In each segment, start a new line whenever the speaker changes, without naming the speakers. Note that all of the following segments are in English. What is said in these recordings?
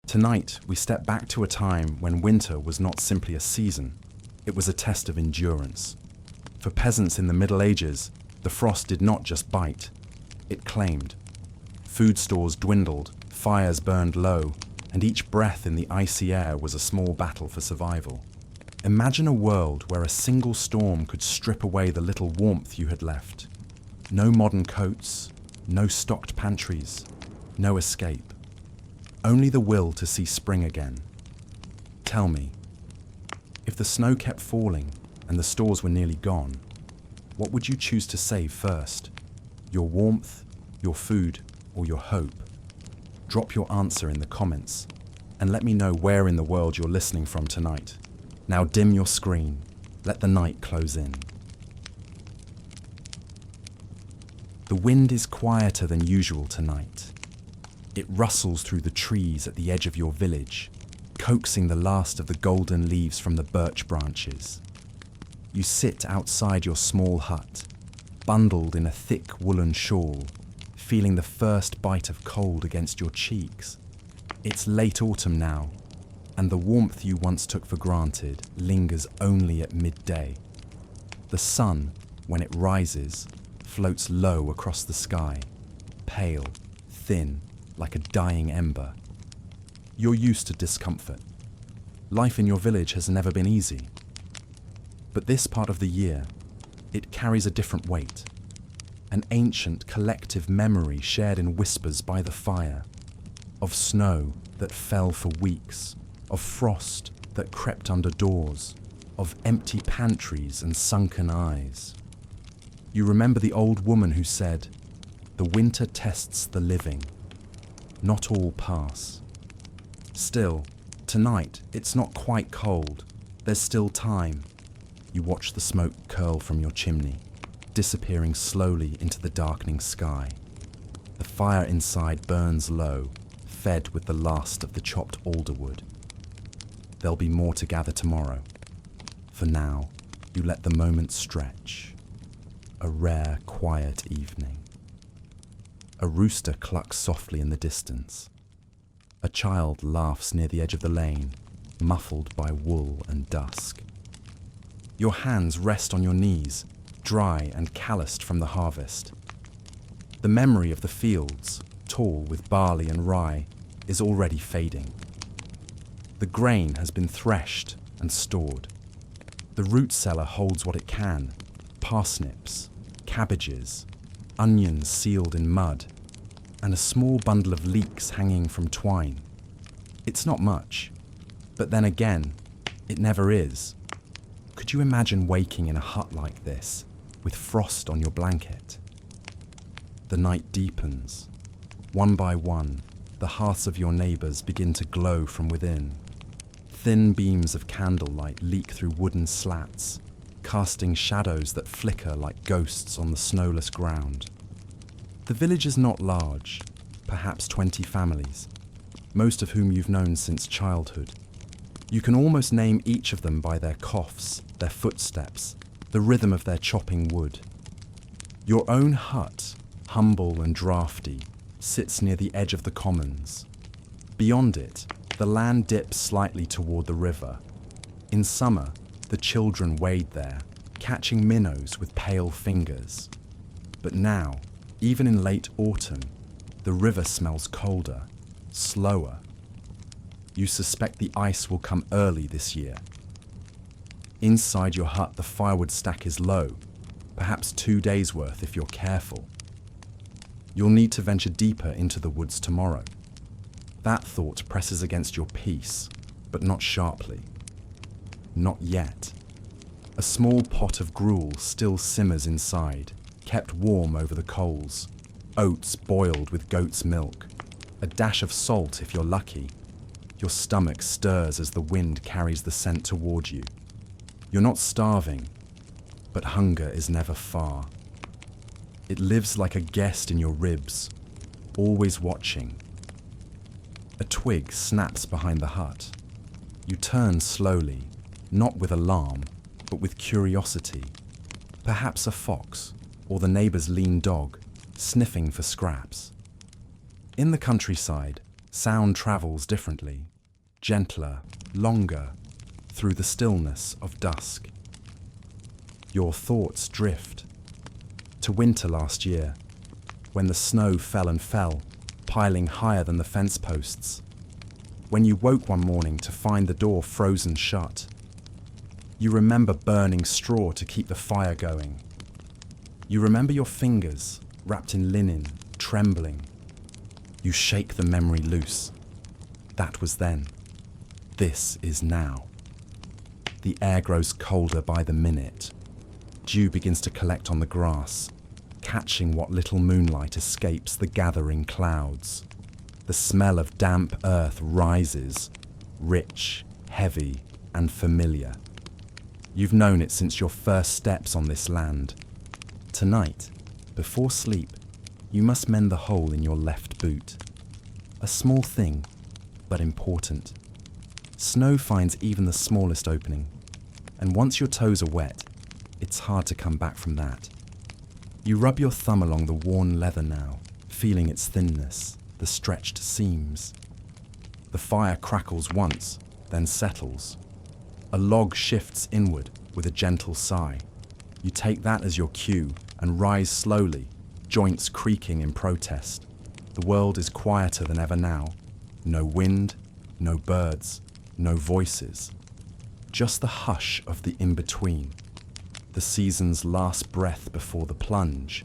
Tonight, we step back to a time when winter was not simply a season, it was a test of endurance. For peasants in the Middle Ages, the frost did not just bite, it claimed. Food stores dwindled, fires burned low, and each breath in the icy air was a small battle for survival. Imagine a world where a single storm could strip away the little warmth you had left. No modern coats, no stocked pantries, no escape. Only the will to see spring again. Tell me, if the snow kept falling and the stores were nearly gone, what would you choose to save first? Your warmth, your food, or your hope? Drop your answer in the comments and let me know where in the world you're listening from tonight. Now dim your screen, let the night close in. The wind is quieter than usual tonight. It rustles through the trees at the edge of your village, coaxing the last of the golden leaves from the birch branches. You sit outside your small hut, bundled in a thick woolen shawl, feeling the first bite of cold against your cheeks. It's late autumn now, and the warmth you once took for granted lingers only at midday. The sun, when it rises, floats low across the sky, pale, thin, like a dying ember. You're used to discomfort. Life in your village has never been easy. But this part of the year, it carries a different weight. An ancient collective memory shared in whispers by the fire, of snow that fell for weeks, of frost that crept under doors, of empty pantries and sunken eyes. You remember the old woman who said, "The winter tests the living. Not all pass." Still, tonight it's not quite cold. There's still time. You watch the smoke curl from your chimney, disappearing slowly into the darkening sky. The fire inside burns low, fed with the last of the chopped alderwood. There'll be more to gather tomorrow. For now, you let the moment stretch. A rare, quiet evening. A rooster clucks softly in the distance. A child laughs near the edge of the lane, muffled by wool and dusk. Your hands rest on your knees, dry and calloused from the harvest. The memory of the fields, tall with barley and rye, is already fading. The grain has been threshed and stored. The root cellar holds what it can: parsnips, cabbages, onions sealed in mud, and a small bundle of leeks hanging from twine. It's not much, but then again, it never is. Could you imagine waking in a hut like this, with frost on your blanket? The night deepens. One by one, the hearths of your neighbours begin to glow from within. Thin beams of candlelight leak through wooden slats, casting shadows that flicker like ghosts on the snowless ground. The village is not large, perhaps 20 families, most of whom you've known since childhood. You can almost name each of them by their coughs, their footsteps, the rhythm of their chopping wood. Your own hut, humble and draughty, sits near the edge of the commons. Beyond it, the land dips slightly toward the river. In summer, the children wade there, catching minnows with pale fingers. But now, even in late autumn, the river smells colder, slower. You suspect the ice will come early this year. Inside your hut, the firewood stack is low, perhaps 2 days' worth if you're careful. You'll need to venture deeper into the woods tomorrow. That thought presses against your peace, but not sharply. Not yet. A small pot of gruel still simmers inside, kept warm over the coals. Oats boiled with goat's milk. A dash of salt if you're lucky. Your stomach stirs as the wind carries the scent toward you. You're not starving, but hunger is never far. It lives like a guest in your ribs, always watching. A twig snaps behind the hut. You turn slowly, not with alarm, but with curiosity. Perhaps a fox, or the neighbour's lean dog, sniffing for scraps. In the countryside, Sound travels differently, gentler, longer, through the stillness of dusk. Your thoughts drift to winter last year, when the snow fell and fell, piling higher than the fence posts. When you woke one morning to find the door frozen shut. You remember burning straw to keep the fire going. You remember your fingers, wrapped in linen, trembling. You shake the memory loose. That was then. This is now. The air grows colder by the minute. Dew begins to collect on the grass, catching what little moonlight escapes the gathering clouds. The smell of damp earth rises, rich, heavy, and familiar. You've known it since your first steps on this land. Tonight, before sleep, you must mend the hole in your left boot. A small thing, but important. Snow finds even the smallest opening, and once your toes are wet, it's hard to come back from that. You rub your thumb along the worn leather now, feeling its thinness, the stretched seams. The fire crackles once, then settles. A log shifts inward with a gentle sigh. You take that as your cue and rise slowly, joints creaking in protest. The world is quieter than ever now. No wind, no birds, no voices. Just the hush of the in-between. The season's last breath before the plunge.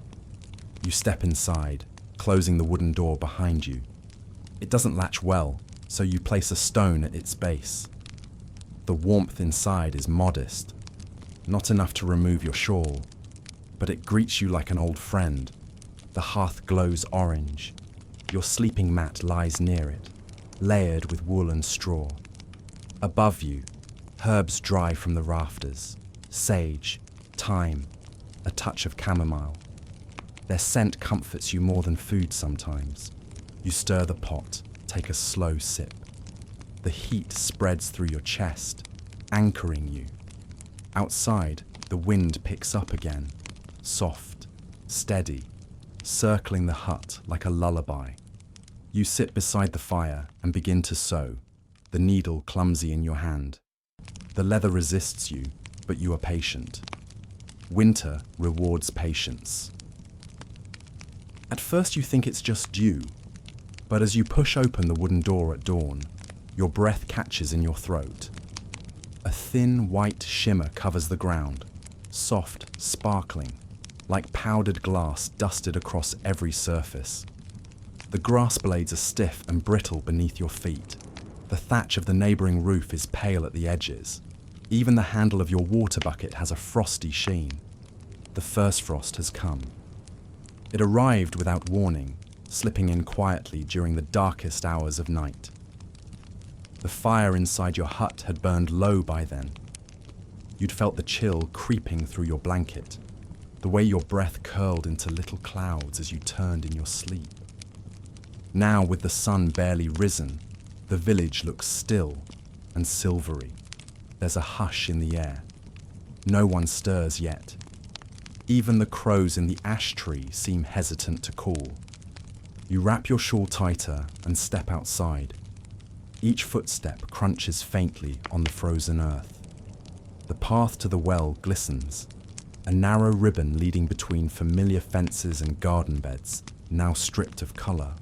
You step inside, closing the wooden door behind you. It doesn't latch well, so you place a stone at its base. The warmth inside is modest, not enough to remove your shawl, but it greets you like an old friend. The hearth glows orange. Your sleeping mat lies near it, layered with wool and straw. Above you, herbs dry from the rafters, sage, thyme, a touch of chamomile. Their scent comforts you more than food sometimes. You stir the pot, take a slow sip. The heat spreads through your chest, anchoring you. Outside, the wind picks up again, soft, steady, circling the hut like a lullaby. You sit beside the fire and begin to sew, the needle clumsy in your hand. The leather resists you, but you are patient. Winter rewards patience. At first you think it's just dew, but as you push open the wooden door at dawn, your breath catches in your throat. A thin white shimmer covers the ground, soft, sparkling, like powdered glass dusted across every surface. The grass blades are stiff and brittle beneath your feet. The thatch of the neighbouring roof is pale at the edges. Even the handle of your water bucket has a frosty sheen. The first frost has come. It arrived without warning, slipping in quietly during the darkest hours of night. The fire inside your hut had burned low by then. You'd felt the chill creeping through your blanket, the way your breath curled into little clouds as you turned in your sleep. Now, with the sun barely risen, the village looks still and silvery. There's a hush in the air. No one stirs yet. Even the crows in the ash tree seem hesitant to call. You wrap your shawl tighter and step outside. Each footstep crunches faintly on the frozen earth. The path to the well glistens, a narrow ribbon leading between familiar fences and garden beds, now stripped of colour.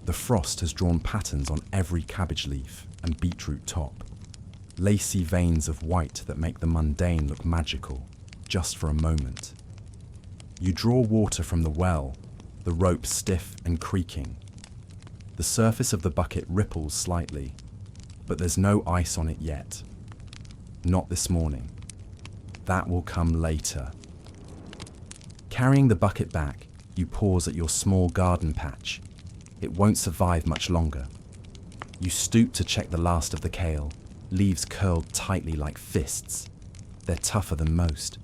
The frost has drawn patterns on every cabbage leaf and beetroot top, lacy veins of white that make the mundane look magical, just for a moment. You draw water from the well, the rope stiff and creaking. The surface of the bucket ripples slightly, but there's no ice on it yet. Not this morning. That will come later. Carrying the bucket back, you pause at your small garden patch. It won't survive much longer. You stoop to check the last of the kale, leaves curled tightly like fists. They're tougher than most,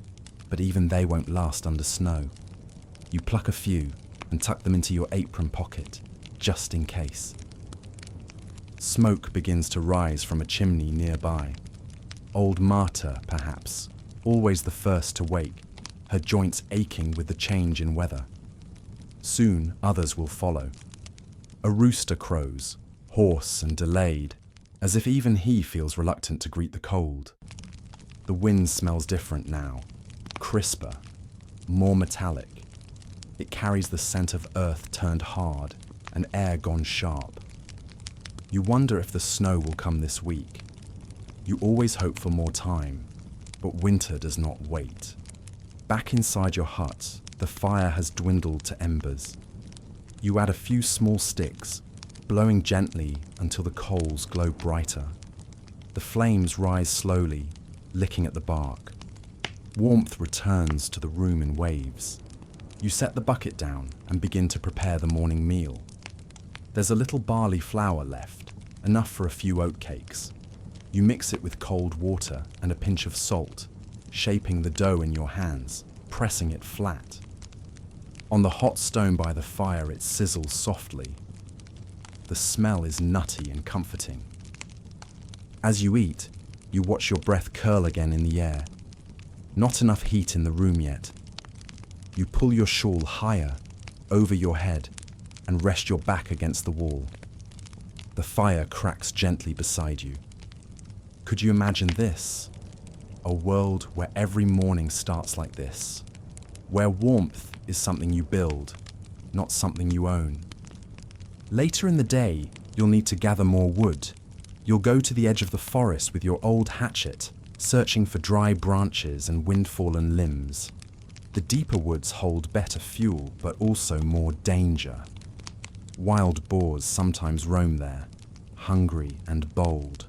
but even they won't last under snow. You pluck a few and tuck them into your apron pocket, just in case. Smoke begins to rise from a chimney nearby. Old Marta, perhaps, always the first to wake, her joints aching with the change in weather. Soon others will follow. A rooster crows, hoarse and delayed, as if even he feels reluctant to greet the cold. The wind smells different now, crisper, more metallic. It carries the scent of earth turned hard and air gone sharp. You wonder if the snow will come this week. You always hope for more time, but winter does not wait. Back inside your hut, the fire has dwindled to embers. You add a few small sticks, blowing gently until the coals glow brighter. The flames rise slowly, licking at the bark. Warmth returns to the room in waves. You set the bucket down and begin to prepare the morning meal. There's a little barley flour left, enough for a few oatcakes. You mix it with cold water and a pinch of salt, shaping the dough in your hands, pressing it flat. On the hot stone by the fire, it sizzles softly. The smell is nutty and comforting. As you eat, you watch your breath curl again in the air. Not enough heat in the room yet. You pull your shawl higher, over your head, and rest your back against the wall. The fire cracks gently beside you. Could you imagine this? A world where every morning starts like this, where warmth is something you build, not something you own. Later in the day, you'll need to gather more wood. You'll go to the edge of the forest with your old hatchet, searching for dry branches and wind-fallen limbs. The deeper woods hold better fuel, but also more danger. Wild boars sometimes roam there, hungry and bold.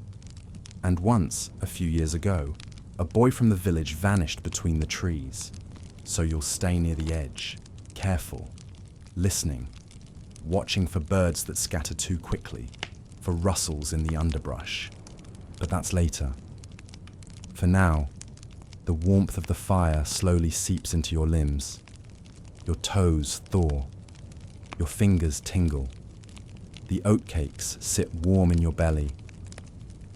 And once, a few years ago, a boy from the village vanished between the trees. So you'll stay near the edge, careful, listening, watching for birds that scatter too quickly, for rustles in the underbrush. But that's later. For now, the warmth of the fire slowly seeps into your limbs. Your toes thaw. Your fingers tingle. The oatcakes sit warm in your belly.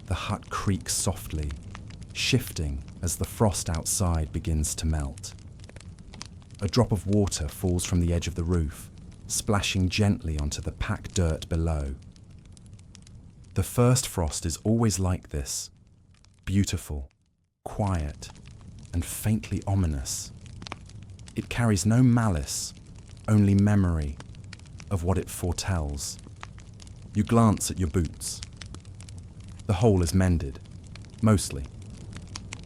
The hut creaks softly, shifting as the frost outside begins to melt. A drop of water falls from the edge of the roof, splashing gently onto the packed dirt below. The first frost is always like this, beautiful, quiet, and faintly ominous. It carries no malice, only memory of what it foretells. You glance at your boots. The hole is mended, mostly.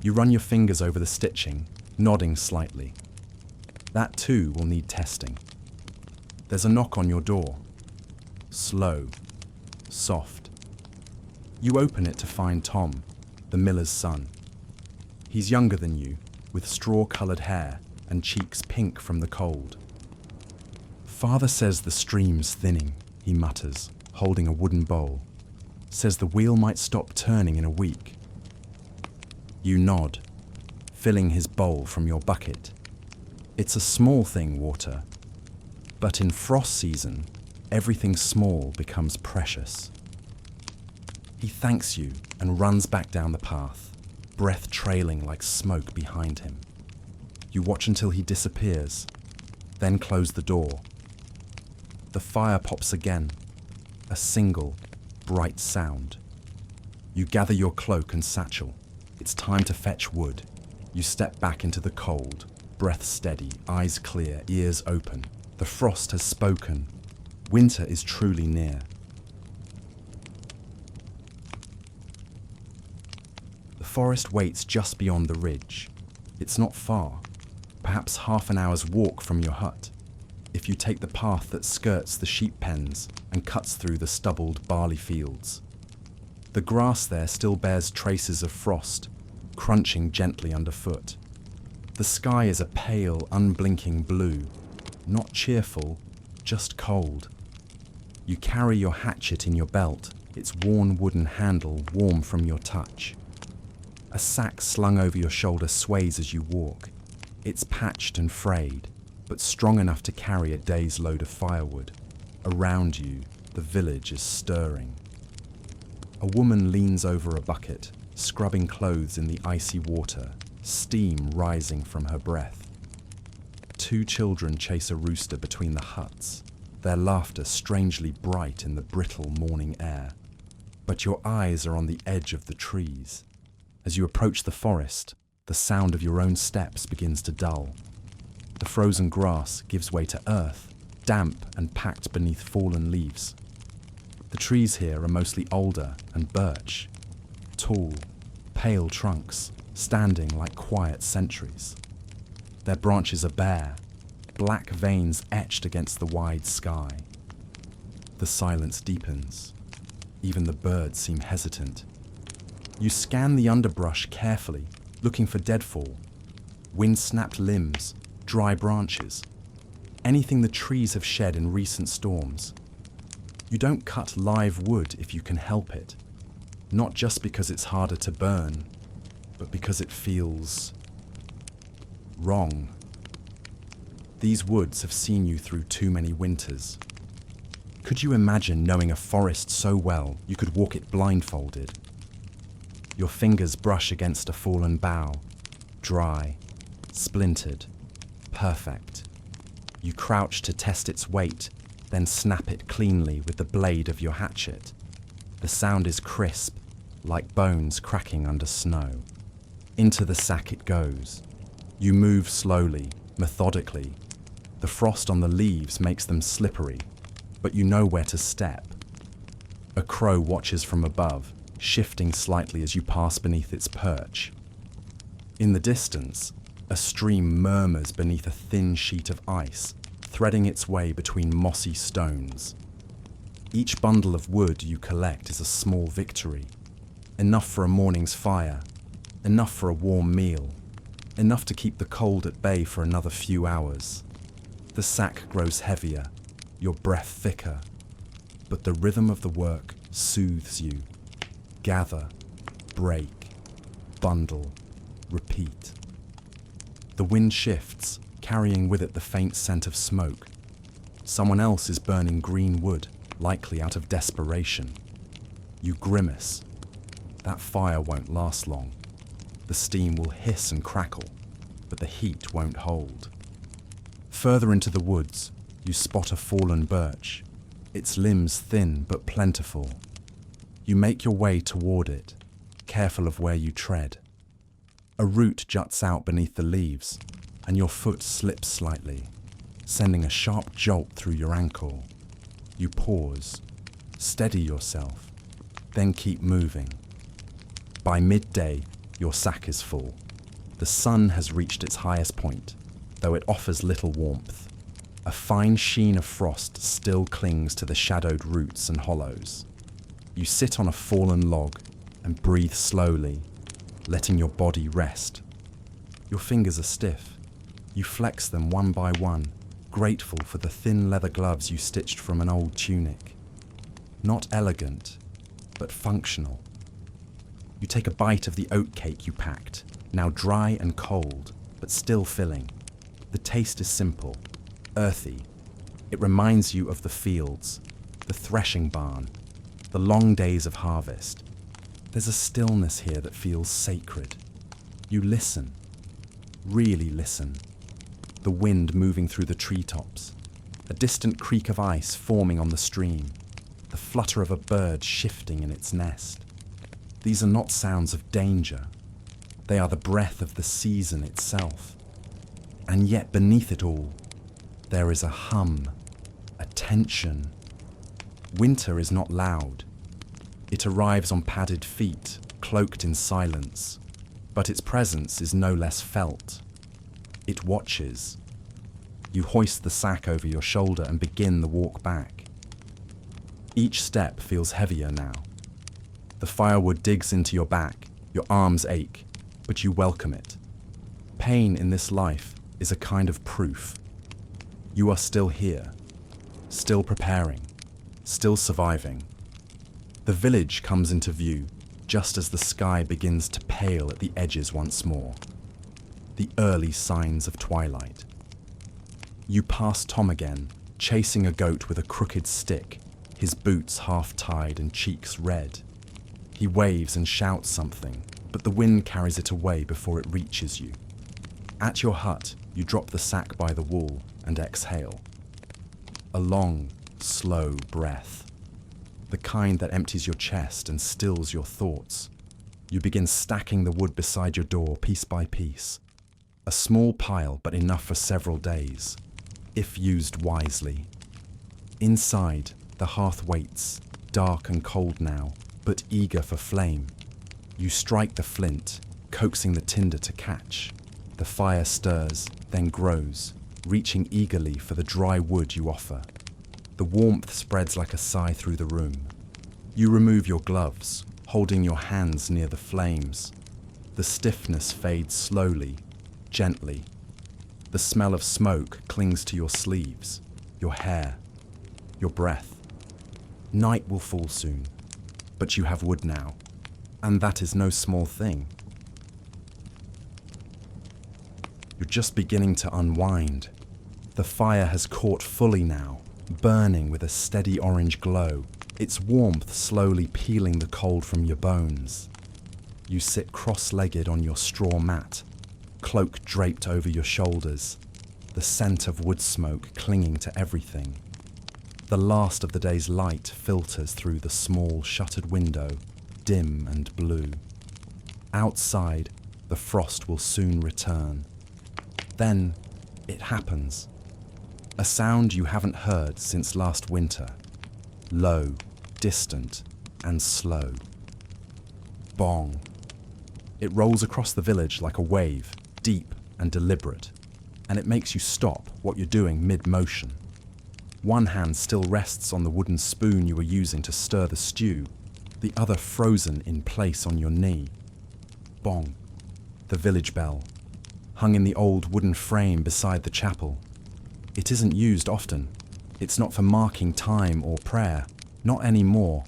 You run your fingers over the stitching, nodding slightly. That too will need testing. There's a knock on your door. Slow, soft. You open it to find Tom, the miller's son. He's younger than you, with straw-coloured hair and cheeks pink from the cold. Father says the stream's thinning, he mutters, holding a wooden bowl. Says the wheel might stop turning in a week. You nod, filling his bowl from your bucket. It's a small thing, water, but in frost season, everything small becomes precious. He thanks you and runs back down the path, breath trailing like smoke behind him. You watch until he disappears, then close the door. The fire pops again, a single, bright sound. You gather your cloak and satchel. It's time to fetch wood. You step back into the cold, breath steady, eyes clear, ears open. The frost has spoken. Winter is truly near. The forest waits just beyond the ridge. It's not far, perhaps half an hour's walk from your hut, if you take the path that skirts the sheep pens and cuts through the stubbled barley fields. The grass there still bears traces of frost, crunching gently underfoot. The sky is a pale, unblinking blue, not cheerful, just cold. You carry your hatchet in your belt, its worn wooden handle warm from your touch. A sack slung over your shoulder sways as you walk. It's patched and frayed, but strong enough to carry a day's load of firewood. Around you, the village is stirring. A woman leans over a bucket, scrubbing clothes in the icy water, steam rising from her breath. Two children chase a rooster between the huts, their laughter strangely bright in the brittle morning air. But your eyes are on the edge of the trees. As you approach the forest, the sound of your own steps begins to dull. The frozen grass gives way to earth, damp and packed beneath fallen leaves. The trees here are mostly older and birch, tall, pale trunks, standing like quiet sentries. Their branches are bare, black veins etched against the wide sky. The silence deepens. Even the birds seem hesitant. You scan the underbrush carefully, looking for deadfall, wind-snapped limbs, dry branches, anything the trees have shed in recent storms. You don't cut live wood if you can help it, not just because it's harder to burn, but because it feels wrong. These woods have seen you through too many winters. Could you imagine knowing a forest so well you could walk it blindfolded? Your fingers brush against a fallen bough, dry, splintered, perfect. You crouch to test its weight, then snap it cleanly with the blade of your hatchet. The sound is crisp, like bones cracking under snow. Into the sack it goes. You move slowly, methodically. The frost on the leaves makes them slippery, but you know where to step. A crow watches from above, shifting slightly as you pass beneath its perch. In the distance, a stream murmurs beneath a thin sheet of ice, threading its way between mossy stones. Each bundle of wood you collect is a small victory. Enough for a morning's fire, enough for a warm meal, enough to keep the cold at bay for another few hours. The sack grows heavier, your breath thicker, but the rhythm of the work soothes you. Gather, break, bundle, repeat. The wind shifts, carrying with it the faint scent of smoke. Someone else is burning green wood, likely out of desperation. You grimace. That fire won't last long. The steam will hiss and crackle, but the heat won't hold. Further into the woods, you spot a fallen birch, its limbs thin but plentiful. You make your way toward it, careful of where you tread. A root juts out beneath the leaves, and your foot slips slightly, sending a sharp jolt through your ankle. You pause, steady yourself, then keep moving. By midday, your sack is full. The sun has reached its highest point, though it offers little warmth. A fine sheen of frost still clings to the shadowed roots and hollows. You sit on a fallen log and breathe slowly, letting your body rest. Your fingers are stiff. You flex them one by one, grateful for the thin leather gloves you stitched from an old tunic. Not elegant, but functional. You take a bite of the oatcake you packed, now dry and cold, but still filling. The taste is simple, earthy. It reminds you of the fields, the threshing barn, the long days of harvest. There's a stillness here that feels sacred. You listen, really listen. The wind moving through the treetops, a distant creak of ice forming on the stream, the flutter of a bird shifting in its nest. These are not sounds of danger. They are the breath of the season itself. And yet beneath it all, there is a hum, a tension. Winter is not loud. It arrives on padded feet, cloaked in silence, but its presence is no less felt. It watches. You hoist the sack over your shoulder and begin the walk back. Each step feels heavier now. The firewood digs into your back, your arms ache, but you welcome it. Pain in this life is a kind of proof. You are still here, still preparing, still surviving. The village comes into view just as the sky begins to pale at the edges once more. The early signs of twilight. You pass Tom again, chasing a goat with a crooked stick, his boots half-tied and cheeks red. He waves and shouts something, but the wind carries it away before it reaches you. At your hut, you drop the sack by the wall and exhale. a long, slow breath. The kind that empties your chest and stills your thoughts. You begin stacking the wood beside your door piece by piece. A small pile, but enough for several days, if used wisely. Inside, the hearth waits, dark and cold now, but eager for flame. You strike the flint, coaxing the tinder to catch. The fire stirs, then grows, reaching eagerly for the dry wood you offer. The warmth spreads like a sigh through the room. You remove your gloves, holding your hands near the flames. The stiffness fades slowly, gently. The smell of smoke clings to your sleeves, your hair, your breath. Night will fall soon, but you have wood now, and that is no small thing. You're just beginning to unwind. The fire has caught fully now, burning with a steady orange glow, its warmth slowly peeling the cold from your bones. You sit cross-legged on your straw mat, cloak draped over your shoulders, the scent of wood smoke clinging to everything. The last of the day's light filters through the small shuttered window, dim and blue. Outside, the frost will soon return. Then, it happens. A sound you haven't heard since last winter. Low, distant, and slow. Bong. It rolls across the village like a wave, deep and deliberate, and it makes you stop what you're doing mid-motion. One hand still rests on the wooden spoon you were using to stir the stew, the other frozen in place on your knee. Bong. The village bell, hung in the old wooden frame beside the chapel. It isn't used often. It's not for marking time or prayer, not anymore.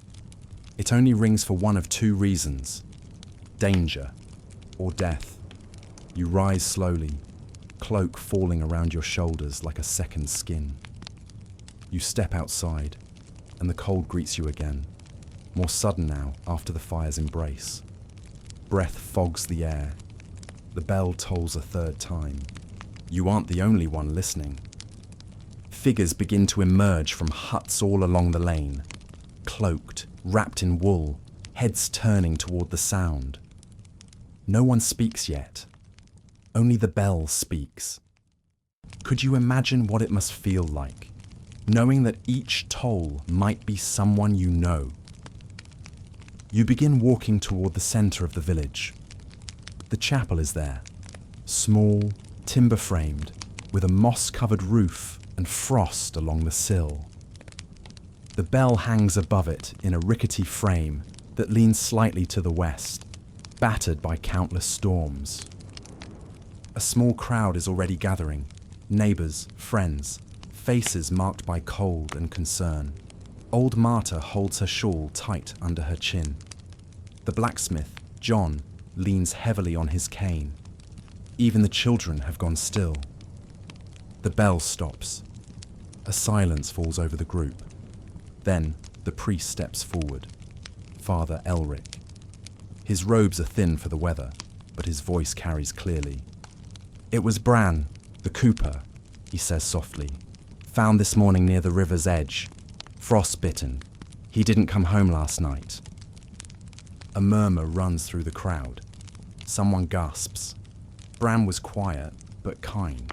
It only rings for one of two reasons: danger or death. You rise slowly, cloak falling around your shoulders like a second skin. You step outside, and the cold greets you again, more sudden now after the fire's embrace. Breath fogs the air. The bell tolls a third time. You aren't the only one listening. Figures begin to emerge from huts all along the lane, cloaked, wrapped in wool, heads turning toward the sound. No one speaks yet. Only the bell speaks. Could you imagine what it must feel like, knowing that each toll might be someone you know? You begin walking toward the center of the village. The chapel is there, small, timber-framed, with a moss-covered roof and frost along the sill. The bell hangs above it in a rickety frame that leans slightly to the west, battered by countless storms. A small crowd is already gathering, neighbors, friends, faces marked by cold and concern. Old Marta holds her shawl tight under her chin. The blacksmith, John, leans heavily on his cane. Even the children have gone still. The bell stops. A silence falls over the group. Then the priest steps forward, Father Elric. His robes are thin for the weather, but his voice carries clearly. "It was Bran, the cooper," he says softly. "Found this morning near the river's edge. Frostbitten. He didn't come home last night." A murmur runs through the crowd. Someone gasps. Bran was quiet, but kind.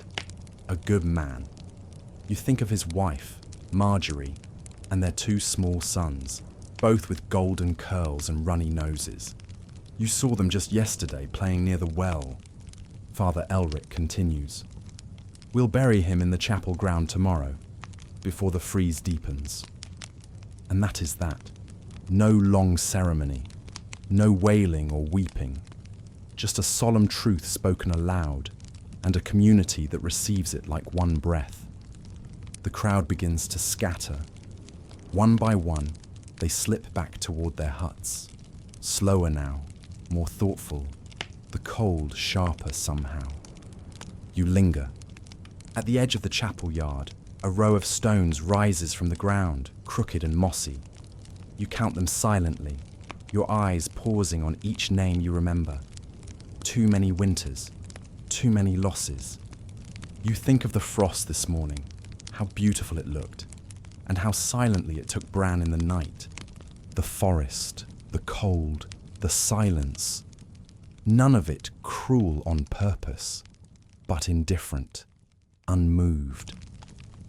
A good man. You think of his wife, Marjorie, and their two small sons, both with golden curls and runny noses. You saw them just yesterday playing near the well. Father Elric continues. "We'll bury him in the chapel ground tomorrow, before the freeze deepens." And that is that. No long ceremony. No wailing or weeping. Just a solemn truth spoken aloud, and a community that receives it like one breath. The crowd begins to scatter. One by one, they slip back toward their huts. Slower now, more thoughtful, the cold sharper somehow. You linger. At the edge of the chapel yard, a row of stones rises from the ground, crooked and mossy. You count them silently, your eyes pausing on each name you remember. Too many winters, too many losses. You think of the frost this morning, how beautiful it looked, and how silently it took Bran in the night. The forest, the cold, the silence. None of it cruel on purpose, but indifferent, unmoved.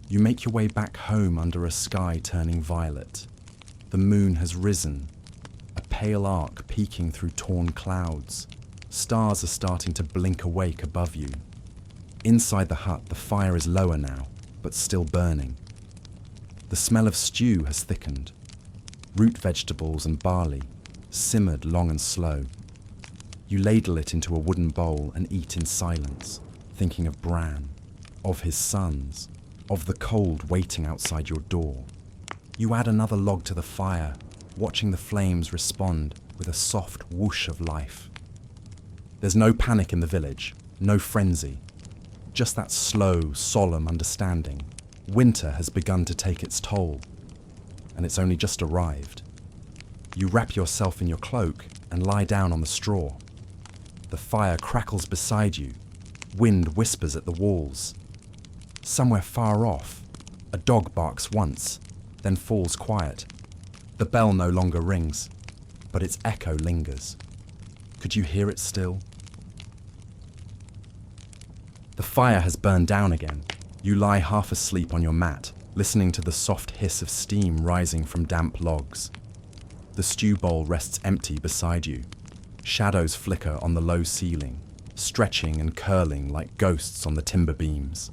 You make your way back home under a sky turning violet. The moon has risen, a pale arc peeking through torn clouds. Stars are starting to blink awake above you. Inside the hut, the fire is lower now, but still burning. The smell of stew has thickened. Root vegetables and barley, simmered long and slow. You ladle it into a wooden bowl and eat in silence, thinking of Bran, of his sons, of the cold waiting outside your door. You add another log to the fire, watching the flames respond with a soft whoosh of life. There's no panic in the village, no frenzy, just that slow, solemn understanding. Winter has begun to take its toll, and it's only just arrived. You wrap yourself in your cloak and lie down on the straw. The fire crackles beside you. Wind whispers at the walls. Somewhere far off, a dog barks once, then falls quiet. The bell no longer rings, but its echo lingers. Could you hear it still? The fire has burned down again. You lie half asleep on your mat, listening to the soft hiss of steam rising from damp logs. The stew bowl rests empty beside you. Shadows flicker on the low ceiling, stretching and curling like ghosts on the timber beams.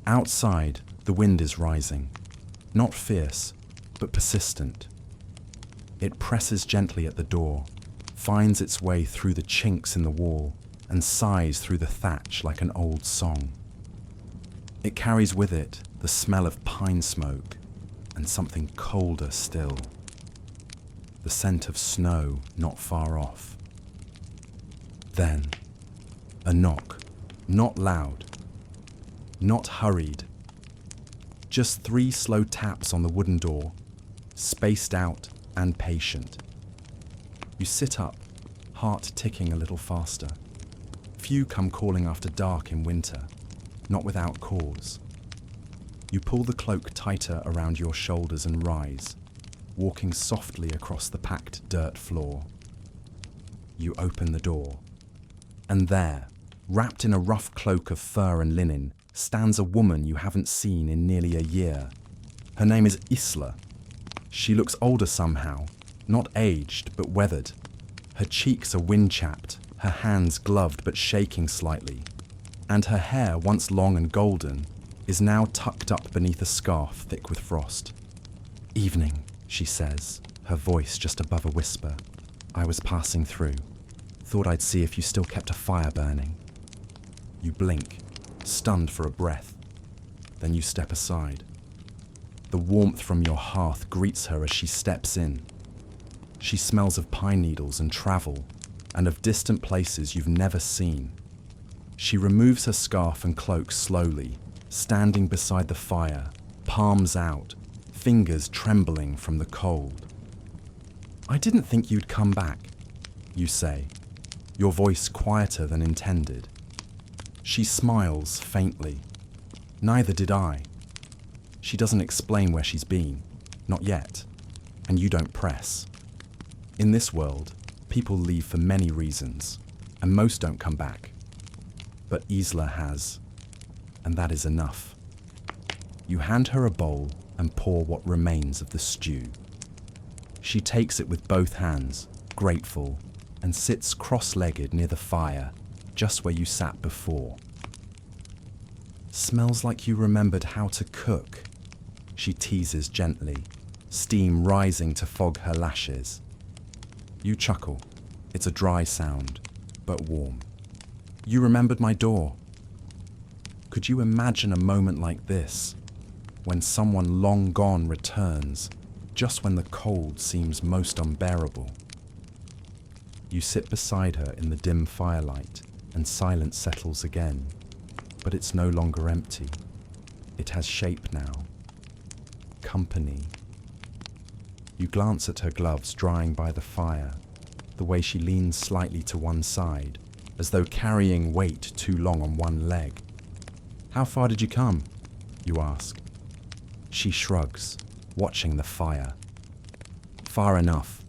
Outside, the wind is rising, not fierce, but persistent. It presses gently at the door, finds its way through the chinks in the wall, and sighs through the thatch like an old song. It carries with it the smell of pine smoke and something colder still. The scent of snow not far off. Then, a knock, not loud, not hurried. Just 3 slow taps on the wooden door, spaced out and patient. You sit up, heart ticking a little faster. Few come calling after dark in winter, not without cause. You pull the cloak tighter around your shoulders and rise, walking softly across the packed dirt floor. You open the door, and there, wrapped in a rough cloak of fur and linen, stands a woman you haven't seen in nearly a year. Her name is Isla. She looks older somehow, not aged but weathered. Her cheeks are wind-chapped, her hands gloved but shaking slightly, and her hair, once long and golden, is now tucked up beneath a scarf thick with frost. "Evening," she says, her voice just above a whisper. "I was passing through. Thought I'd see if you still kept a fire burning." You blink, stunned for a breath. Then you step aside. The warmth from your hearth greets her as she steps in. She smells of pine needles and travel, and of distant places you've never seen. She removes her scarf and cloak slowly, standing beside the fire, palms out, fingers trembling from the cold. "I didn't think you'd come back," you say, your voice quieter than intended. She smiles faintly. "Neither did I." She doesn't explain where she's been, not yet, and you don't press. In this world, people leave for many reasons, and most don't come back. But Isla has, and that is enough. You hand her a bowl and pour what remains of the stew. She takes it with both hands, grateful, and sits cross-legged near the fire, just where you sat before. "Smells like you remembered how to cook," she teases gently, steam rising to fog her lashes. You chuckle. It's a dry sound, but warm. "You remembered my door." Could you imagine a moment like this, when someone long gone returns, just when the cold seems most unbearable? You sit beside her in the dim firelight, and silence settles again. But it's no longer empty. It has shape now. Company. You glance at her gloves drying by the fire, the way she leans slightly to one side, as though carrying weight too long on one leg. "How far did you come?" you ask. She shrugs, watching the fire. Far enough.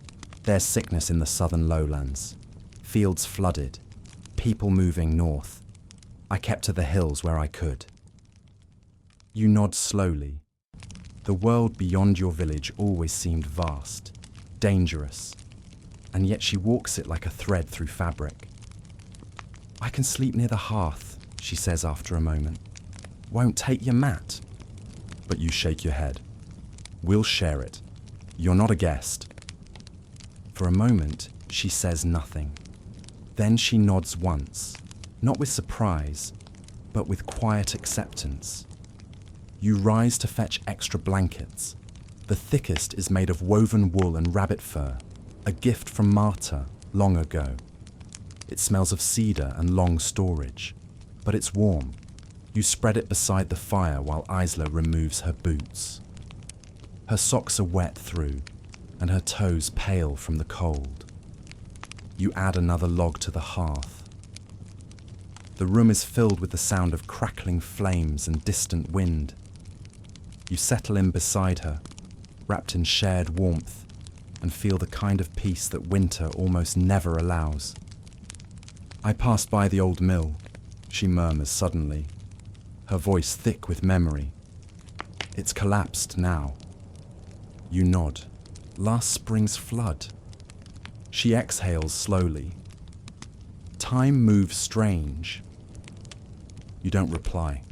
There's sickness in the southern lowlands. Fields flooded. People moving north. I kept to the hills where I could. You nod slowly. The world beyond your village always seemed vast, dangerous, and yet she walks it like a thread through fabric. I can sleep near the hearth, she says after a moment. Won't take your mat. But you shake your head. We'll share it. You're not a guest. For a moment, she says nothing. Then she nods once, not with surprise, but with quiet acceptance. You rise to fetch extra blankets. The thickest is made of woven wool and rabbit fur, a gift from Marta long ago. It smells of cedar and long storage, but it's warm. You spread it beside the fire while Isla removes her boots. Her socks are wet through, and her toes pale from the cold. You add another log to the hearth. The room is filled with the sound of crackling flames and distant wind. You settle in beside her, wrapped in shared warmth, and feel the kind of peace that winter almost never allows. I passed by the old mill, she murmurs suddenly, her voice thick with memory. It's collapsed now. You nod. Last spring's flood. She exhales slowly. Time moves strange. You don't reply.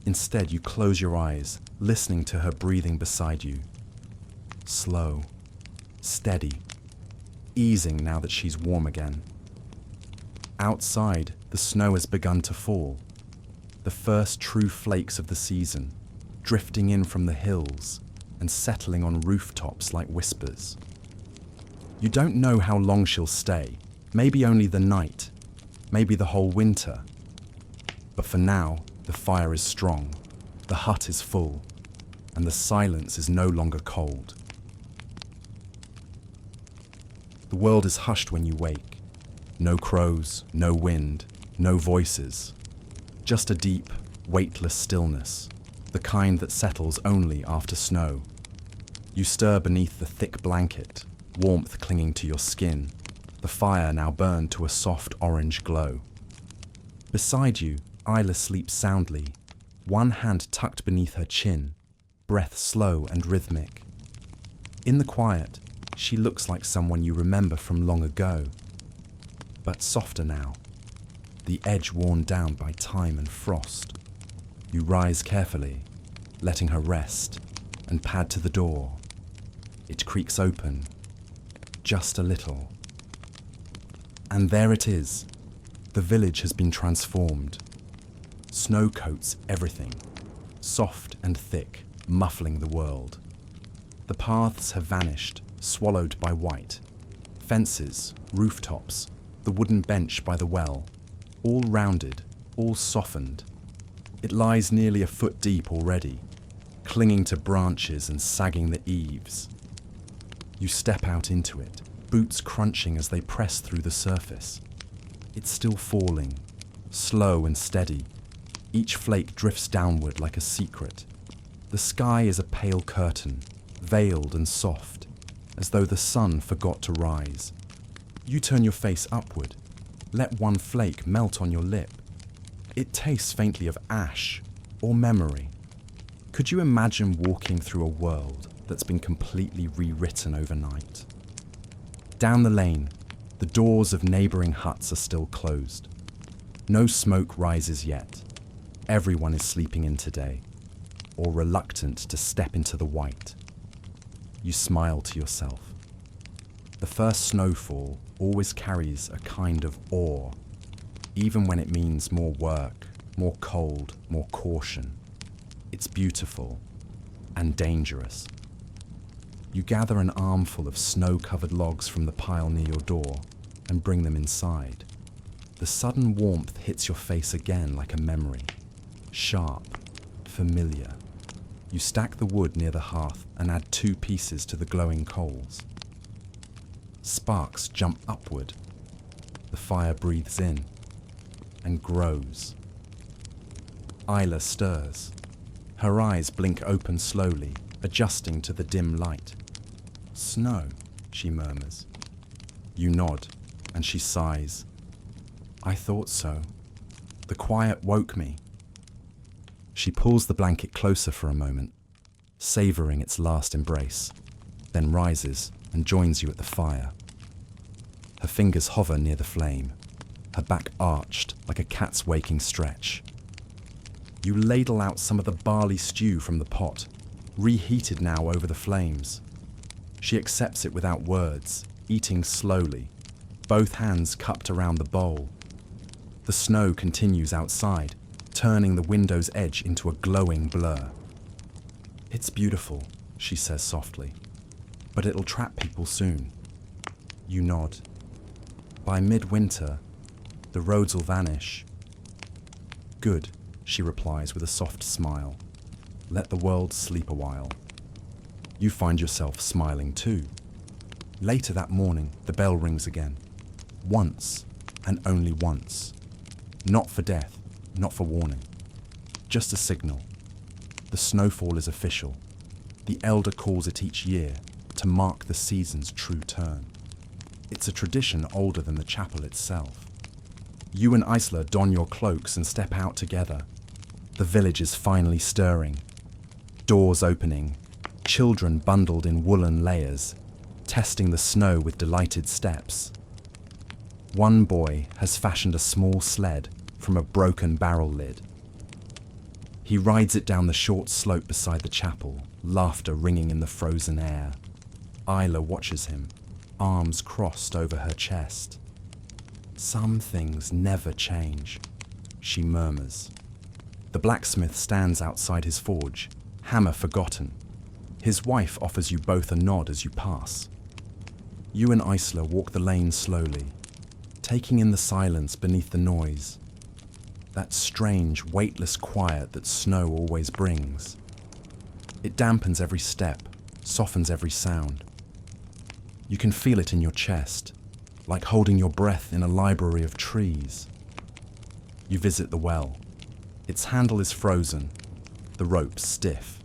Instead, you close your eyes, listening to her breathing beside you. Slow, steady, easing now that she's warm again. Outside, the snow has begun to fall. The first true flakes of the season, drifting in from the hills and settling on rooftops like whispers. You don't know how long she'll stay, maybe only the night, maybe the whole winter. But for now, the fire is strong, the hut is full, and the silence is no longer cold. The world is hushed when you wake. No crows, no wind, no voices. Just a deep, weightless stillness, the kind that settles only after snow. You stir beneath the thick blanket, warmth clinging to your skin, the fire now burned to a soft orange glow. Beside you, Isla sleeps soundly, one hand tucked beneath her chin, breath slow and rhythmic. In the quiet, she looks like someone you remember from long ago, but softer now, the edge worn down by time and frost. You rise carefully, letting her rest, and pad to the door. It creaks open, just a little. And there it is. The village has been transformed. Snow coats everything, soft and thick, muffling the world. The paths have vanished, swallowed by white. Fences, rooftops, the wooden bench by the well, all rounded, all softened. It lies nearly a foot deep already, clinging to branches and sagging the eaves. You step out into it, boots crunching as they press through the surface. It's still falling, slow and steady. Each flake drifts downward like a secret. The sky is a pale curtain, veiled and soft, as though the sun forgot to rise. You turn your face upward, let one flake melt on your lip. It tastes faintly of ash or memory. Could you imagine walking through a world that's been completely rewritten overnight? Down the lane, the doors of neighbouring huts are still closed. No smoke rises yet. Everyone is sleeping in today, or reluctant to step into the white. You smile to yourself. The first snowfall always carries a kind of awe, even when it means more work, more cold, more caution. It's beautiful and dangerous. You gather an armful of snow-covered logs from the pile near your door and bring them inside. The sudden warmth hits your face again like a memory. Sharp, familiar. You stack the wood near the hearth and add 2 pieces to the glowing coals. Sparks jump upward. The fire breathes in and grows. Isla stirs. Her eyes blink open slowly, adjusting to the dim light. "Snow," she murmurs. You nod, and she sighs. "I thought so. The quiet woke me." She pulls the blanket closer for a moment, savouring its last embrace, then rises and joins you at the fire. Her fingers hover near the flame, her back arched like a cat's waking stretch. You ladle out some of the barley stew from the pot, reheated now over the flames. She accepts it without words, eating slowly, both hands cupped around the bowl. The snow continues outside, turning the window's edge into a glowing blur. "It's beautiful," she says softly, "but it'll trap people soon." You nod. "By midwinter, the roads will vanish." "Good," she replies with a soft smile. "Let the world sleep a while." You find yourself smiling too. Later that morning, the bell rings again. Once, and only once. Not for death, not for warning. Just a signal. The snowfall is official. The elder calls it each year to mark the season's true turn. It's a tradition older than the chapel itself. You and Isla don your cloaks and step out together. The village is finally stirring. Doors opening, children bundled in woolen layers, testing the snow with delighted steps. One boy has fashioned a small sled from a broken barrel lid. He rides it down the short slope beside the chapel, laughter ringing in the frozen air. Isla watches him, arms crossed over her chest. "Some things never change," she murmurs. The blacksmith stands outside his forge, hammer forgotten. His wife offers you both a nod as you pass. You and Isla walk the lane slowly, taking in the silence beneath the noise. That strange, weightless quiet that snow always brings. It dampens every step, softens every sound. You can feel it in your chest, like holding your breath in a library of trees. You visit the well. Its handle is frozen, the rope stiff.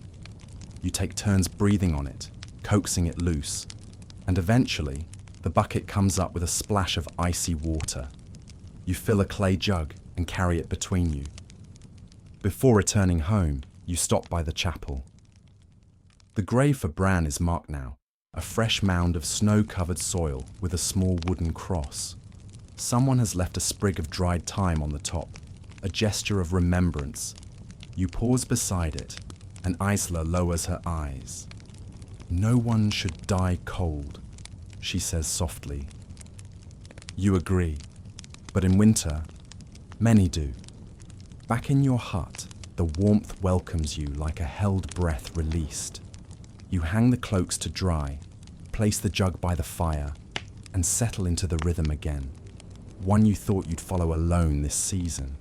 You take turns breathing on it, coaxing it loose, and eventually the bucket comes up with a splash of icy water. You fill a clay jug and carry it between you. Before returning home, you stop by the chapel. The grave for Bran is marked now, a fresh mound of snow-covered soil with a small wooden cross. Someone has left a sprig of dried thyme on the top, a gesture of remembrance. You pause beside it, and Isla lowers her eyes. "No one should die cold," she says softly. You agree, but in winter, many do. Back in your hut, the warmth welcomes you like a held breath released. You hang the cloaks to dry, place the jug by the fire, and settle into the rhythm again. One you thought you'd follow alone this season.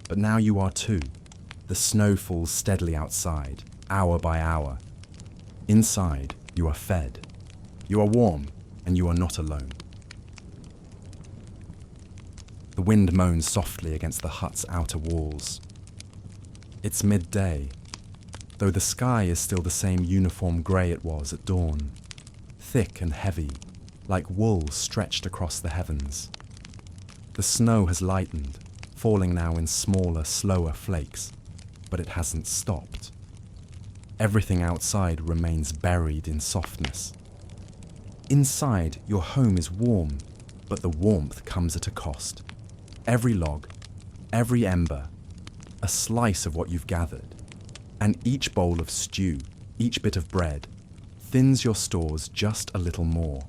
But now you are too. The snow falls steadily outside, hour by hour. Inside, you are fed. You are warm, and you are not alone. The wind moans softly against the hut's outer walls. It's midday, though the sky is still the same uniform grey it was at dawn, thick and heavy, like wool stretched across the heavens. The snow has lightened, falling now in smaller, slower flakes, but it hasn't stopped. Everything outside remains buried in softness. Inside, your home is warm, but the warmth comes at a cost. Every log, every ember, a slice of what you've gathered, and each bowl of stew, each bit of bread, thins your stores just a little more.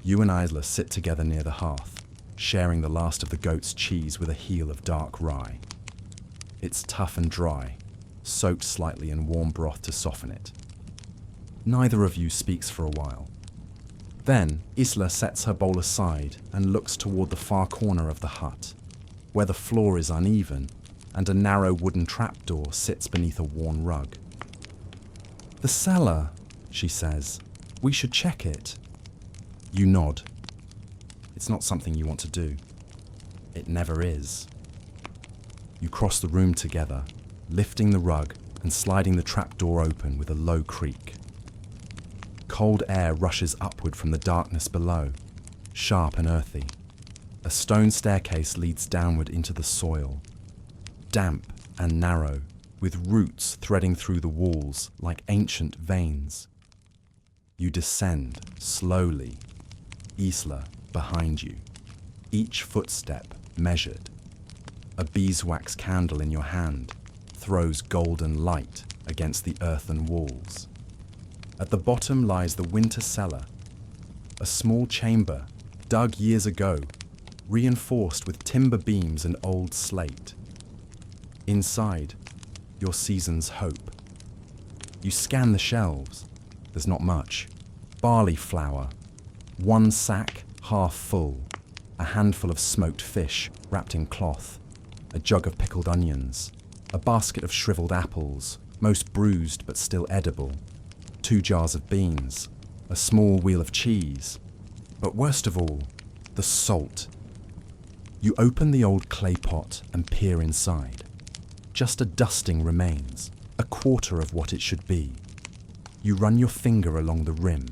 You and Isla sit together near the hearth, sharing the last of the goat's cheese with a heel of dark rye. It's tough and dry, soaked slightly in warm broth to soften it. Neither of you speaks for a while. Then Isla sets her bowl aside and looks toward the far corner of the hut, where the floor is uneven and a narrow wooden trapdoor sits beneath a worn rug. "The cellar," she says. "We should check it." You nod. It's not something you want to do. It never is. You cross the room together, lifting the rug, and sliding the trapdoor open with a low creak. Cold air rushes upward from the darkness below, sharp and earthy. A stone staircase leads downward into the soil, damp and narrow, with roots threading through the walls like ancient veins. You descend slowly, Isla behind you, each footstep measured. A beeswax candle in your hand throws golden light against the earthen walls. At the bottom lies the winter cellar, a small chamber dug years ago, reinforced with timber beams and old slate. Inside, your season's hope. You scan the shelves. There's not much. Barley flour, one sack half full, a handful of smoked fish wrapped in cloth, a jug of pickled onions, a basket of shriveled apples, most bruised but still edible, 2 jars of beans, a small wheel of cheese, but worst of all, the salt. You open the old clay pot and peer inside. Just a dusting remains, a quarter of what it should be. You run your finger along the rim,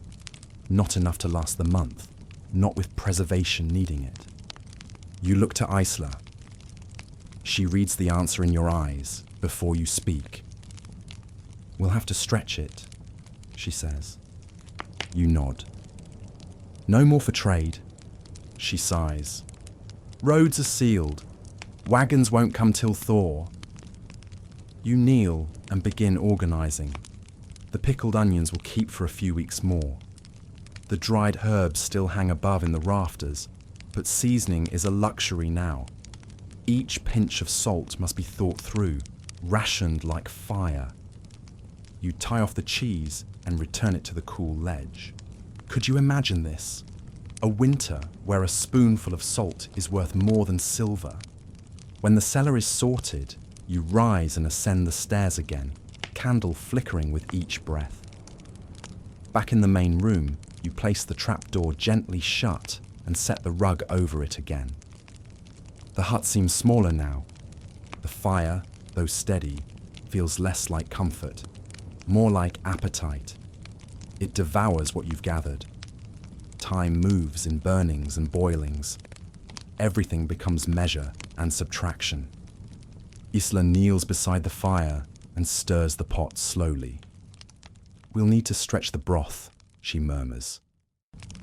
not enough to last the month, not with preservation needing it. You look to Isla. She reads the answer in your eyes before you speak. "We'll have to stretch it," she says. You nod. "No more for trade," she sighs. "Roads are sealed. Wagons won't come till thaw." You kneel and begin organising. The pickled onions will keep for a few weeks more. The dried herbs still hang above in the rafters, but seasoning is a luxury now. Each pinch of salt must be thought through, rationed like fire. You tie off the cheese and return it to the cool ledge. Could you imagine this? A winter where a spoonful of salt is worth more than silver. When the cellar is sorted, you rise and ascend the stairs again, candle flickering with each breath. Back in the main room, you place the trapdoor gently shut and set the rug over it again. The hut seems smaller now. The fire, though steady, feels less like comfort, more like appetite. It devours what you've gathered. Time moves in burnings and boilings. Everything becomes measure and subtraction. Isla kneels beside the fire and stirs the pot slowly. "We'll need to stretch the broth," she murmurs.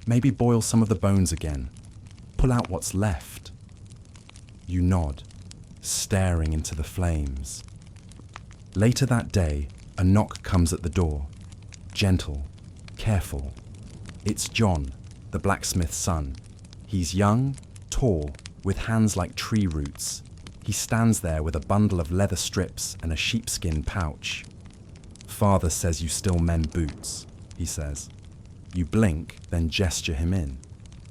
"Maybe boil some of the bones again. Pull out what's left." You nod, staring into the flames. Later that day, a knock comes at the door. Gentle, careful. It's John, the blacksmith's son. He's young, tall, with hands like tree roots. He stands there with a bundle of leather strips and a sheepskin pouch. "Father says you still mend boots," he says. You blink, then gesture him in.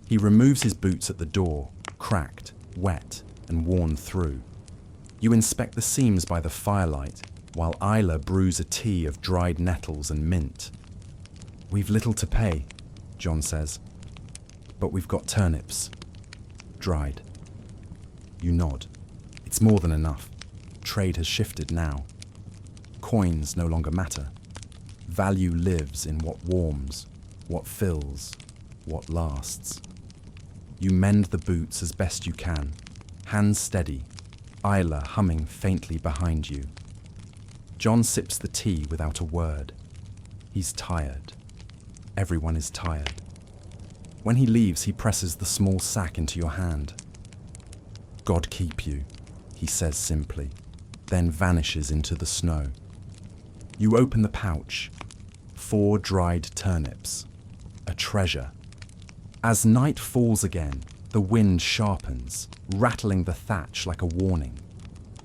He removes his boots at the door, cracked, wet, and worn through. You inspect the seams by the firelight, while Isla brews a tea of dried nettles and mint. "We've little to pay," John says, "but we've got turnips. Dried." You nod. It's more than enough. Trade has shifted now. Coins no longer matter. Value lives in what warms, what fills, what lasts. You mend the boots as best you can, hands steady, Isla humming faintly behind you. John sips the tea without a word. He's tired. Everyone is tired. When he leaves, he presses the small sack into your hand. "God keep you," he says simply, then vanishes into the snow. You open the pouch. 4 dried turnips. A treasure. As night falls again, the wind sharpens, rattling the thatch like a warning.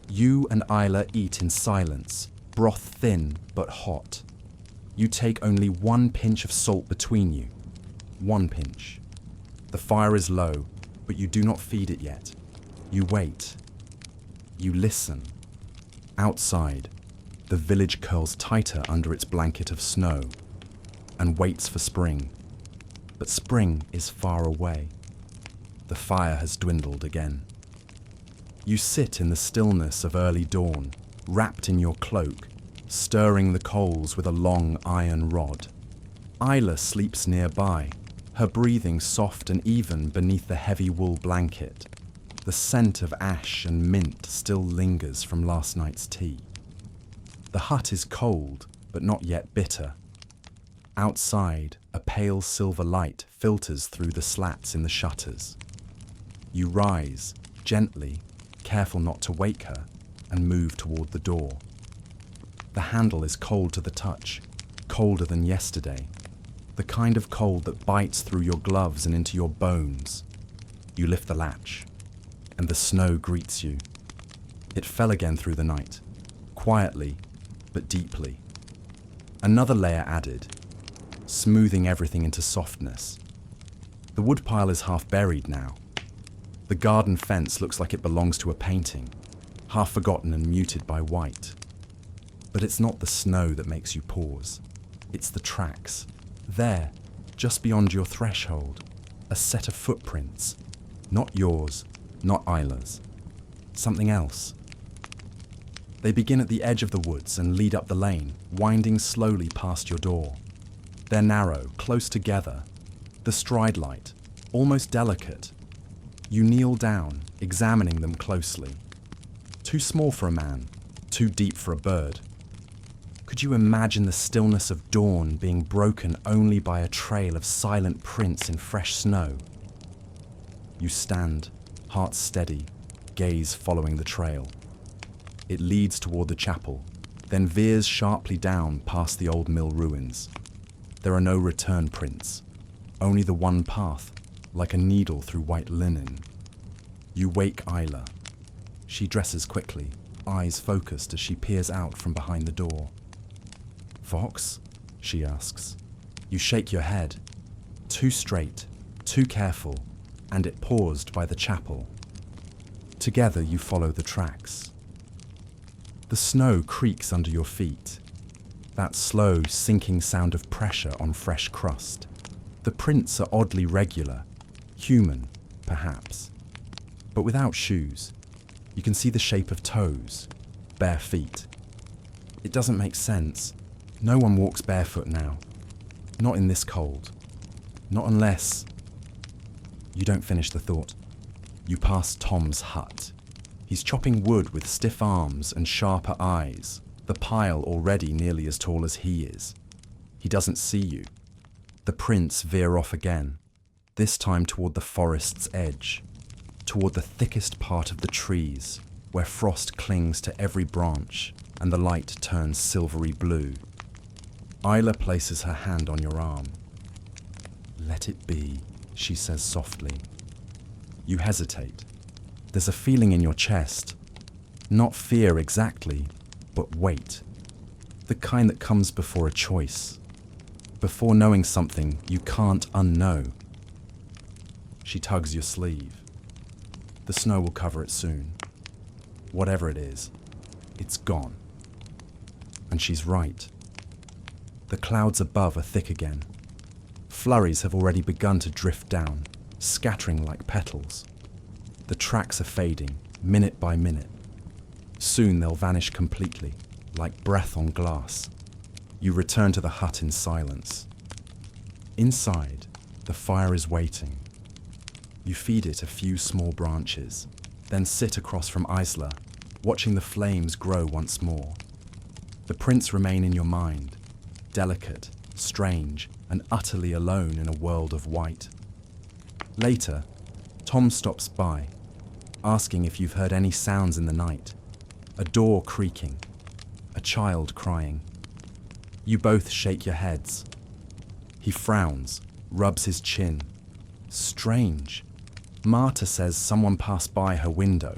You and Isla eat in silence, broth thin but hot. You take only 1 pinch of salt between you. 1 pinch. The fire is low, but you do not feed it yet. You wait. You listen. Outside, the village curls tighter under its blanket of snow and waits for spring. But spring is far away. The fire has dwindled again. You sit in the stillness of early dawn, wrapped in your cloak, stirring the coals with a long iron rod. Isla sleeps nearby, her breathing soft and even beneath the heavy wool blanket. The scent of ash and mint still lingers from last night's tea. The hut is cold, but not yet bitter. Outside, a pale silver light filters through the slats in the shutters. You rise, gently, careful not to wake her, and move toward the door. The handle is cold to the touch, colder than yesterday. The kind of cold that bites through your gloves and into your bones. You lift the latch, and the snow greets you. It fell again through the night, quietly, but deeply. Another layer added, smoothing everything into softness. The woodpile is half buried now. The garden fence looks like it belongs to a painting, half forgotten and muted by white. But it's not the snow that makes you pause. It's the tracks. There, just beyond your threshold, a set of footprints. Not yours, not Isla's. Something else. They begin at the edge of the woods and lead up the lane, winding slowly past your door. They're narrow, close together. The stride light, almost delicate. You kneel down, examining them closely. Too small for a man, too deep for a bird. Could you imagine the stillness of dawn being broken only by a trail of silent prints in fresh snow? You stand, heart steady, gaze following the trail. It leads toward the chapel, then veers sharply down past the old mill ruins. There are no return prints, only the one path, like a needle through white linen. You wake Isla. She dresses quickly, eyes focused as she peers out from behind the door. "Vox?" she asks. You shake your head. Too straight, too careful, and it paused by the chapel. Together you follow the tracks. The snow creaks under your feet. That slow, sinking sound of pressure on fresh crust. The prints are oddly regular, human, perhaps. But without shoes, you can see the shape of toes, bare feet. It doesn't make sense. No one walks barefoot now. Not in this cold. Not unless... You don't finish the thought. You pass Tom's hut. He's chopping wood with stiff arms and sharper eyes, the pile already nearly as tall as he is. He doesn't see you. The prints veer off again, this time toward the forest's edge, toward the thickest part of the trees, where frost clings to every branch and the light turns silvery blue. Isla places her hand on your arm. "Let it be," she says softly. You hesitate. There's a feeling in your chest. Not fear exactly, but weight. The kind that comes before a choice. Before knowing something you can't unknow. She tugs your sleeve. The snow will cover it soon. Whatever it is, it's gone. And she's right. The clouds above are thick again. Flurries have already begun to drift down, scattering like petals. The tracks are fading, minute by minute. Soon they'll vanish completely, like breath on glass. You return to the hut in silence. Inside, the fire is waiting. You feed it a few small branches, then sit across from Isla, watching the flames grow once more. The prints remain in your mind, delicate, strange, and utterly alone in a world of white. Later, Tom stops by, asking if you've heard any sounds in the night. A door creaking, a child crying. You both shake your heads. He frowns, rubs his chin. Strange. Marta says someone passed by her window,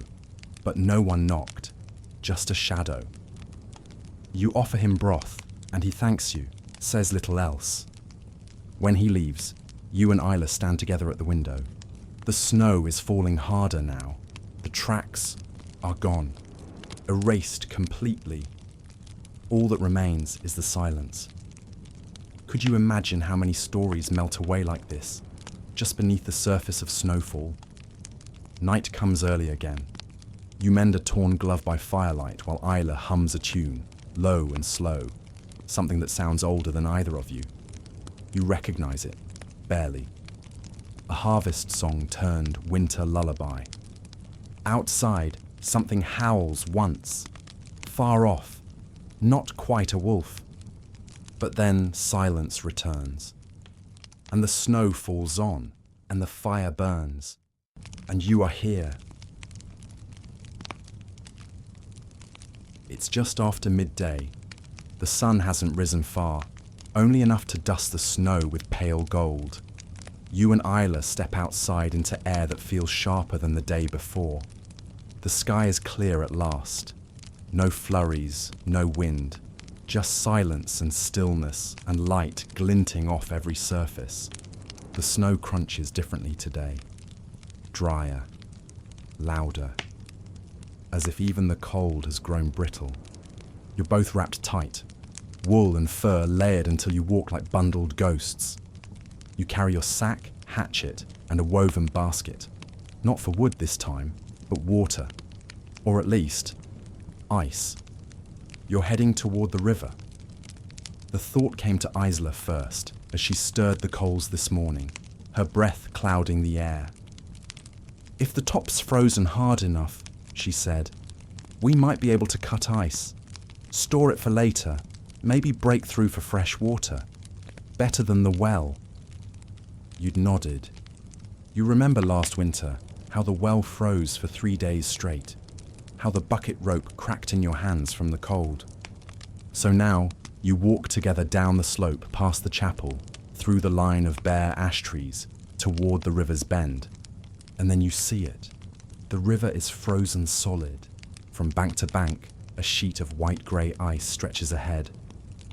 but no one knocked, just a shadow. You offer him broth, and he thanks you, says little else. When he leaves, you and Isla stand together at the window. The snow is falling harder now. The tracks are gone, erased completely. All that remains is the silence. Could you imagine how many stories melt away like this, just beneath the surface of snowfall? Night comes early again. You mend a torn glove by firelight while Isla hums a tune, low and slow, something that sounds older than either of you. You recognize it, barely. A harvest song turned winter lullaby. Outside, something howls once, far off, not quite a wolf. But then silence returns, and the snow falls on, and the fire burns, and you are here. It's just after midday. The sun hasn't risen far, only enough to dust the snow with pale gold. You and Isla step outside into air that feels sharper than the day before. The sky is clear at last. No flurries, no wind, just silence and stillness and light glinting off every surface. The snow crunches differently today. Drier, louder, as if even the cold has grown brittle. You're both wrapped tight, wool and fur layered until you walk like bundled ghosts. You carry your sack, hatchet, and a woven basket. Not for wood this time, but water. Or at least, ice. You're heading toward the river. The thought came to Isla first, as she stirred the coals this morning, her breath clouding the air. If the top's frozen hard enough, she said, we might be able to cut ice. Store it for later, maybe break through for fresh water. Better than the well. You'd nodded. You remember last winter, how the well froze for 3 days straight, how the bucket rope cracked in your hands from the cold. So now, you walk together down the slope past the chapel, through the line of bare ash trees, toward the river's bend. And then you see it. The river is frozen solid. From bank to bank, a sheet of white-grey ice stretches ahead,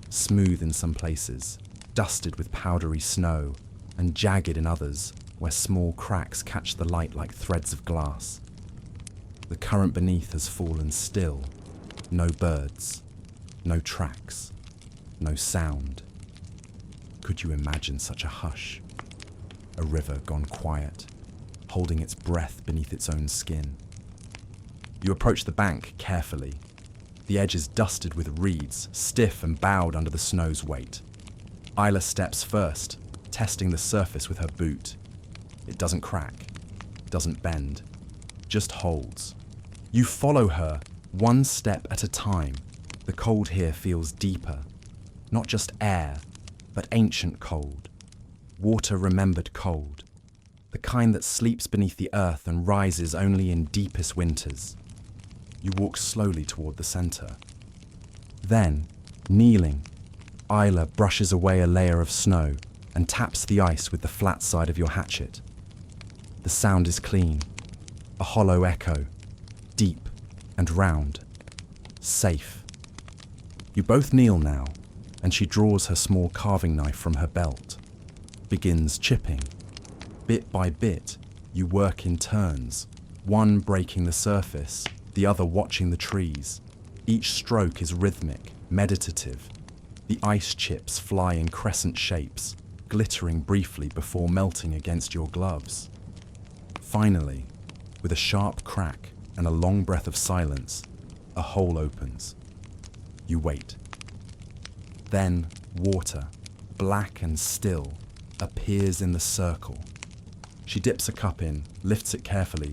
smooth in some places, dusted with powdery snow, and jagged in others, where small cracks catch the light like threads of glass. The current beneath has fallen still. No birds, no tracks, no sound. Could you imagine such a hush? A river gone quiet, holding its breath beneath its own skin. You approach the bank carefully. The edge is dusted with reeds, stiff and bowed under the snow's weight. Isla steps first, testing the surface with her boot. It doesn't crack, doesn't bend, just holds. You follow her, one step at a time. The cold here feels deeper. Not just air, but ancient cold. Water-remembered cold. The kind that sleeps beneath the earth and rises only in deepest winters. You walk slowly toward the center. Then, kneeling, Isla brushes away a layer of snow and taps the ice with the flat side of your hatchet. The sound is clean, a hollow echo, deep and round, safe. You both kneel now, and she draws her small carving knife from her belt, begins chipping. Bit by bit, you work in turns, one breaking the surface, the other watching the trees. Each stroke is rhythmic, meditative. The ice chips fly in crescent shapes, glittering briefly before melting against your gloves. Finally, with a sharp crack and a long breath of silence, a hole opens. You wait. Then water, black and still, appears in the circle. She dips a cup in, lifts it carefully,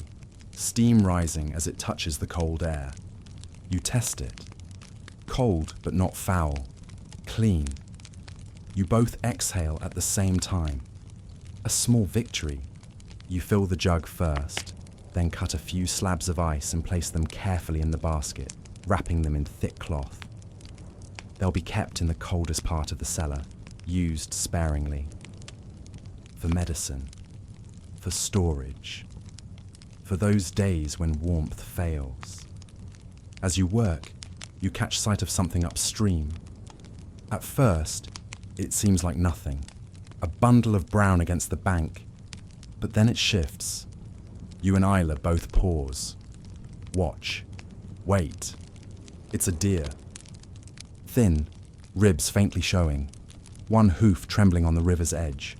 steam rising as it touches the cold air. You test it. Cold but not foul. Clean. You both exhale at the same time. A small victory. You fill the jug first, then cut a few slabs of ice and place them carefully in the basket, wrapping them in thick cloth. They'll be kept in the coldest part of the cellar, used sparingly. For medicine. For storage. For those days when warmth fails. As you work, you catch sight of something upstream. At first, it seems like nothing. A bundle of brown against the bank. But then it shifts. You and Isla both pause. Watch. Wait. It's a deer. Thin, ribs faintly showing. One hoof trembling on the river's edge.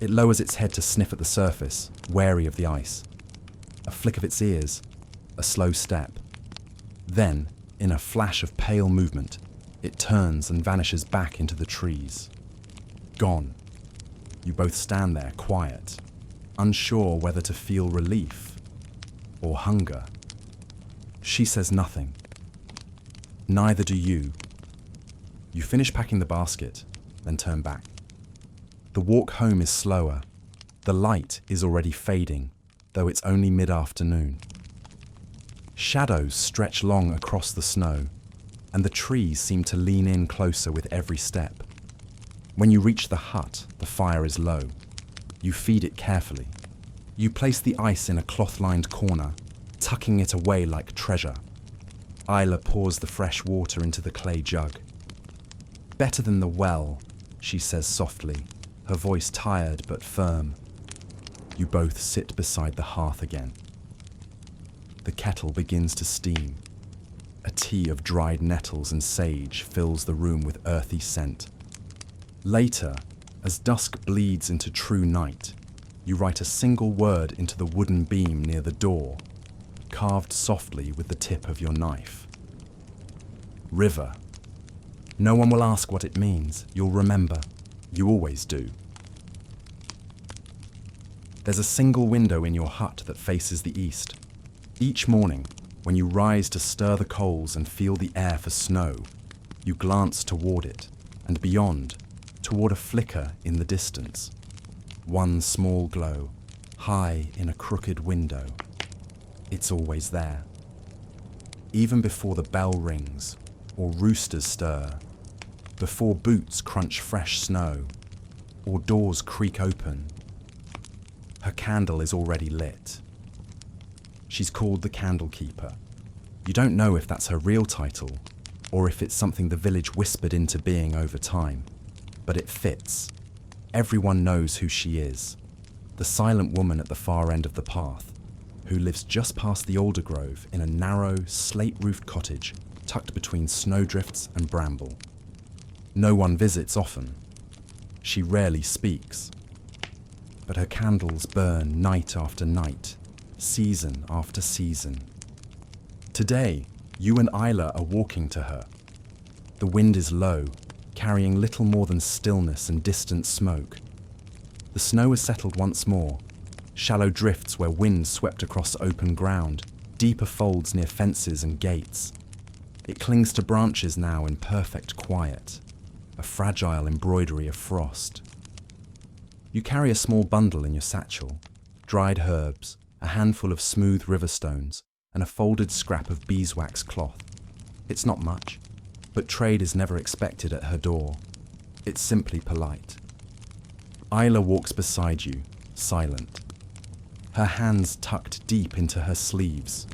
It lowers its head to sniff at the surface, wary of the ice. A flick of its ears. A slow step. Then, In a flash of pale movement, it turns and vanishes back into the trees. Gone. You both stand there, quiet, unsure whether to feel relief or hunger. She says nothing. Neither do you. You finish packing the basket, then turn back. The walk home is slower. The light is already fading, though it's only mid-afternoon. Shadows stretch long across the snow, and the trees seem to lean in closer with every step. When you reach the hut, the fire is low. You feed it carefully. You place the ice in a cloth-lined corner, tucking it away like treasure. Isla pours the fresh water into the clay jug. "Better than the well," she says softly, her voice tired but firm. You both sit beside the hearth again. The kettle begins to steam. A tea of dried nettles and sage fills the room with earthy scent. Later, as dusk bleeds into true night, you write a single word into the wooden beam near the door, carved softly with the tip of your knife. River. No one will ask what it means. You'll remember. You always do. There's a single window in your hut that faces the east. Each morning, when you rise to stir the coals and feel the air for snow, you glance toward it, and beyond, toward a flicker in the distance. One small glow, high in a crooked window. It's always there. Even before the bell rings, or roosters stir, before boots crunch fresh snow, or doors creak open, her candle is already lit. She's called the Candle Keeper. You don't know if that's her real title, or if it's something the village whispered into being over time, but it fits. Everyone knows who she is, the silent woman at the far end of the path, who lives just past the alder grove in a narrow, slate-roofed cottage tucked between snowdrifts and bramble. No one visits often. She rarely speaks. But her candles burn night after night, season after season. Today, you and Isla are walking to her. The wind is low, carrying little more than stillness and distant smoke. The snow has settled once more, shallow drifts where wind swept across open ground, deeper folds near fences and gates. It clings to branches now in perfect quiet, a fragile embroidery of frost. You carry a small bundle in your satchel, dried herbs, a handful of smooth river stones, and a folded scrap of beeswax cloth. It's not much, but trade is never expected at her door. It's simply polite. Isla walks beside you, silent, her hands tucked deep into her sleeves.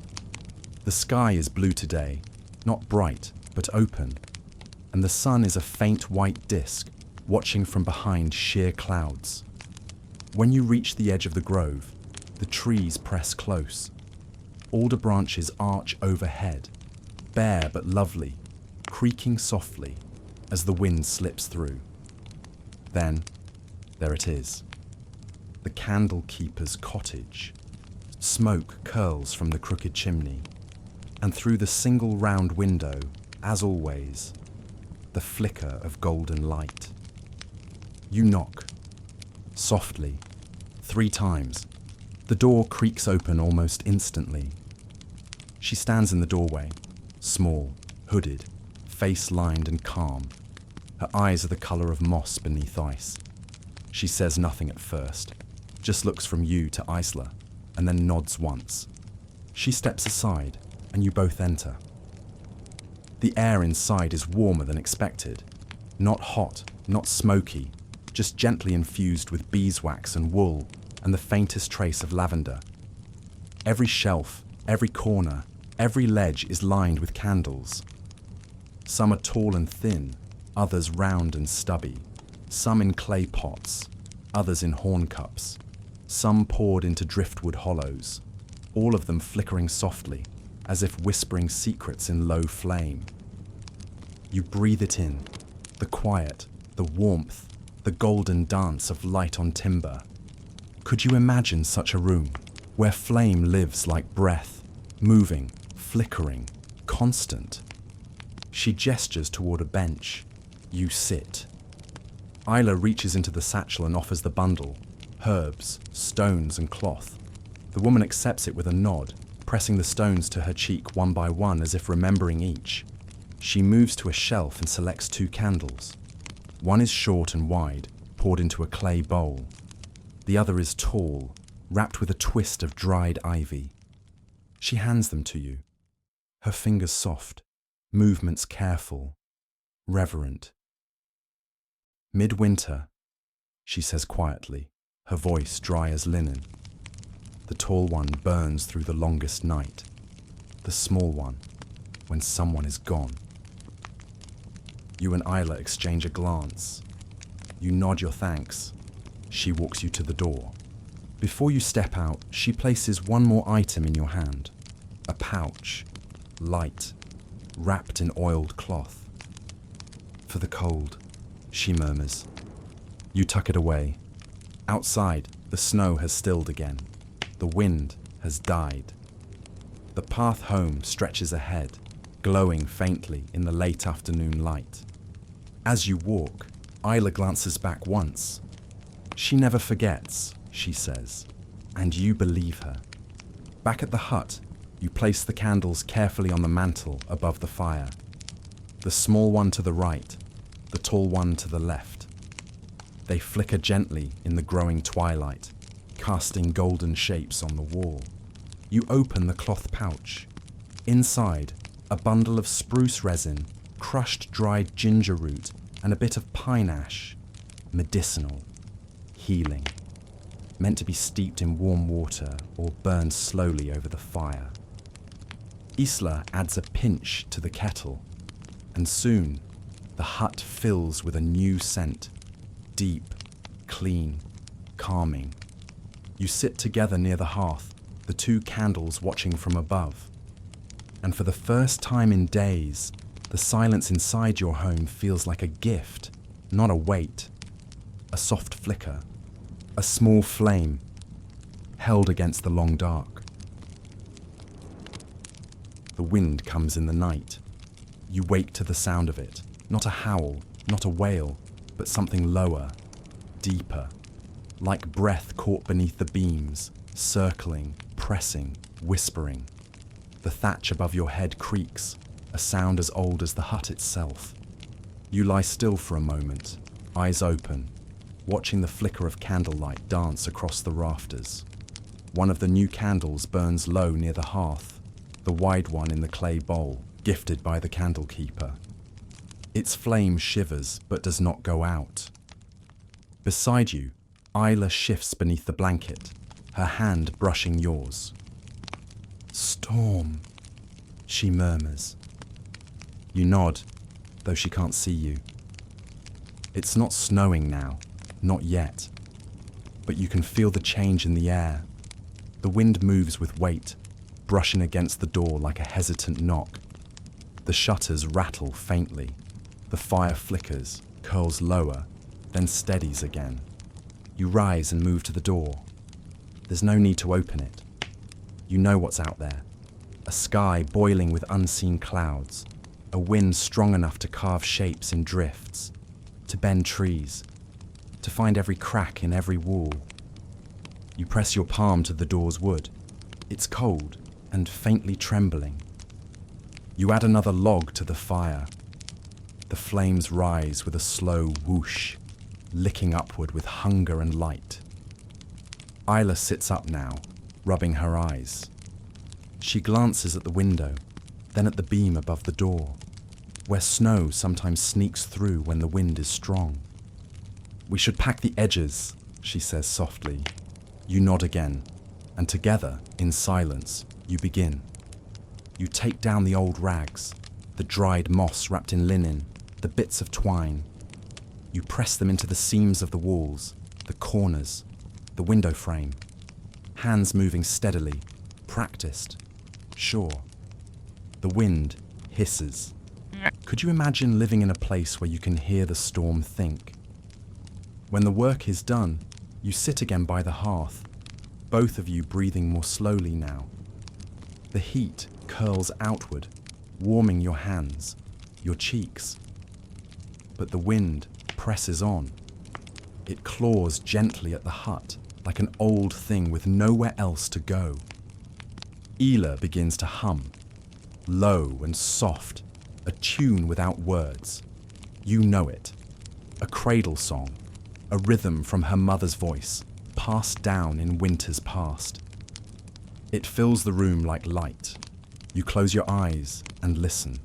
The sky is blue today, not bright, but open, and the sun is a faint white disk, watching from behind sheer clouds. When you reach the edge of the grove, the trees press close. Alder branches arch overhead, bare but lovely, creaking softly as the wind slips through. Then, there it is, the Candle Keeper's cottage. Smoke curls from the crooked chimney, and through the single round window, as always, the flicker of golden light. You knock, softly, 3 times. The door creaks open almost instantly. She stands in the doorway, small, hooded, face lined and calm. Her eyes are the colour of moss beneath ice. She says nothing at first, just looks from you to Isla, and then nods once. She steps aside, and you both enter. The air inside is warmer than expected. Not hot, not smoky, just gently infused with beeswax and wool and the faintest trace of lavender. Every shelf, every corner, every ledge is lined with candles. Some are tall and thin, others round and stubby, some in clay pots, others in horn cups, some poured into driftwood hollows, all of them flickering softly, as if whispering secrets in low flame. You breathe it in, the quiet, the warmth, the golden dance of light on timber. Could you imagine such a room, where flame lives like breath, moving, flickering, constant, She gestures toward a bench. You sit. Isla reaches into the satchel and offers the bundle, herbs, stones, and cloth. The woman accepts it with a nod, pressing the stones to her cheek one by one as if remembering each. She moves to a shelf and selects 2 candles. One is short and wide, poured into a clay bowl. The other is tall, wrapped with a twist of dried ivy. She hands them to you. Her fingers soft, movements careful, reverent. "Midwinter," she says quietly, her voice dry as linen. The tall one burns through the longest night. The small one, when someone is gone. You and Isla exchange a glance. You nod your thanks. She walks you to the door. Before you step out, she places one more item in your hand. A pouch, light, wrapped in oiled cloth. "For the cold," she murmurs. You tuck it away. Outside, the snow has stilled again. The wind has died. The path home stretches ahead, glowing faintly in the late afternoon light. As you walk, Isla glances back once. She never forgets, she says, and you believe her. Back at the hut, you place the candles carefully on the mantel above the fire. The small one to the right, the tall one to the left. They flicker gently in the growing twilight, casting golden shapes on the wall. You open the cloth pouch. Inside, a bundle of spruce resin, crushed dried ginger root, and a bit of pine ash. Medicinal. Healing. Meant to be steeped in warm water or burned slowly over the fire. Isla adds a pinch to the kettle, and soon the hut fills with a new scent. Deep, clean, calming. You sit together near the hearth, the 2 candles watching from above. And for the first time in days, the silence inside your home feels like a gift, not a weight. A soft flicker, a small flame, held against the long dark. The wind comes in the night. You wake to the sound of it, not a howl, not a wail, but something lower, deeper, like breath caught beneath the beams, circling, pressing, whispering. The thatch above your head creaks, a sound as old as the hut itself. You lie still for a moment, eyes open, watching the flicker of candlelight dance across the rafters. One of the new candles burns low near the hearth, the wide one in the clay bowl, gifted by the candle keeper. Its flame shivers but does not go out. Beside you, Isla shifts beneath the blanket, her hand brushing yours. "Storm," she murmurs. You nod, though she can't see you. It's not snowing now, not yet, but you can feel the change in the air. The wind moves with weight, brushing against the door like a hesitant knock. The shutters rattle faintly. The fire flickers, curls lower, then steadies again. You rise and move to the door. There's no need to open it. You know what's out there. A sky boiling with unseen clouds. A wind strong enough to carve shapes in drifts. To bend trees. To find every crack in every wall. You press your palm to the door's wood. It's cold and faintly trembling. You add another log to the fire. The flames rise with a slow whoosh, licking upward with hunger and light. Isla sits up now, rubbing her eyes. She glances at the window, then at the beam above the door, where snow sometimes sneaks through when the wind is strong. "We should pack the edges," she says softly. You nod again, and together, in silence, you begin. You take down the old rags, the dried moss wrapped in linen, the bits of twine. You press them into the seams of the walls, the corners, the window frame. Hands moving steadily, practiced, sure. The wind hisses. Could you imagine living in a place where you can hear the storm think? When the work is done, you sit again by the hearth, both of you breathing more slowly now. The heat curls outward, warming your hands. your cheeks. But the wind presses on. It claws gently at the hut, like an old thing with nowhere else to go. Ela begins to hum, low and soft, a tune without words. You know it. A cradle song, a rhythm from her mother's voice, passed down in winters past. It fills the room like light. You close your eyes and listen.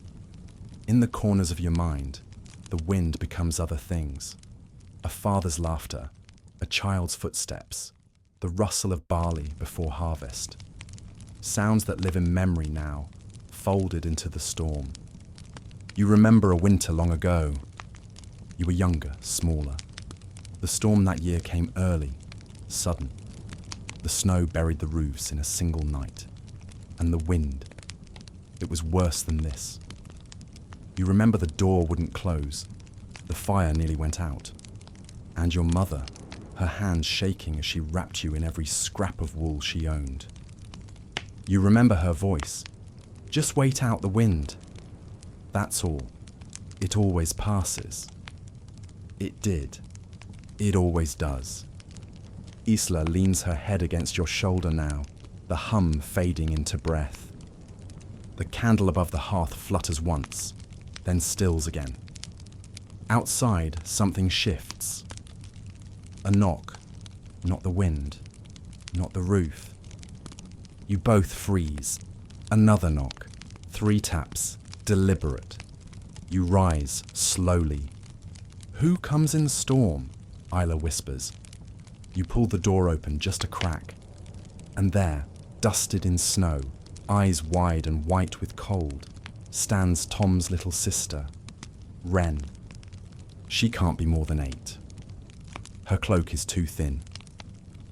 In the corners of your mind, the wind becomes other things. A father's laughter, a child's footsteps, the rustle of barley before harvest. Sounds that live in memory now, folded into the storm. You remember a winter long ago. You were younger, smaller. The storm that year came early, sudden. The snow buried the roofs in a single night. And the wind, it was worse than this. You remember the door wouldn't close. The fire nearly went out. And your mother, her hands shaking as she wrapped you in every scrap of wool she owned. You remember her voice. Just wait out the wind. That's all. It always passes. It did. It always does. Isla leans her head against your shoulder now, the hum fading into breath. The candle above the hearth flutters once, then stills again. Outside, something shifts. A knock, not the wind, not the roof. You both freeze. Another knock, 3 taps, deliberate. You rise slowly. Who comes in the storm? Isla whispers. You pull the door open just a crack. And there, dusted in snow, eyes wide and white with cold, stands Tom's little sister, Wren. She can't be more than 8. Her cloak is too thin.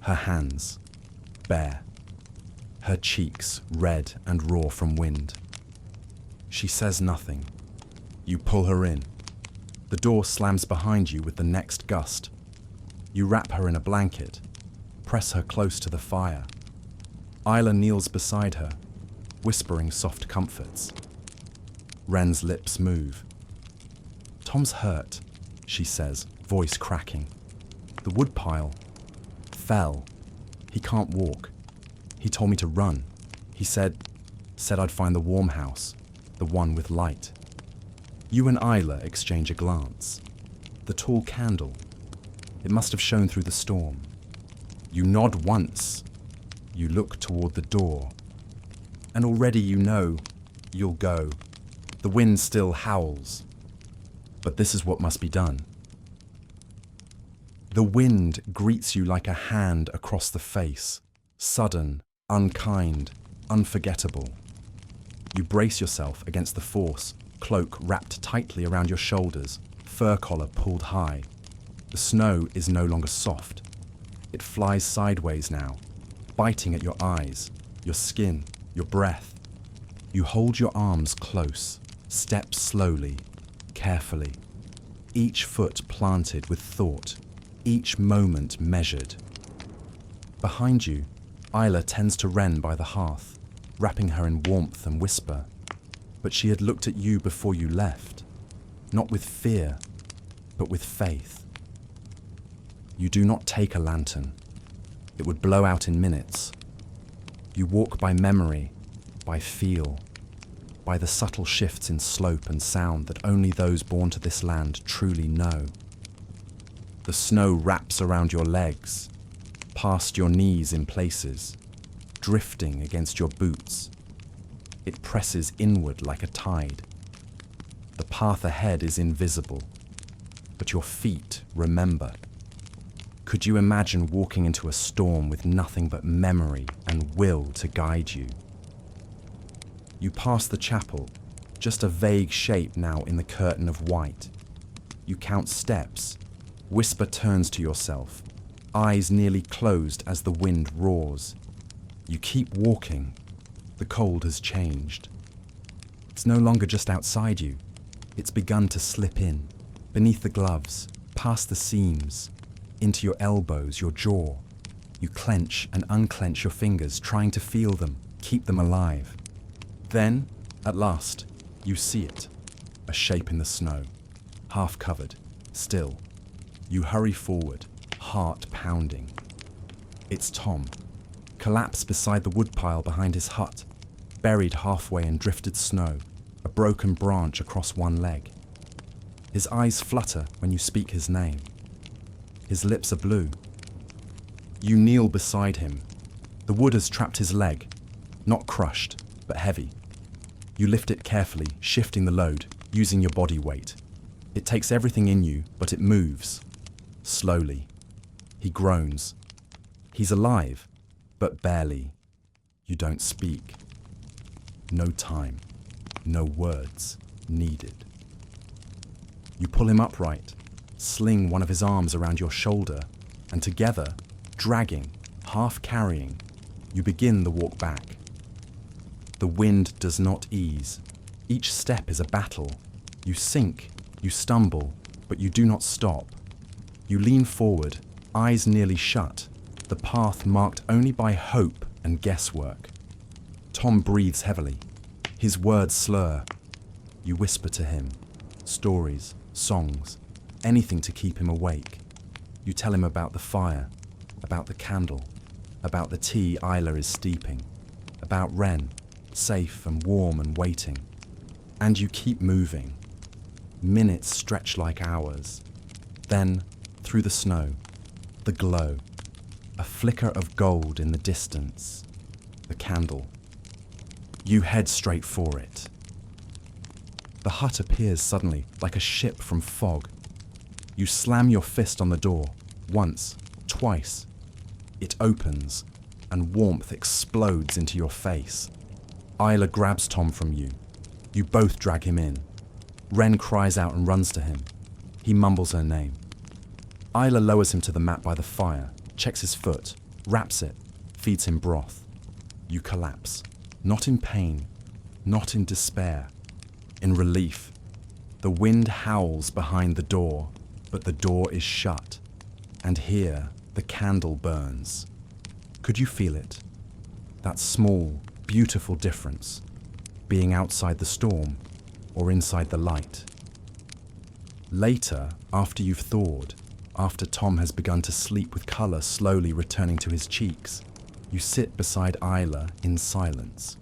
Her hands, bare. Her cheeks red and raw from wind. She says nothing. You pull her in. The door slams behind you with the next gust. You wrap her in a blanket, press her close to the fire. Isla kneels beside her, whispering soft comforts. Wren's lips move. Tom's hurt, she says, voice cracking. The woodpile fell. He can't walk. He told me to run. He said I'd find the warm house, the one with light. You and Isla exchange a glance. The tall candle. It must have shone through the storm. You nod once. You look toward the door. And already you know you'll go. The wind still howls. But this is what must be done. The wind greets you like a hand across the face, sudden, unkind, unforgettable. You brace yourself against the force, cloak wrapped tightly around your shoulders, fur collar pulled high. The snow is no longer soft. It flies sideways now, biting at your eyes, your skin, your breath. You hold your arms close, step slowly, carefully, each foot planted with thought, each moment measured. Behind you, Isla tends to Wren by the hearth, wrapping her in warmth and whisper. But she had looked at you before you left, not with fear, but with faith. You do not take a lantern. It would blow out in minutes. You walk by memory, by feel, by the subtle shifts in slope and sound that only those born to this land truly know. The snow wraps around your legs, past your knees in places, drifting against your boots. It presses inward like a tide. The path ahead is invisible, but your feet remember. Could you imagine walking into a storm with nothing but memory and will to guide you? You pass the chapel, just a vague shape now in the curtain of white. You count steps. Whisper turns to yourself, eyes nearly closed as the wind roars. You keep walking. The cold has changed. It's no longer just outside you. It's begun to slip in, beneath the gloves, past the seams, into your elbows, your jaw. You clench and unclench your fingers, trying to feel them, keep them alive. Then, at last, you see it. a shape in the snow, half covered, still. You hurry forward, heart pounding. It's Tom, collapsed beside the woodpile behind his hut, buried halfway in drifted snow, a broken branch across one leg. His eyes flutter when you speak his name. His lips are blue. You kneel beside him. The wood has trapped his leg, not crushed, but heavy. You lift it carefully, shifting the load, using your body weight. It takes everything in you, but it moves. Slowly. He groans. He's alive, but barely. You don't speak. No time. No words needed. You pull him upright, sling one of his arms around your shoulder, and together, dragging, half carrying, you begin the walk back. The wind does not ease. Each step is a battle. You sink, you stumble, but you do not stop. You lean forward, eyes nearly shut, the path marked only by hope and guesswork. Tom breathes heavily. His words slur. You whisper to him. Stories, songs, anything to keep him awake. You tell him about the fire, about the candle, about the tea Isla is steeping, about Wren, safe and warm and waiting. And you keep moving. Minutes stretch like hours. Then, through the snow, the glow, a flicker of gold in the distance, the candle. You head straight for it. The hut appears suddenly like a ship from fog. You slam your fist on the door, once, twice. It opens, and warmth explodes into your face. Isla grabs Tom from you. You both drag him in. Wren cries out and runs to him. He mumbles her name. Isla lowers him to the mat by the fire, checks his foot, wraps it, feeds him broth. You collapse, not in pain, not in despair, in relief. The wind howls behind the door, but the door is shut, and here the candle burns. Could you feel it? That small, beautiful difference, being outside the storm or inside the light. Later, after you've thawed, after Tom has begun to sleep with colour slowly returning to his cheeks, you sit beside Isla in silence.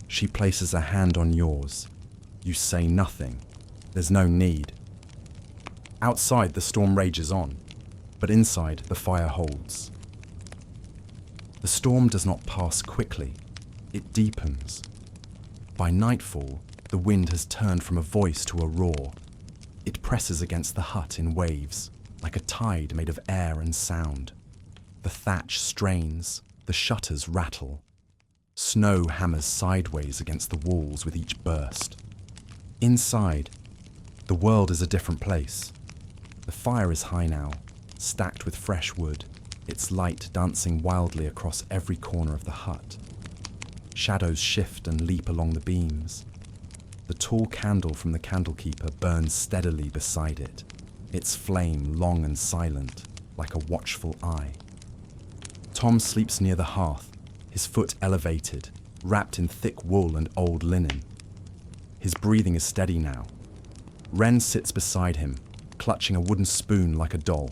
She places a hand on yours. You say nothing. There's no need. Outside, the storm rages on, but inside, the fire holds. The storm does not pass quickly. It deepens. By nightfall, the wind has turned from a voice to a roar. It presses against the hut in waves, like a tide made of air and sound. The thatch strains, the shutters rattle. Snow hammers sideways against the walls with each burst. Inside, the world is a different place. The fire is high now, stacked with fresh wood, its light dancing wildly across every corner of the hut. Shadows shift and leap along the beams. The tall candle from the candlekeeper burns steadily beside it, its flame long and silent, like a watchful eye. Tom sleeps near the hearth, his foot elevated, wrapped in thick wool and old linen. His breathing is steady now. Wren sits beside him, clutching a wooden spoon like a doll,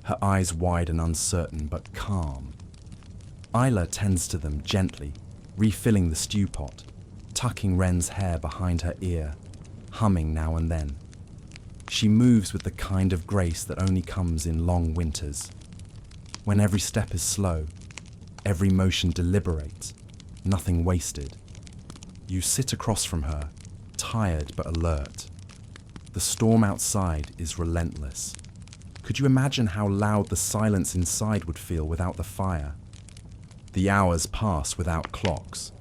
her eyes wide and uncertain but calm. Isla tends to them gently, refilling the stew pot, tucking Wren's hair behind her ear, humming now and then. She moves with the kind of grace that only comes in long winters, when every step is slow, every motion deliberate, nothing wasted. You sit across from her, tired but alert. The storm outside is relentless. Could you imagine how loud the silence inside would feel without the fire? The hours pass without clocks.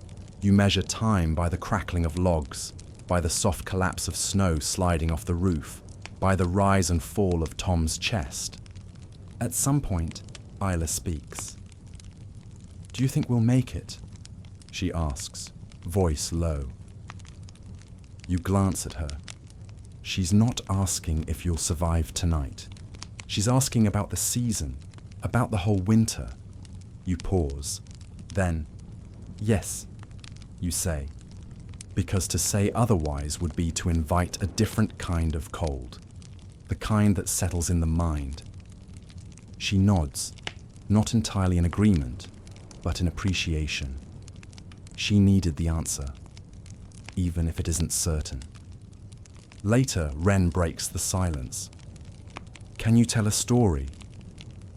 You measure time by the crackling of logs, by the soft collapse of snow sliding off the roof, by the rise and fall of Tom's chest. At some point, Isla speaks. "Do you think we'll make it?" she asks, voice low. You glance at her. She's not asking if you'll survive tonight. She's asking about the season, about the whole winter. You pause. Then, "Yes," you say. because to say otherwise would be to invite a different kind of cold, the kind that settles in the mind. She nods, not entirely in agreement, but in appreciation. She needed the answer, even if it isn't certain. Later, Wren breaks the silence. "Can you tell a story?"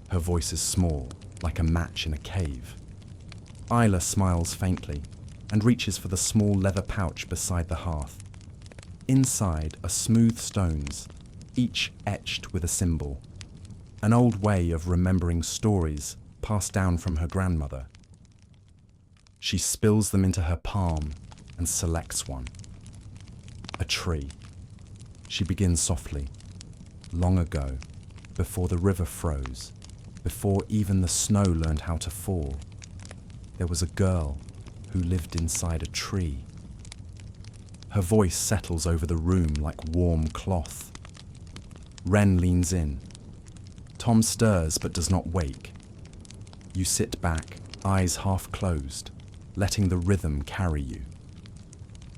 Her voice is small, like a match in a cave. Isla smiles faintly and reaches for the small leather pouch beside the hearth. Inside are smooth stones, each etched with a symbol, an old way of remembering stories passed down from her grandmother. She spills them into her palm and selects one. A tree. She begins softly. Long ago, before the river froze, before even the snow learned how to fall, there was a girl who lived inside a tree. Her voice settles over the room like warm cloth. Wren leans in. Tom stirs but does not wake. You sit back, eyes half closed, letting the rhythm carry you.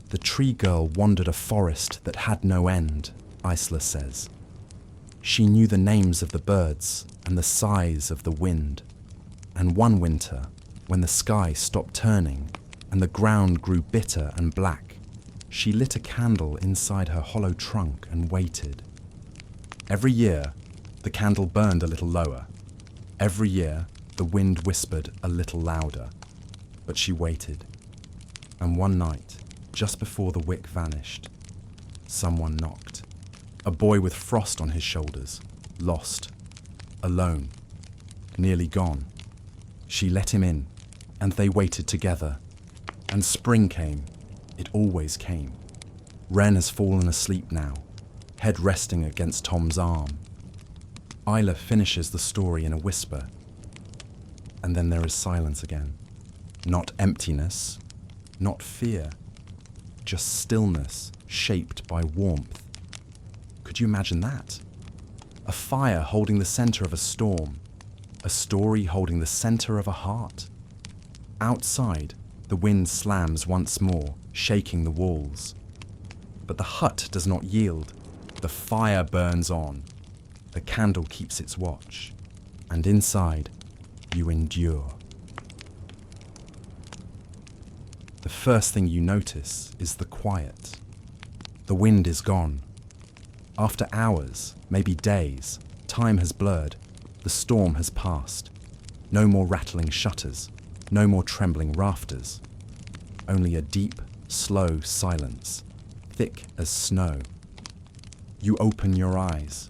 The tree girl wandered a forest that had no end, Isla says. She knew the names of the birds and the sighs of the wind. And one winter, when the sky stopped turning and the ground grew bitter and black, she lit a candle inside her hollow trunk and waited. Every year, the candle burned a little lower. Every year, the wind whispered a little louder. But she waited. And one night, just before the wick vanished, someone knocked. A boy with frost on his shoulders, lost, alone, nearly gone. She let him in, and they waited together. And spring came. It always came. Wren has fallen asleep now, head resting against Tom's arm. Isla finishes the story in a whisper. And then there is silence again. Not emptiness, not fear, just stillness shaped by warmth. Could you imagine that? A fire holding the center of a storm, a story holding the center of a heart. Outside, the wind slams once more, shaking the walls. But the hut does not yield. The fire burns on. The candle keeps its watch. And inside, you endure. The first thing you notice is the quiet. The wind is gone. After hours, maybe days, time has blurred. The storm has passed. No more rattling shutters. No more trembling rafters. Only a deep, slow silence, thick as snow. You open your eyes.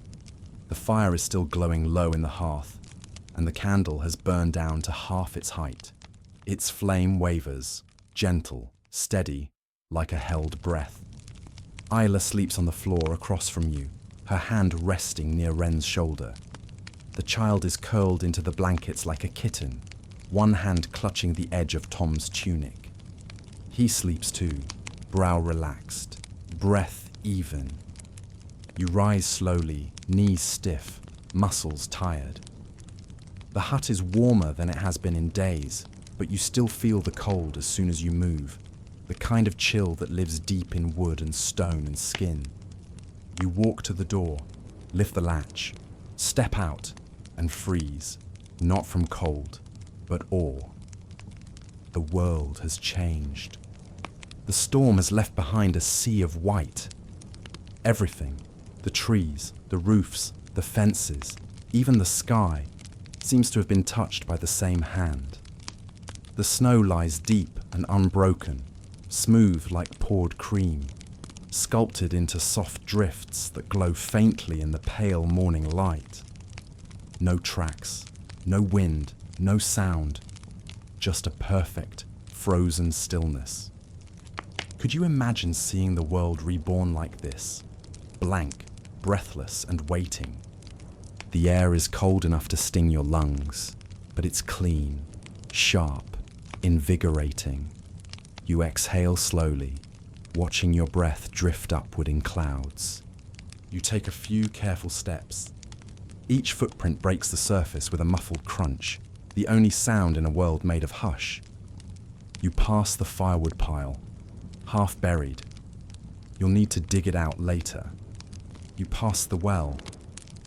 The fire is still glowing low in the hearth, and the candle has burned down to half its height. Its flame wavers, gentle, steady, like a held breath. Isla sleeps on the floor across from you, her hand resting near Wren's shoulder. The child is curled into the blankets like a kitten, one hand clutching the edge of Tom's tunic. He sleeps too, brow relaxed, breath even. You rise slowly, knees stiff, muscles tired. The hut is warmer than it has been in days, but you still feel the cold as soon as you move, the kind of chill that lives deep in wood and stone and skin. You walk to the door, lift the latch, step out, and freeze, not from cold, but awe. The world has changed. The storm has left behind a sea of white. Everything, the trees, the roofs, the fences, even the sky, seems to have been touched by the same hand. The snow lies deep and unbroken, smooth like poured cream, sculpted into soft drifts that glow faintly in the pale morning light. No tracks, no wind, no sound, just a perfect, frozen stillness. Could you imagine seeing the world reborn like this, blank, breathless and waiting? The air is cold enough to sting your lungs, but it's clean, sharp, invigorating. You exhale slowly, watching your breath drift upward in clouds. You take a few careful steps. Each footprint breaks the surface with a muffled crunch, the only sound in a world made of hush. You pass the firewood pile. half buried. You'll need to dig it out later. You pass the well.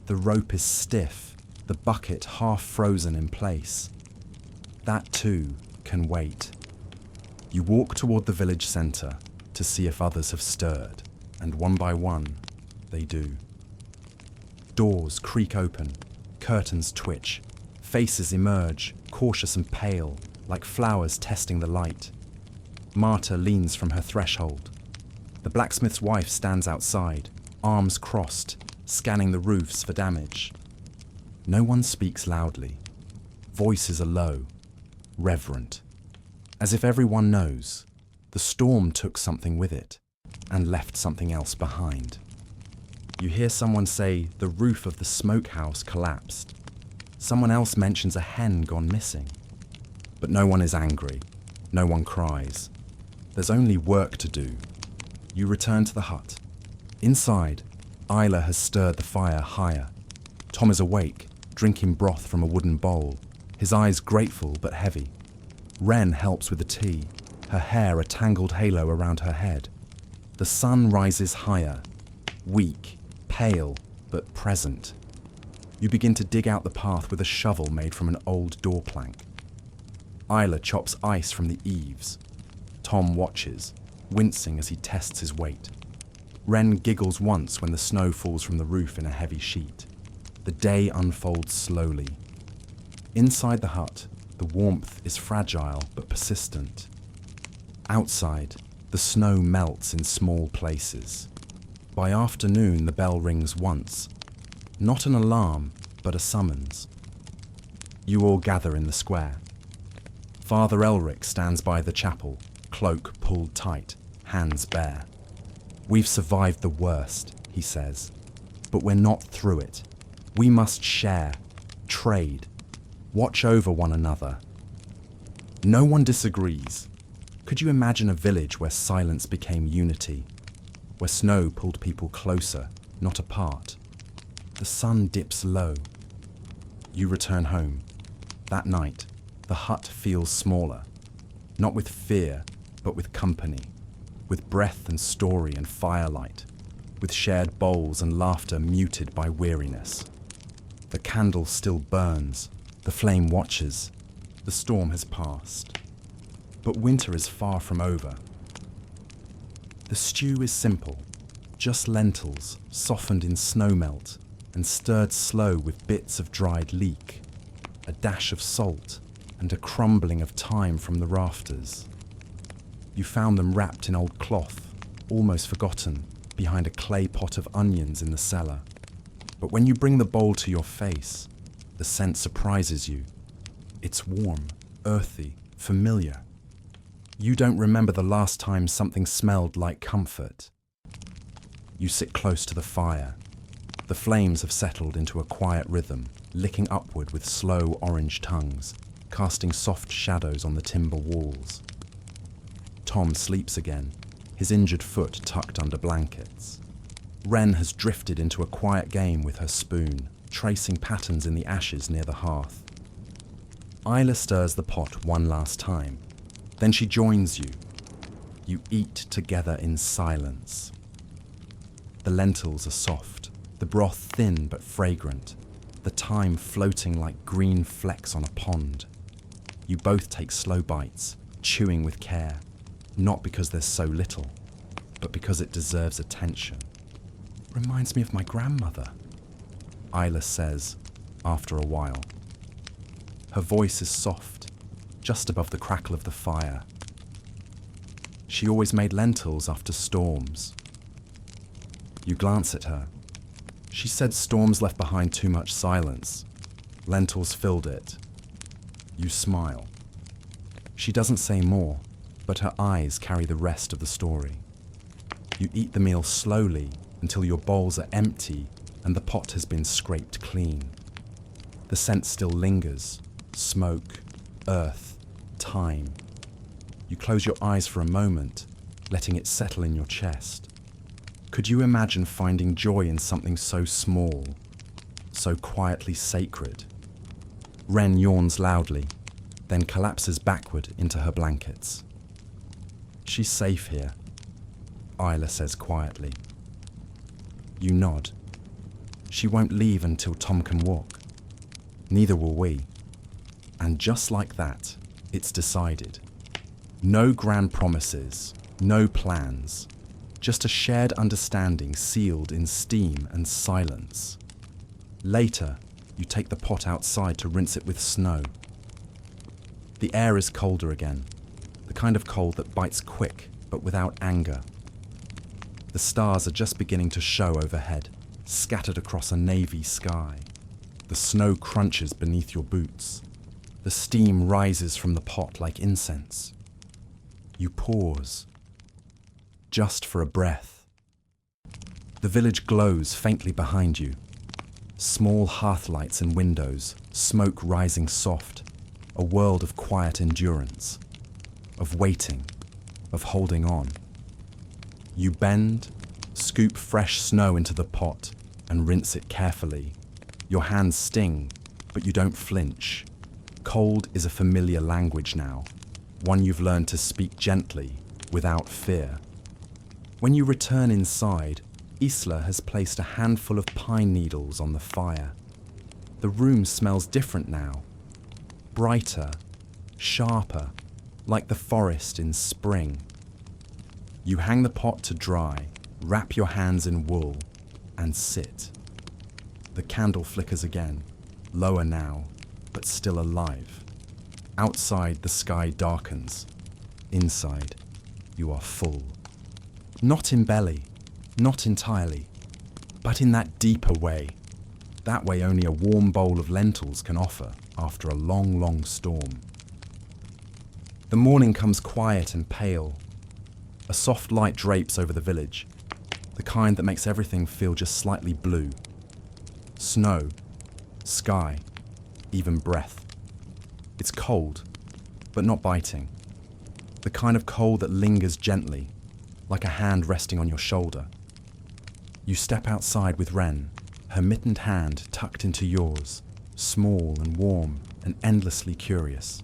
The rope is stiff, the bucket half frozen in place. That too can wait. You walk toward the village centre to see if others have stirred, and one by one, they do. Doors creak open, curtains twitch, faces emerge, cautious and pale, like flowers testing the light. Marta leans from her threshold. The blacksmith's wife stands outside, arms crossed, scanning the roofs for damage. No one speaks loudly. Voices are low, reverent, as if everyone knows the storm took something with it and left something else behind. You hear someone say the roof of the smokehouse collapsed. Someone else mentions a hen gone missing. But no one is angry. No one cries. There's only work to do. You return to the hut. Inside, Isla has stirred the fire higher. Tom is awake, drinking broth from a wooden bowl, his eyes grateful but heavy. Wren helps with the tea, her hair a tangled halo around her head. The sun rises higher, weak, pale, but present. You begin to dig out the path with a shovel made from an old door plank. Isla chops ice from the eaves. Tom watches, wincing as he tests his weight. Wren giggles once when the snow falls from the roof in a heavy sheet. The day unfolds slowly. Inside the hut, the warmth is fragile but persistent. Outside, the snow melts in small places. By afternoon, the bell rings once. Not an alarm, but a summons. You all gather in the square. Father Elric stands by the chapel, cloak pulled tight, hands bare. We've survived the worst, he says, but we're not through it. We must share, trade, watch over one another. No one disagrees. Could you imagine a village where silence became unity, where snow pulled people closer, not apart? The sun dips low. You return home. That night, the hut feels smaller, not with fear, but with company, with breath and story and firelight, with shared bowls and laughter muted by weariness. The candle still burns, the flame watches. The storm has passed. But winter is far from over. The stew is simple, just lentils softened in snowmelt and stirred slow with bits of dried leek, a dash of salt and a crumbling of thyme from the rafters. You found them wrapped in old cloth, almost forgotten, behind a clay pot of onions in the cellar. But when you bring the bowl to your face, the scent surprises you. It's warm, earthy, familiar. You don't remember the last time something smelled like comfort. You sit close to the fire. The flames have settled into a quiet rhythm, licking upward with slow orange tongues, casting soft shadows on the timber walls. Tom sleeps again, his injured foot tucked under blankets. Wren has drifted into a quiet game with her spoon, tracing patterns in the ashes near the hearth. Isla stirs the pot one last time. Then she joins you. You eat together in silence. The lentils are soft, the broth thin but fragrant, the thyme floating like green flecks on a pond. You both take slow bites, chewing with care, not because there's so little, but because it deserves attention. Reminds me of my grandmother, Isla says after a while. Her voice is soft, just above the crackle of the fire. She always made lentils after storms. You glance at her. She said storms left behind too much silence. Lentils filled it. You smile. She doesn't say more, but her eyes carry the rest of the story. You eat the meal slowly until your bowls are empty and the pot has been scraped clean. The scent still lingers. Smoke, earth, time. You close your eyes for a moment, letting it settle in your chest. Could you imagine finding joy in something so small, so quietly sacred? Wren yawns loudly, then collapses backward into her blankets. She's safe here, Isla says quietly. You nod. She won't leave until Tom can walk. Neither will we. And just like that, it's decided. No grand promises, no plans, just a shared understanding sealed in steam and silence. Later, you take the pot outside to rinse it with snow. The air is colder again, the kind of cold that bites quick but without anger. The stars are just beginning to show overhead, scattered across a navy sky. The snow crunches beneath your boots. The steam rises from the pot like incense. You pause, just for a breath. The village glows faintly behind you. Small hearth lights and windows, smoke rising soft, a world of quiet endurance, of waiting, of holding on. You bend, scoop fresh snow into the pot, and rinse it carefully. Your hands sting, but you don't flinch. Cold is a familiar language now, one you've learned to speak gently, without fear. When you return inside, Isla has placed a handful of pine needles on the fire. The room smells different now. Brighter, sharper, like the forest in spring. You hang the pot to dry, wrap your hands in wool, and sit. The candle flickers again, lower now, but still alive. Outside, the sky darkens. Inside, you are full. Not in belly, not entirely, but in that deeper way. That way only a warm bowl of lentils can offer after a long, long storm. The morning comes quiet and pale. A soft light drapes over the village, the kind that makes everything feel just slightly blue. Snow, sky, even breath. It's cold, but not biting. The kind of cold that lingers gently, like a hand resting on your shoulder. You step outside with Wren, her mittened hand tucked into yours, small and warm and endlessly curious.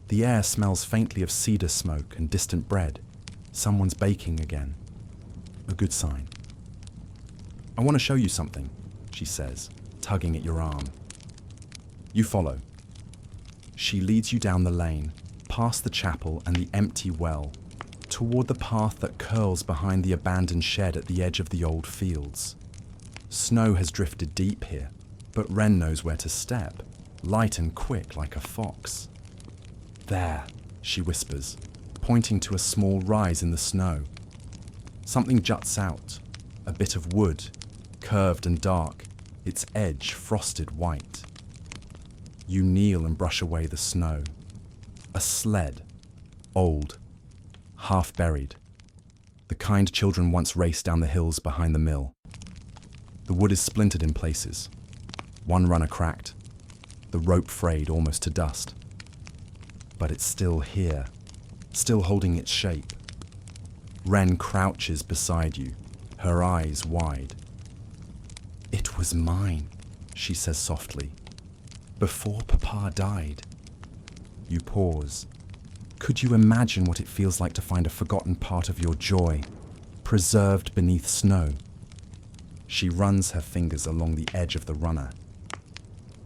The air smells faintly of cedar smoke and distant bread. Someone's baking again. A good sign. I want to show you something, she says, tugging at your arm. You follow. She leads you down the lane, past the chapel and the empty well, toward the path that curls behind the abandoned shed at the edge of the old fields. Snow has drifted deep here, but Wren knows where to step, light and quick like a fox. There, she whispers, pointing to a small rise in the snow. Something juts out, a bit of wood, curved and dark, its edge frosted white. You kneel and brush away the snow. A sled, old, half buried, the kind children once raced down the hills behind the mill. The wood is splintered in places, one runner cracked, the rope frayed almost to dust. But it's still here, still holding its shape. Wren crouches beside you, her eyes wide. It was mine, she says softly, before Papa died. You pause. Could you imagine what it feels like to find a forgotten part of your joy, preserved beneath snow? She runs her fingers along the edge of the runner.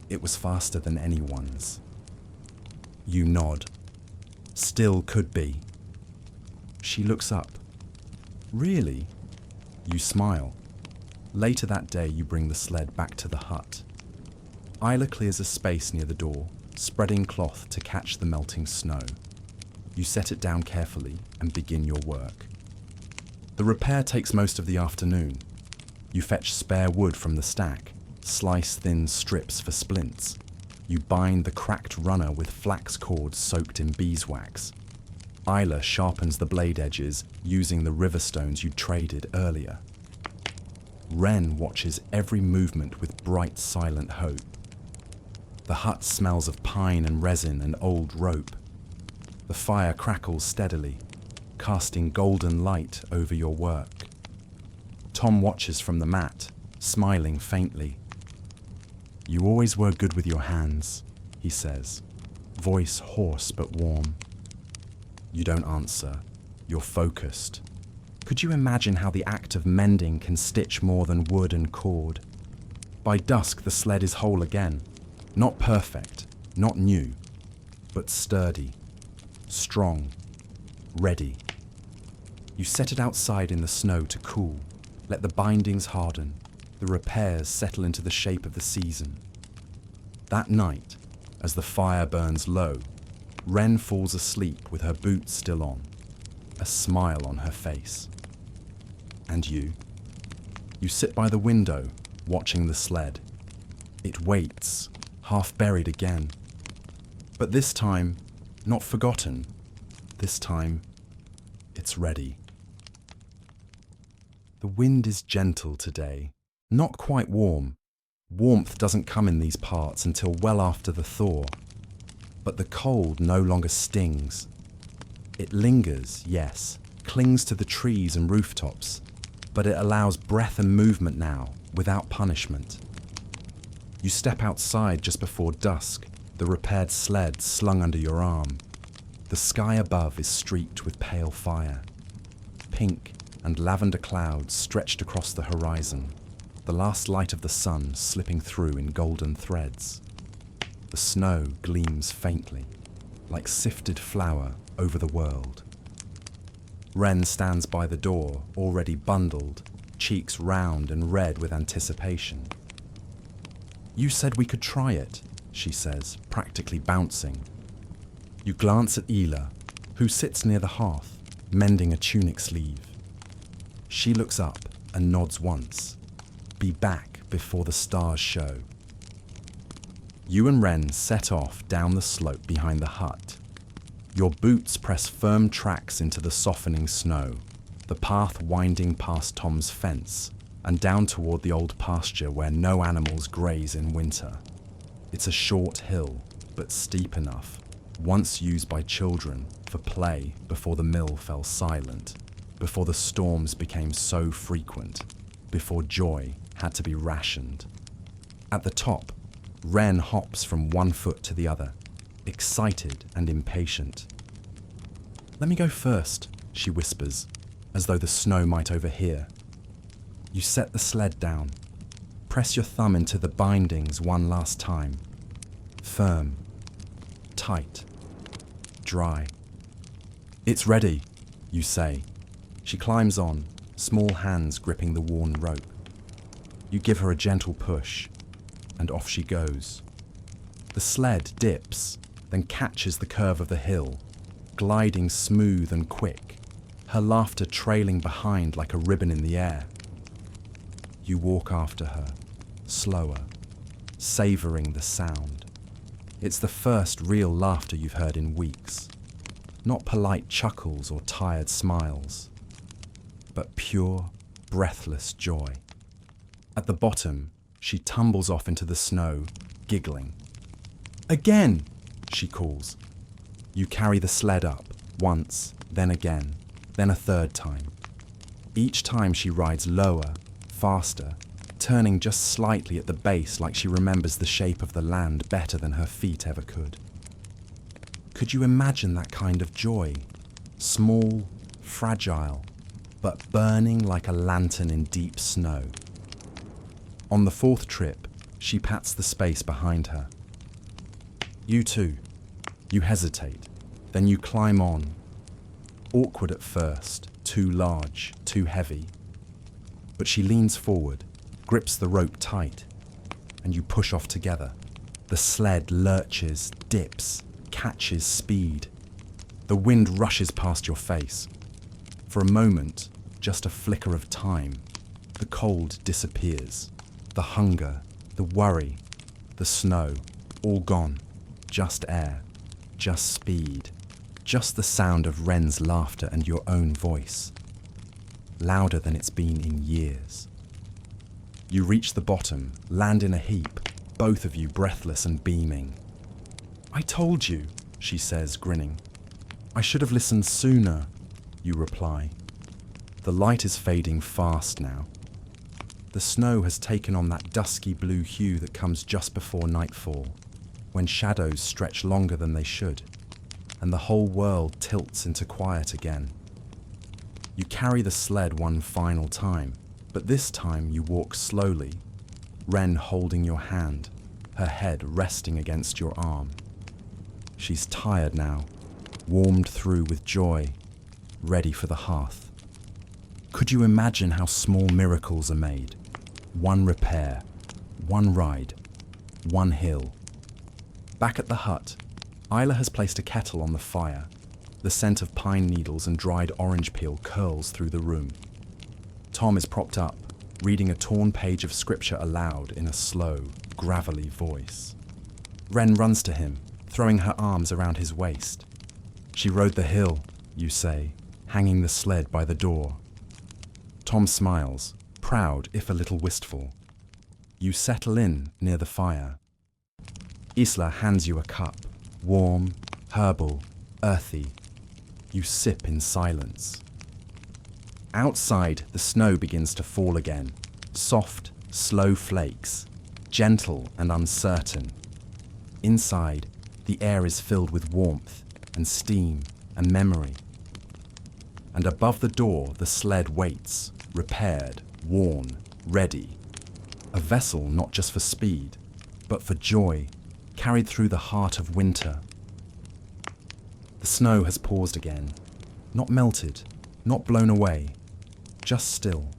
It was faster than anyone's. You nod. Still could be. She looks up. Really? You smile. Later that day, you bring the sled back to the hut. Isla clears a space near the door, spreading cloth to catch the melting snow. You set it down carefully and begin your work. The repair takes most of the afternoon. You fetch spare wood from the stack, slice thin strips for splints. You bind the cracked runner with flax cords soaked in beeswax. Isla sharpens the blade edges using the river stones you traded earlier. Wren watches every movement with bright, silent hope. The hut smells of pine and resin and old rope. The fire crackles steadily, casting golden light over your work. Tom watches from the mat, smiling faintly. You always were good with your hands, he says, voice hoarse but warm. You don't answer. You're focused. Could you imagine how the act of mending can stitch more than wood and cord? By dusk, the sled is whole again. Not perfect, not new, but sturdy, strong, ready. You set it outside in the snow to cool, let the bindings harden, the repairs settle into the shape of the season. That night, as the fire burns low, Wren falls asleep with her boots still on, a smile on her face. And you sit by the window, watching the sled. It waits, half buried again. But this time, not forgotten. This time, it's ready. The wind is gentle today, not quite warm. Warmth doesn't come in these parts until well after the thaw. But the cold no longer stings. It lingers, yes, clings to the trees and rooftops, but it allows breath and movement now, without punishment. You step outside just before dusk, the repaired sled slung under your arm. The sky above is streaked with pale fire. Pink and lavender clouds stretched across the horizon, the last light of the sun slipping through in golden threads. The snow gleams faintly, like sifted flour over the world. Wren stands by the door, already bundled, cheeks round and red with anticipation. "You said we could try it," she says, practically bouncing. You glance at Ela, who sits near the hearth, mending a tunic sleeve. She looks up and nods once. Be back before the stars show. You and Wren set off down the slope behind the hut. Your boots press firm tracks into the softening snow, the path winding past Tom's fence and down toward the old pasture where no animals graze in winter. It's a short hill, but steep enough, once used by children for play before the mill fell silent, before the storms became so frequent, before joy had to be rationed. At the top, Wren hops from one foot to the other, excited and impatient. "Let me go first," she whispers, as though the snow might overhear. You set the sled down. Press your thumb into the bindings one last time. Firm, tight, dry. "It's ready," you say. She climbs on, small hands gripping the worn rope. You give her a gentle push, and off she goes. The sled dips, then catches the curve of the hill, gliding smooth and quick, her laughter trailing behind like a ribbon in the air. You walk after her, slower, savouring the sound. It's the first real laughter you've heard in weeks. Not polite chuckles or tired smiles, but pure, breathless joy. At the bottom, she tumbles off into the snow, giggling. "Again!" she calls. You carry the sled up, once, then again, then a third time. Each time she rides lower, faster, turning just slightly at the base like she remembers the shape of the land better than her feet ever could. Could you imagine that kind of joy? Small, fragile, but burning like a lantern in deep snow. On the fourth trip, she pats the space behind her. You too. You hesitate, then you climb on. Awkward at first, too large, too heavy. But she leans forward, grips the rope tight, and you push off together. The sled lurches, dips, catches speed. The wind rushes past your face. For a moment, just a flicker of time, the cold disappears. The hunger, the worry, the snow, all gone. Just air, just speed, just the sound of Wren's laughter and your own voice. Louder than it's been in years. You reach the bottom, land in a heap, both of you breathless and beaming. "I told you," she says, grinning. "I should have listened sooner," you reply. The light is fading fast now. The snow has taken on that dusky blue hue that comes just before nightfall, when shadows stretch longer than they should, and the whole world tilts into quiet again. You carry the sled one final time, but this time you walk slowly, Wren holding your hand, her head resting against your arm. She's tired now, warmed through with joy, ready for the hearth. Could you imagine how small miracles are made? One repair, one ride, one hill. Back at the hut, Isla has placed a kettle on the fire. The scent of pine needles and dried orange peel curls through the room. Tom is propped up, reading a torn page of scripture aloud in a slow, gravelly voice. Wren runs to him, throwing her arms around his waist. She rode the hill, you say, hanging the sled by the door. Tom smiles, proud if a little wistful. You settle in near the fire. Isla hands you a cup, warm, herbal, earthy. You sip in silence. Outside, the snow begins to fall again. Soft, slow flakes, gentle and uncertain. Inside, the air is filled with warmth and steam and memory. And above the door, the sled waits, repaired, worn, ready. A vessel not just for speed, but for joy, carried through the heart of winter. The snow has paused again, not melted, not blown away, just still,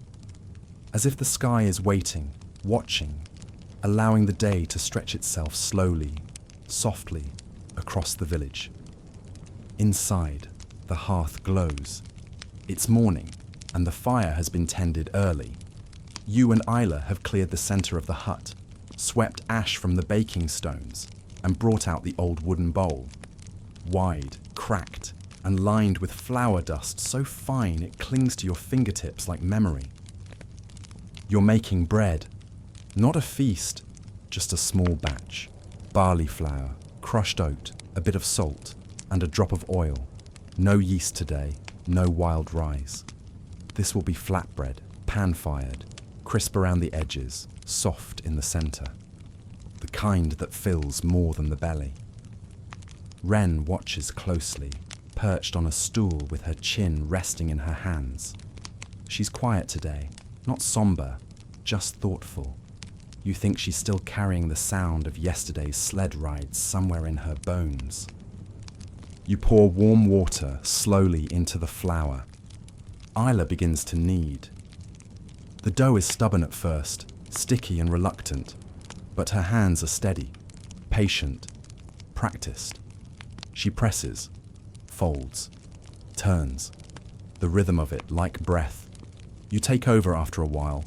as if the sky is waiting, watching, allowing the day to stretch itself slowly, softly, across the village. Inside, the hearth glows. It's morning, and the fire has been tended early. You and Isla have cleared the centre of the hut, swept ash from the baking stones, and brought out the old wooden bowl. Wide, cracked, and lined with flour dust so fine it clings to your fingertips like memory. You're making bread, not a feast, just a small batch. Barley flour, crushed oat, a bit of salt, and a drop of oil. No yeast today, no wild rice. This will be flatbread, pan-fired, crisp around the edges, soft in the centre. The kind that fills more than the belly. Wren watches closely, perched on a stool with her chin resting in her hands. She's quiet today, not somber, just thoughtful. You think she's still carrying the sound of yesterday's sled rides somewhere in her bones. You pour warm water slowly into the flour. Isla begins to knead. The dough is stubborn at first, sticky and reluctant, but her hands are steady, patient, practiced. She presses, folds, turns, the rhythm of it like breath. You take over after a while,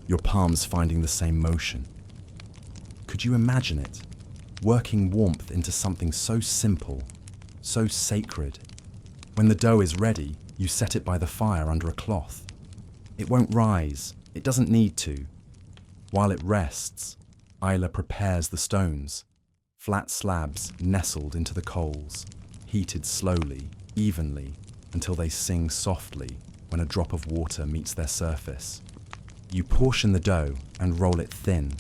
your palms finding the same motion. Could you imagine it, working warmth into something so simple, so sacred? When the dough is ready, you set it by the fire under a cloth. It won't rise, it doesn't need to. While it rests, Isla prepares the stones, flat slabs nestled into the coals, heated slowly, evenly, until they sing softly when a drop of water meets their surface. You portion the dough and roll it thin.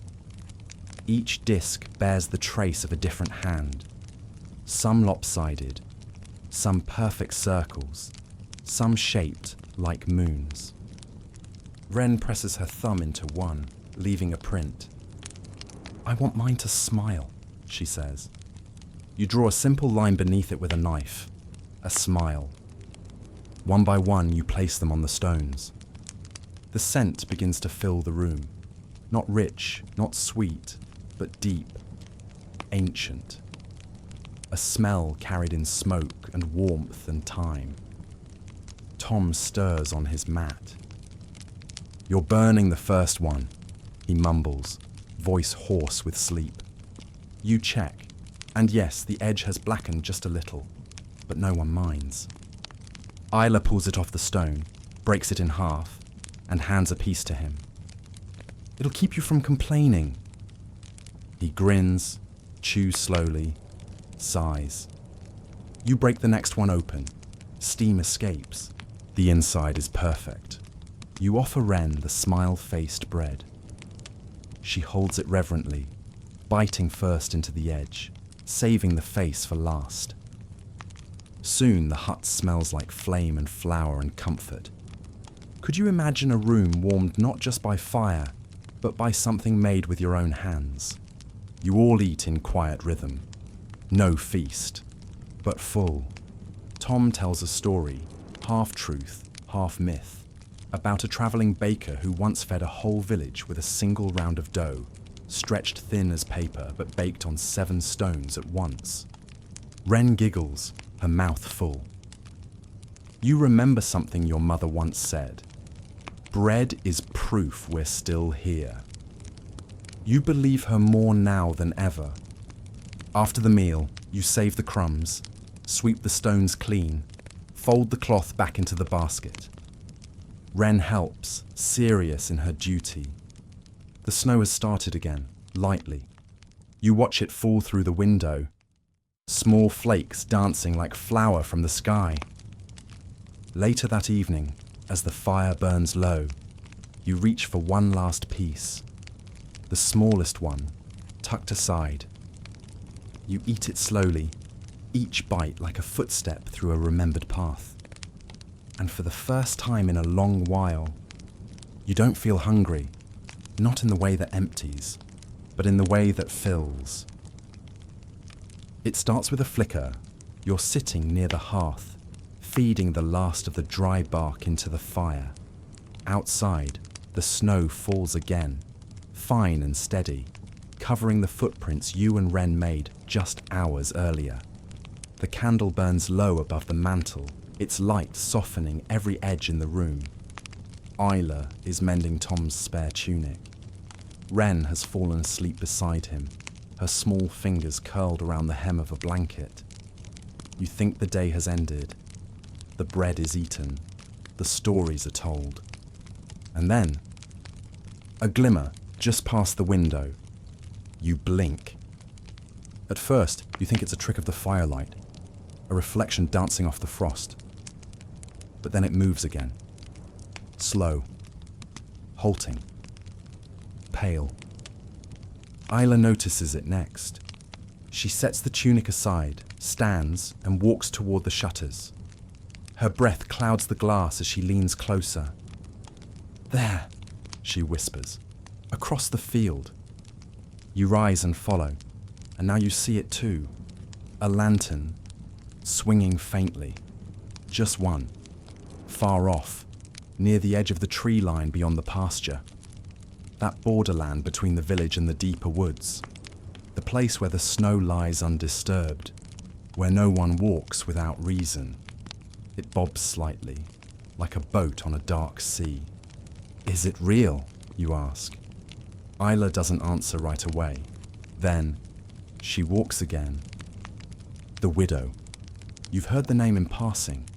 Each disc bears the trace of a different hand, some lopsided, some perfect circles, some shaped like moons. Wren presses her thumb into one, leaving a print. "I want mine to smile," she says. You draw a simple line beneath it with a knife, a smile. One by one you place them on the stones. The scent begins to fill the room, not rich, not sweet, but deep, ancient. A smell carried in smoke and warmth and time. Tom stirs on his mat. "You're burning the first one," he mumbles, voice hoarse with sleep. You check, and yes, the edge has blackened just a little, but no one minds. Isla pulls it off the stone, breaks it in half, and hands a piece to him. "It'll keep you from complaining." He grins, chews slowly, sighs. You break the next one open. Steam escapes. The inside is perfect. You offer Wren the smile-faced bread. She holds it reverently, biting first into the edge, saving the face for last. Soon the hut smells like flame and flour and comfort. Could you imagine a room warmed not just by fire, but by something made with your own hands? You all eat in quiet rhythm. No feast, but full. Tom tells a story, half truth, half myth, about a travelling baker who once fed a whole village with a single round of dough, stretched thin as paper but baked on 7 stones at once. Wren giggles, her mouth full. You remember something your mother once said. Bread is proof we're still here. You believe her more now than ever. After the meal, you save the crumbs, sweep the stones clean, fold the cloth back into the basket. Wren helps, serious in her duty. The snow has started again, lightly. You watch it fall through the window, small flakes dancing like flour from the sky. Later that evening, as the fire burns low, you reach for one last piece, the smallest one, tucked aside. You eat it slowly, each bite like a footstep through a remembered path. And for the first time in a long while, you don't feel hungry, not in the way that empties, but in the way that fills. It starts with a flicker. You're sitting near the hearth, feeding the last of the dry bark into the fire. Outside, the snow falls again, fine and steady, covering the footprints you and Wren made just hours earlier. The candle burns low above the mantel, its light softening every edge in the room. Isla is mending Tom's spare tunic. Wren has fallen asleep beside him, her small fingers curled around the hem of a blanket. You think the day has ended. The bread is eaten. The stories are told. And then, a glimmer just past the window. You blink. At first, you think it's a trick of the firelight, a reflection dancing off the frost. But then it moves again. Slow. Halting. Pale. Isla notices it next. She sets the tunic aside, stands, and walks toward the shutters. Her breath clouds the glass as she leans closer. There, she whispers, across the field. You rise and follow, and now you see it too. A lantern, swinging faintly. Just one, far off, near the edge of the tree line beyond the pasture. That borderland between the village and the deeper woods. The place where the snow lies undisturbed, where no one walks without reason. It bobs slightly, like a boat on a dark sea. Is it real, you ask? Isla doesn't answer right away. Then, she walks again. The widow. You've heard the name in passing.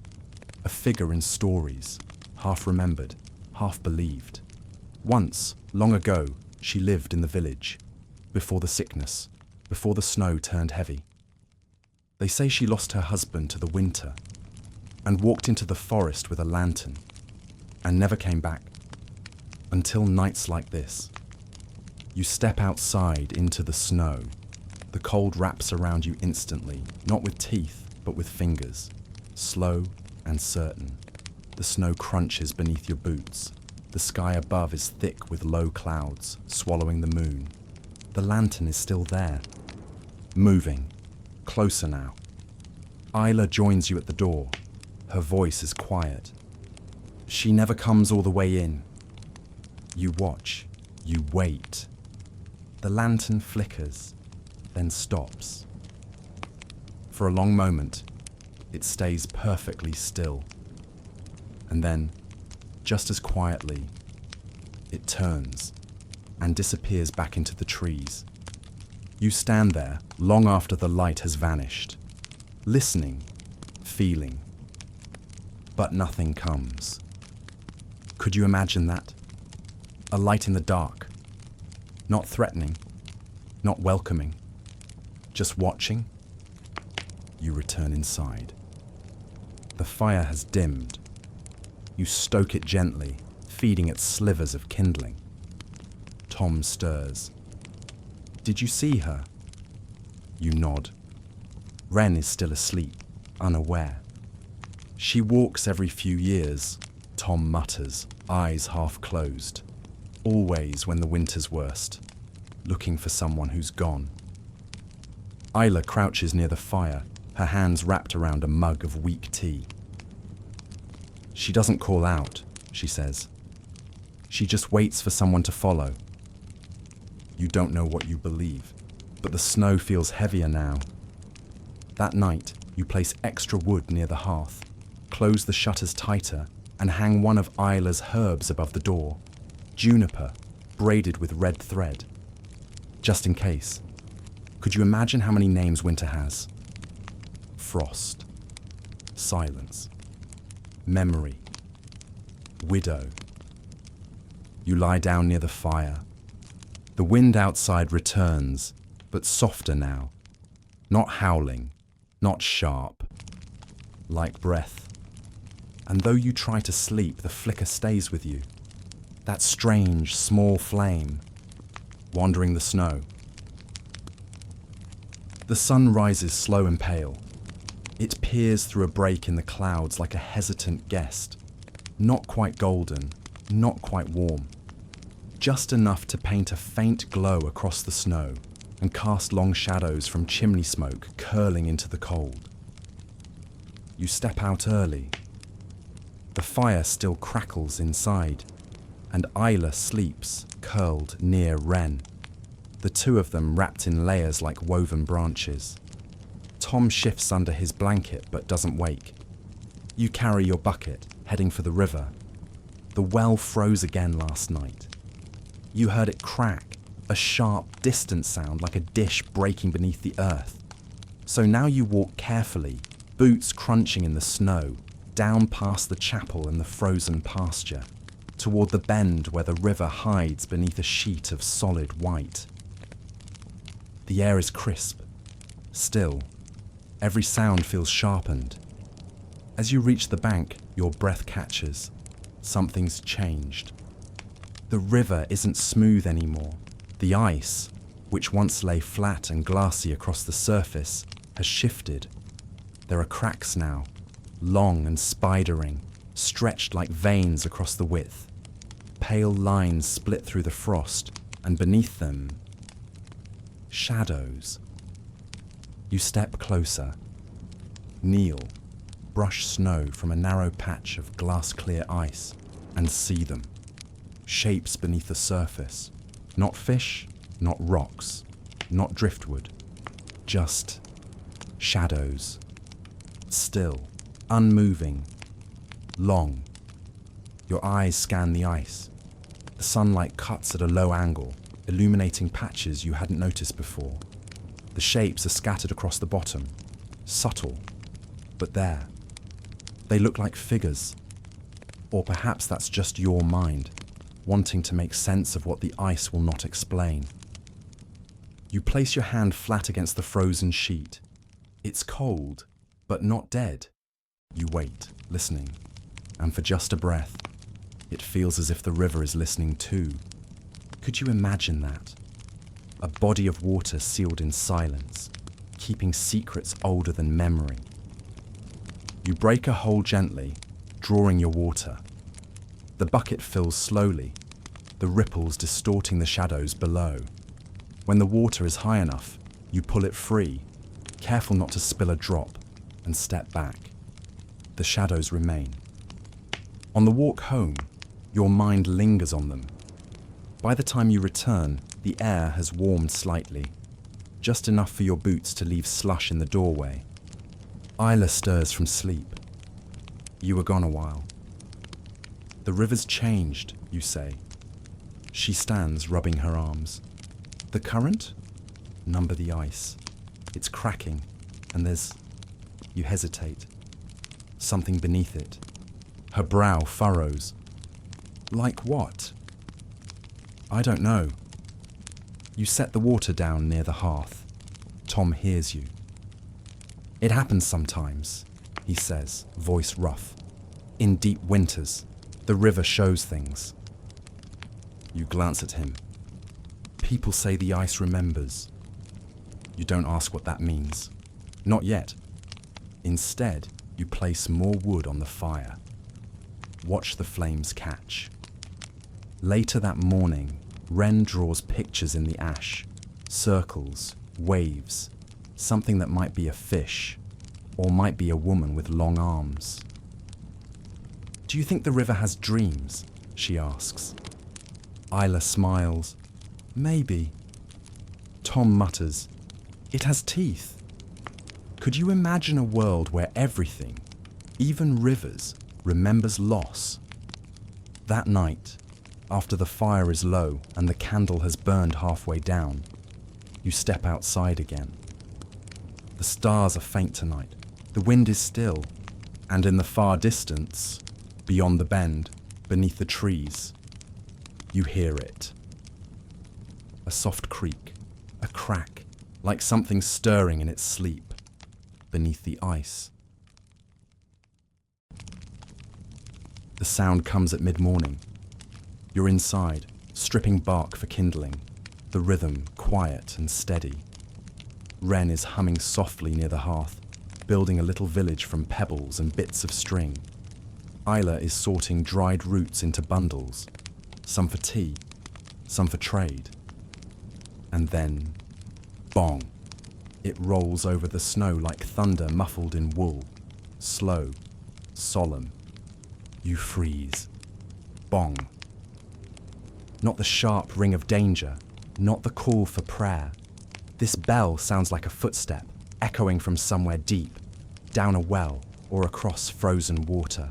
A figure in stories, half remembered, half believed. Once, long ago, she lived in the village, before the sickness, before the snow turned heavy. They say she lost her husband to the winter, and walked into the forest with a lantern, and never came back, until nights like this. You step outside into the snow. The cold wraps around you instantly, not with teeth, but with fingers, slow and certain. The snow crunches beneath your boots. The sky above is thick with low clouds, swallowing the moon. The lantern is still there, moving, closer now. Isla joins you at the door. Her voice is quiet. She never comes all the way in. You watch, you wait. The lantern flickers, then stops. For a long moment, it stays perfectly still. And then, just as quietly, it turns and disappears back into the trees. You stand there long after the light has vanished, listening, feeling. But nothing comes. Could you imagine that? A light in the dark, not threatening, not welcoming, just watching. You return inside. The fire has dimmed. You stoke it gently, feeding it slivers of kindling. Tom stirs. Did you see her? You nod. Wren is still asleep, unaware. She walks every few years, Tom mutters, eyes half closed. Always when the winter's worst, looking for someone who's gone. Isla crouches near the fire, her hands wrapped around a mug of weak tea. She doesn't call out, she says. She just waits for someone to follow. You don't know what you believe, but the snow feels heavier now. That night, you place extra wood near the hearth, close the shutters tighter, and hang one of Isla's herbs above the door, juniper, braided with red thread. Just in case. Could you imagine how many names winter has? Frost, silence, memory, widow. You lie down near the fire. The wind outside returns, but softer now. Not howling, not sharp. Like breath. And though you try to sleep, the flicker stays with you. That strange, small flame, wandering the snow. The sun rises slow and pale. It peers through a break in the clouds like a hesitant guest. Not quite golden, not quite warm. Just enough to paint a faint glow across the snow and cast long shadows from chimney smoke curling into the cold. You step out early. The fire still crackles inside, and Isla sleeps, curled near Wren. The two of them wrapped in layers like woven branches. Tom shifts under his blanket but doesn't wake. You carry your bucket, heading for the river. The well froze again last night. You heard it crack, a sharp, distant sound like a dish breaking beneath the earth. So now you walk carefully, boots crunching in the snow, down past the chapel and the frozen pasture, toward the bend where the river hides beneath a sheet of solid white. The air is crisp, still. Every sound feels sharpened. As you reach the bank, your breath catches. Something's changed. The river isn't smooth anymore. The ice, which once lay flat and glassy across the surface, has shifted. There are cracks now, long and spidering, stretched like veins across the width. Pale lines split through the frost, and beneath them, shadows. You step closer, kneel, brush snow from a narrow patch of glass-clear ice, and see them. Shapes beneath the surface. Not fish, not rocks, not driftwood. Just shadows. Still, unmoving, long. Your eyes scan the ice. The sunlight cuts at a low angle, illuminating patches you hadn't noticed before. The shapes are scattered across the bottom, subtle, but there. They look like figures. Or perhaps that's just your mind, wanting to make sense of what the ice will not explain. You place your hand flat against the frozen sheet. It's cold, but not dead. You wait, listening, and for just a breath, it feels as if the river is listening too. Could you imagine that? A body of water sealed in silence, keeping secrets older than memory. You break a hole gently, drawing your water. The bucket fills slowly, the ripples distorting the shadows below. When the water is high enough, you pull it free, careful not to spill a drop, and step back. The shadows remain. On the walk home, your mind lingers on them. By the time you return, the air has warmed slightly, just enough for your boots to leave slush in the doorway. Isla stirs from sleep. You were gone a while. The river's changed, you say. She stands, rubbing her arms. The current? Number the ice. It's cracking, and there's... You hesitate. Something beneath it. Her brow furrows. Like what? I don't know. You set the water down near the hearth. Tom hears you. It happens sometimes, he says, voice rough. In deep winters, the river shows things. You glance at him. People say the ice remembers. You don't ask what that means. Not yet. Instead, you place more wood on the fire. watch the flames catch. Later that morning, Wren draws pictures in the ash, circles, waves, something that might be a fish, or might be a woman with long arms. "Do you think the river has dreams?" she asks. Isla smiles. "Maybe." Tom mutters, "It has teeth." Could you imagine a world where everything, even rivers, remembers loss? That night, after the fire is low and the candle has burned halfway down, you step outside again. The stars are faint tonight, the wind is still, and in the far distance, beyond the bend, beneath the trees, you hear it. A soft creak, a crack, like something stirring in its sleep, beneath the ice. The sound comes at mid-morning. You're inside, stripping bark for kindling, the rhythm quiet and steady. Wren is humming softly near the hearth, building a little village from pebbles and bits of string. Isla is sorting dried roots into bundles, some for tea, some for trade. And then, bong! It rolls over the snow like thunder muffled in wool, slow, solemn. You freeze. Bong. Not the sharp ring of danger, not the call for prayer. This bell sounds like a footstep, echoing from somewhere deep, down a well or across frozen water.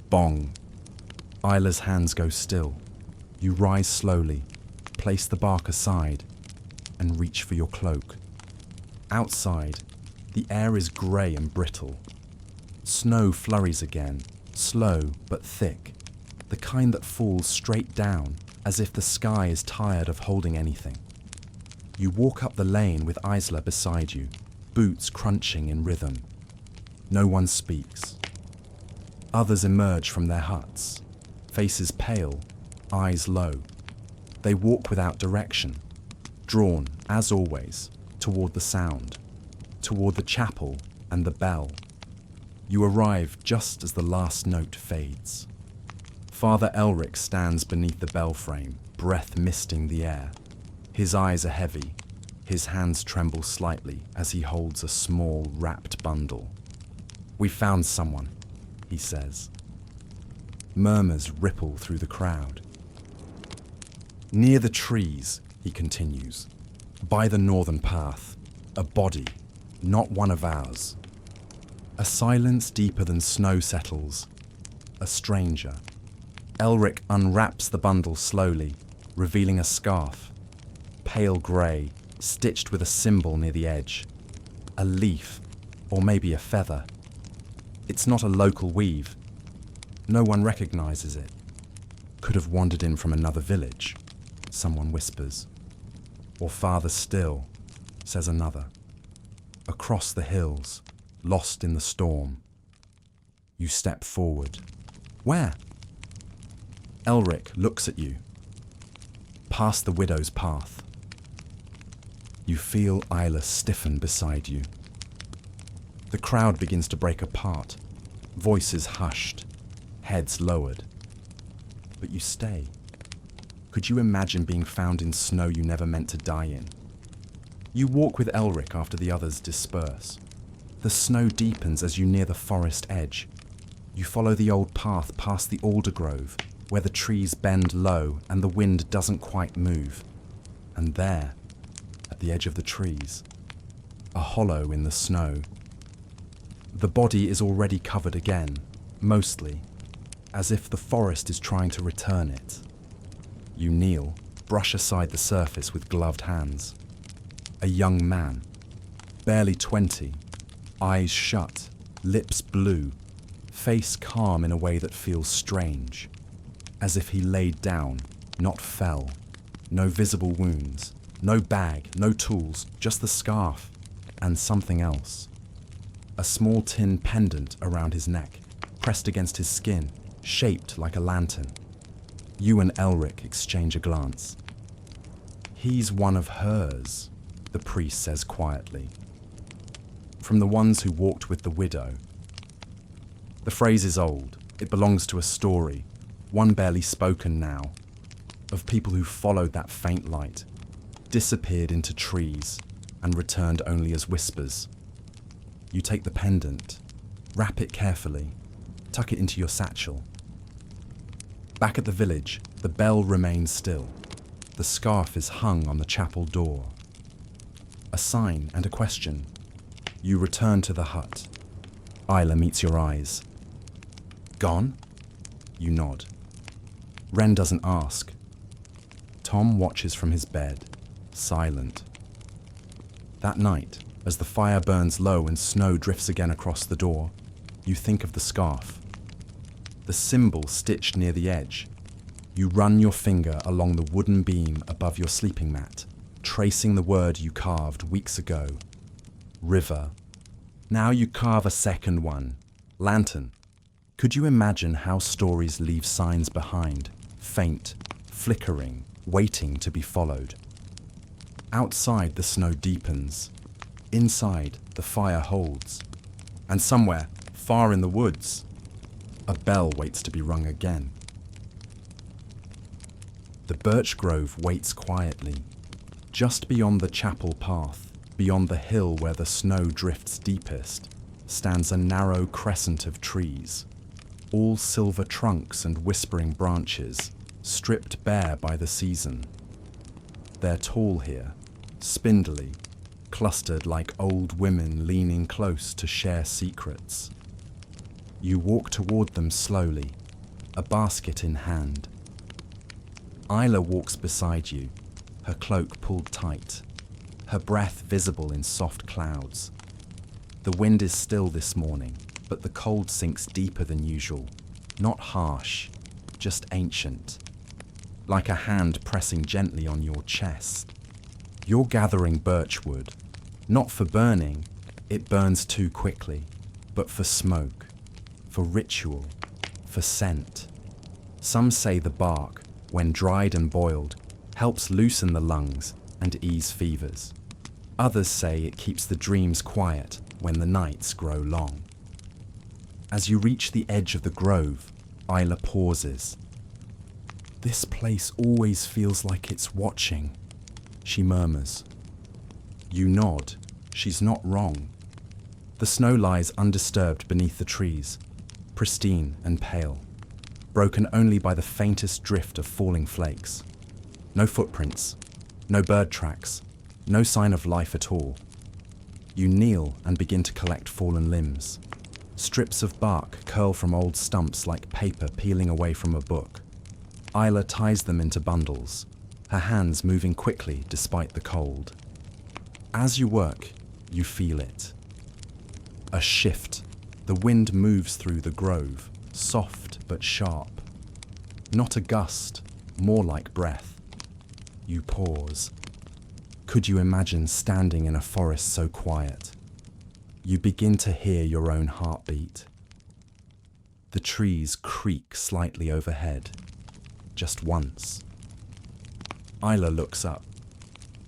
Bong. Isla's hands go still. You rise slowly, place the bark aside, and reach for your cloak. Outside, the air is grey and brittle. Snow flurries again, slow but thick, the kind that falls straight down, as if the sky is tired of holding anything. You walk up the lane with Isla beside you, boots crunching in rhythm. No one speaks. Others emerge from their huts, faces pale, eyes low. They walk without direction, drawn, as always, toward the sound, toward the chapel and the bell. You arrive just as the last note fades. Father Elric stands beneath the bell frame, breath misting the air. His eyes are heavy. His hands tremble slightly as he holds a small, wrapped bundle. "We found someone," he says. Murmurs ripple through the crowd. "Near the trees," he continues, "by the northern path, a body, not one of ours." A silence deeper than snow settles. A stranger. Elric unwraps the bundle slowly, revealing a scarf. Pale grey, stitched with a symbol near the edge. A leaf, or maybe a feather. It's not a local weave. No one recognizes it. Could have wandered in from another village, someone whispers. Or farther still, says another. Across the hills, lost in the storm. You step forward. Where? Elric looks at you. Past the widow's path. You feel Isla stiffen beside you. The crowd begins to break apart, voices hushed, heads lowered. But you stay. Could you imagine being found in snow you never meant to die in? You walk with Elric after the others disperse. The snow deepens as you near the forest edge. You follow the old path past the alder grove, where the trees bend low and the wind doesn't quite move. And there, at the edge of the trees, a hollow in the snow. The body is already covered again, mostly, as if the forest is trying to return it. You kneel, brush aside the surface with gloved hands. A young man, barely 20, eyes shut, lips blue, face calm in a way that feels strange, as if he laid down, not fell. No visible wounds, no bag, no tools, just the scarf, and something else. A small tin pendant around his neck, pressed against his skin, shaped like a lantern. You and Elric exchange a glance. "He's one of hers," the priest says quietly. "From the ones who walked with the widow." The phrase is old, It belongs to a story, one barely spoken now, of people who followed that faint light, disappeared into trees, and returned only as whispers. You take the pendant, wrap it carefully, tuck it into your satchel. Back at the village, the bell remains still. The scarf is hung on the chapel door. A sign and a question. You return to the hut. Isla meets your eyes. Gone? You nod. Wren doesn't ask. Tom watches from his bed, silent. That night, as the fire burns low and snow drifts again across the door, you think of the scarf. The symbol stitched near the edge. You run your finger along the wooden beam above your sleeping mat, tracing the word you carved weeks ago. River. Now you carve a second one. Lantern. Could you imagine how stories leave signs behind, faint, flickering, waiting to be followed? Outside the snow deepens. Inside the fire holds. And somewhere, far in the woods, a bell waits to be rung again. The birch grove waits quietly. Just beyond the chapel path, beyond the hill where the snow drifts deepest, stands a narrow crescent of trees, all silver trunks and whispering branches, stripped bare by the season. They're tall here, spindly, clustered like old women leaning close to share secrets. You walk toward them slowly, a basket in hand. Isla walks beside you, her cloak pulled tight, her breath visible in soft clouds. The wind is still this morning, but the cold sinks deeper than usual, not harsh, just ancient, like a hand pressing gently on your chest. You're gathering birchwood, not for burning, it burns too quickly, but for smoke, for ritual, for scent. Some say the bark, when dried and boiled, helps loosen the lungs and ease fevers. Others say it keeps the dreams quiet when the nights grow long. As you reach the edge of the grove, Isla pauses. This place always feels like it's watching, she murmurs. You nod. She's not wrong. The snow lies undisturbed beneath the trees, pristine and pale, broken only by the faintest drift of falling flakes. No footprints, no bird tracks, no sign of life at all. You kneel and begin to collect fallen limbs. Strips of bark curl from old stumps like paper peeling away from a book. Isla ties them into bundles, her hands moving quickly despite the cold. As you work, you feel it. A shift. The wind moves through the grove, soft but sharp. Not a gust, more like breath. You pause. Could you imagine standing in a forest so quiet? You begin to hear your own heartbeat. The trees creak slightly overhead, just once. Isla looks up.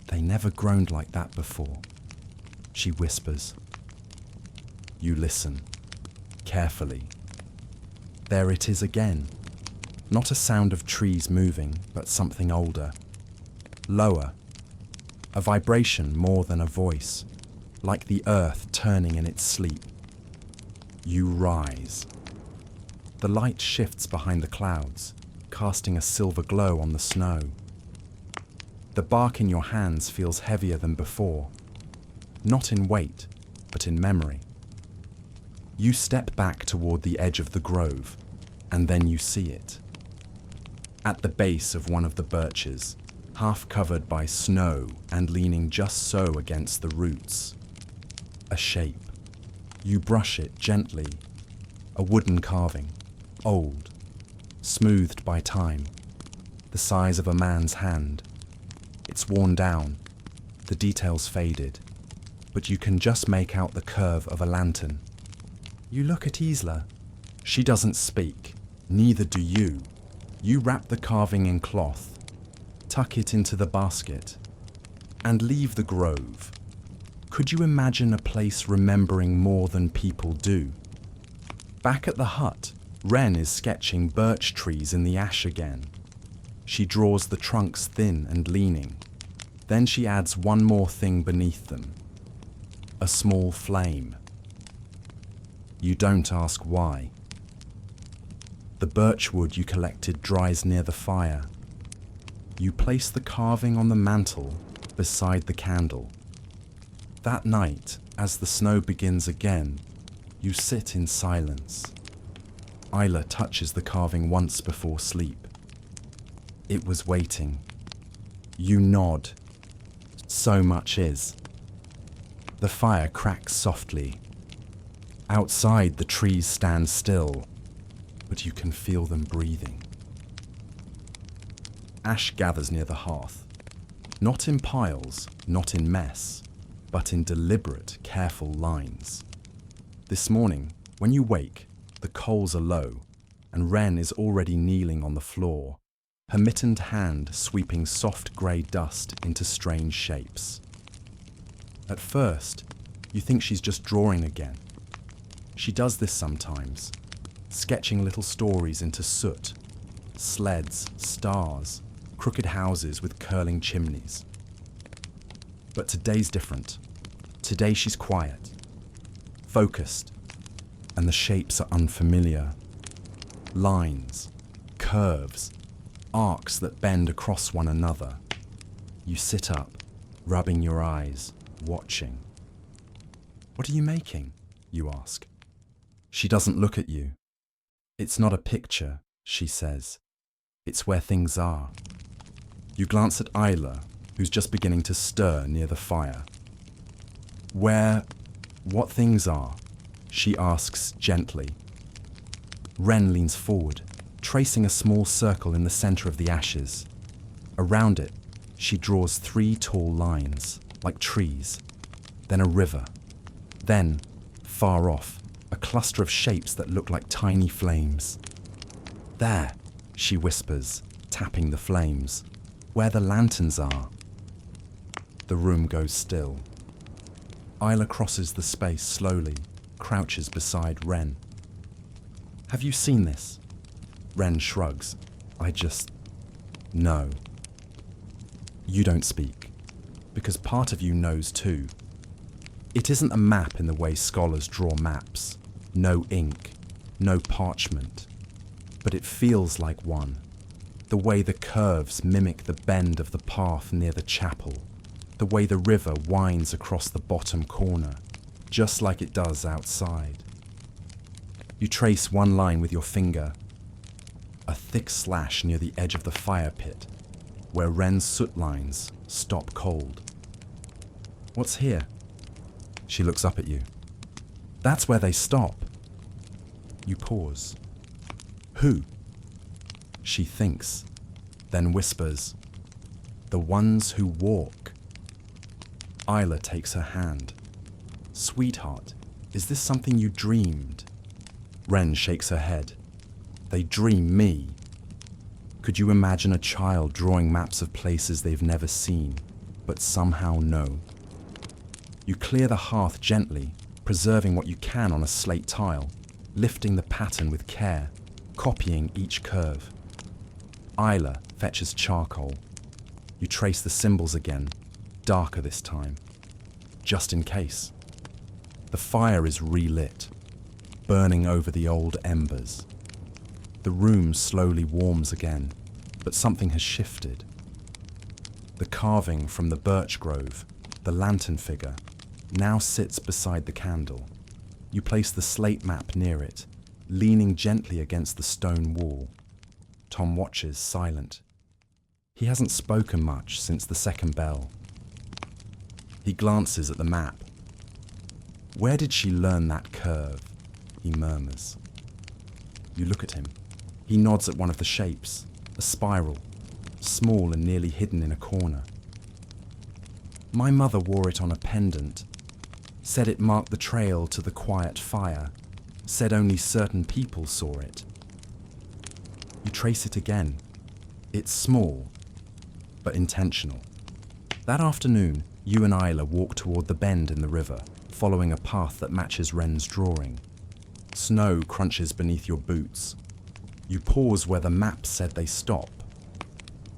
They never groaned like that before, she whispers. You listen, carefully. There it is again. Not a sound of trees moving, but something older. Lower. A vibration more than a voice, like the earth turning in its sleep. You rise. The light shifts behind the clouds, casting a silver glow on the snow. The bark in your hands feels heavier than before, not in weight, but in memory. You step back toward the edge of the grove, and then you see it. At the base of one of the birches, half covered by snow and leaning just so against the roots. A shape. You brush it gently. A wooden carving, old, smoothed by time, the size of a man's hand. It's worn down, the details faded, but you can just make out the curve of a lantern. You look at Isla. She doesn't speak, neither do you. You wrap the carving in cloth, tuck it into the basket, and leave the grove. Could you imagine a place remembering more than people do? Back at the hut, Wren is sketching birch trees in the ash again. She draws the trunks thin and leaning. Then she adds one more thing beneath them. A small flame. You don't ask why. The birchwood you collected dries near the fire. You place the carving on the mantel beside the candle. That night, as the snow begins again, you sit in silence. Isla touches the carving once before sleep. It was waiting. You nod. So much is. The fire cracks softly. Outside, the trees stand still, but you can feel them breathing. Ash gathers near the hearth, not in piles, not in mess, but in deliberate, careful lines. This morning, when you wake, the coals are low, and Wren is already kneeling on the floor, her mittened hand sweeping soft grey dust into strange shapes. At first, you think she's just drawing again. She does this sometimes, sketching little stories into soot, sleds, stars, crooked houses with curling chimneys. But today's different. Today she's quiet, focused, and the shapes are unfamiliar. Lines, curves, arcs that bend across one another. You sit up, rubbing your eyes, watching. What are you making? You ask. She doesn't look at you. It's not a picture, she says. It's where things are. You glance at Isla, who's just beginning to stir near the fire. What things are? She asks gently. Wren leans forward, tracing a small circle in the center of the ashes. Around it, she draws 3 tall lines, like trees, then a river. Then, far off, a cluster of shapes that look like tiny flames. There, she whispers, tapping the flames, where the lanterns are. The room goes still. Isla crosses the space slowly, crouches beside Wren. Have you seen this? Wren shrugs. No. You don't speak, because part of you knows too. It isn't a map in the way scholars draw maps. No ink, no parchment. But it feels like one. The way the curves mimic the bend of the path near the chapel. The way the river winds across the bottom corner, just like it does outside. You trace one line with your finger, a thick slash near the edge of the fire pit, where Wren's soot lines stop cold. What's here? She looks up at you. That's where they stop. You pause. Who? She thinks, then whispers, the ones who walk. Isla takes her hand. Sweetheart, is this something you dreamed? Wren shakes her head. They dream me. Could you imagine a child drawing maps of places they've never seen, but somehow know? You clear the hearth gently, preserving what you can on a slate tile, lifting the pattern with care, copying each curve. Isla fetches charcoal. You trace the symbols again, darker this time, just in case. The fire is relit, burning over the old embers. The room slowly warms again, but something has shifted. The carving from the birch grove, the lantern figure, now sits beside the candle. You place the slate map near it, leaning gently against the stone wall. Tom watches, silent. He hasn't spoken much since the second bell. He glances at the map. Where did she learn that curve? He murmurs. You look at him. He nods at one of the shapes, a spiral, small and nearly hidden in a corner. My mother wore it on a pendant, said it marked the trail to the quiet fire, said only certain people saw it. You trace it again. It's small, but intentional. That afternoon, you and Isla walk toward the bend in the river, following a path that matches Wren's drawing. Snow crunches beneath your boots. You pause where the map said they stop.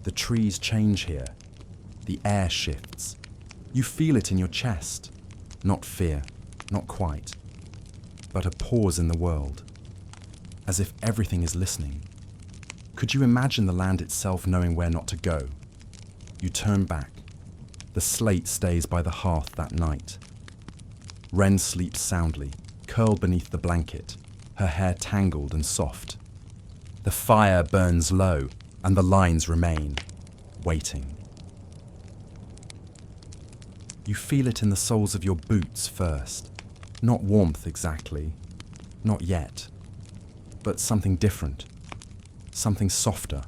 The trees change here. The air shifts. You feel it in your chest. Not fear, not quite, but a pause in the world, as if everything is listening. Could you imagine the land itself knowing where not to go? You turn back. The slate stays by the hearth that night. Wren sleeps soundly, curled beneath the blanket, her hair tangled and soft. The fire burns low, and the lines remain, waiting. You feel it in the soles of your boots first. Not warmth exactly, not yet, but something different, something softer.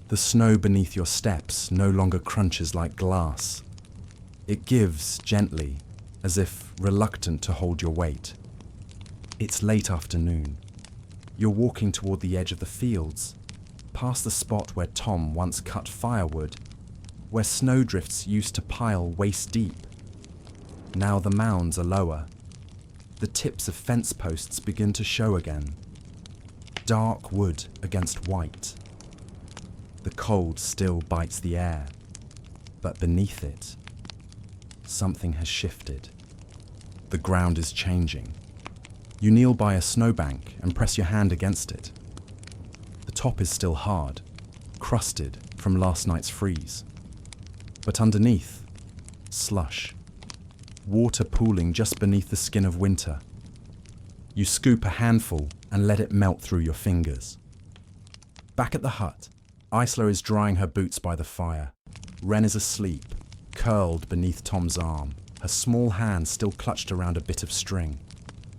The snow beneath your steps no longer crunches like glass. It gives gently, as if reluctant to hold your weight. It's late afternoon. You're walking toward the edge of the fields, past the spot where Tom once cut firewood, where snowdrifts used to pile waist deep. Now the mounds are lower. The tips of fence posts begin to show again. Dark wood against white. The cold still bites the air, but beneath it, something has shifted. The ground is changing. You kneel by a snowbank and press your hand against it. The top is still hard, crusted from last night's freeze. But underneath, slush. Water pooling just beneath the skin of winter. You scoop a handful and let it melt through your fingers. Back at the hut, Isla is drying her boots by the fire. Wren is asleep, curled beneath Tom's arm, her small hand still clutched around a bit of string.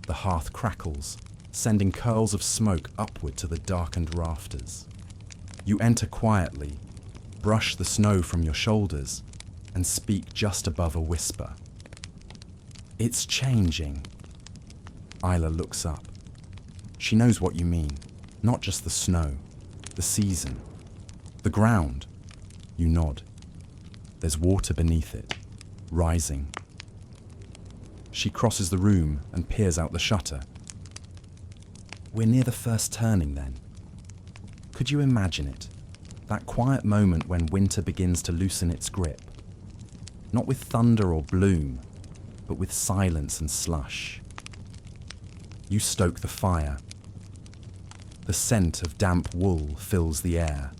The hearth crackles, sending curls of smoke upward to the darkened rafters. You enter quietly, brush the snow from your shoulders, and speak just above a whisper. It's changing. Isla looks up. She knows what you mean. Not just the snow, the season, the ground. You nod. There's water beneath it, rising. She crosses the room and peers out the shutter. We're near the first turning then. Could you imagine it? That quiet moment when winter begins to loosen its grip. Not with thunder or bloom, but with silence and slush. You stoke the fire. The scent of damp wool fills the air.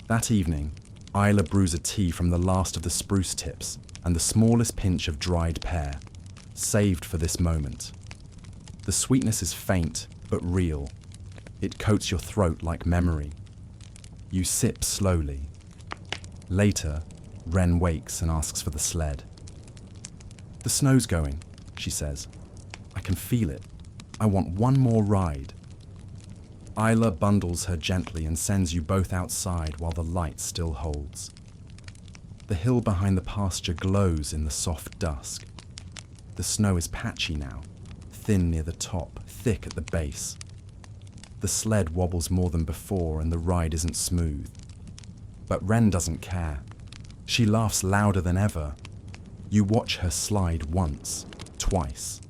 That evening, Isla brews a tea from the last of the spruce tips and the smallest pinch of dried pear, saved for this moment. The sweetness is faint, but real. It coats your throat like memory. You sip slowly. Later, Wren wakes and asks for the sled. The snow's going, she says. I can feel it. I want one more ride. Isla bundles her gently and sends you both outside while the light still holds. The hill behind the pasture glows in the soft dusk. The snow is patchy now, thin near the top, thick at the base. The sled wobbles more than before and the ride isn't smooth. But Wren doesn't care. She laughs louder than ever. You watch her slide once, twice.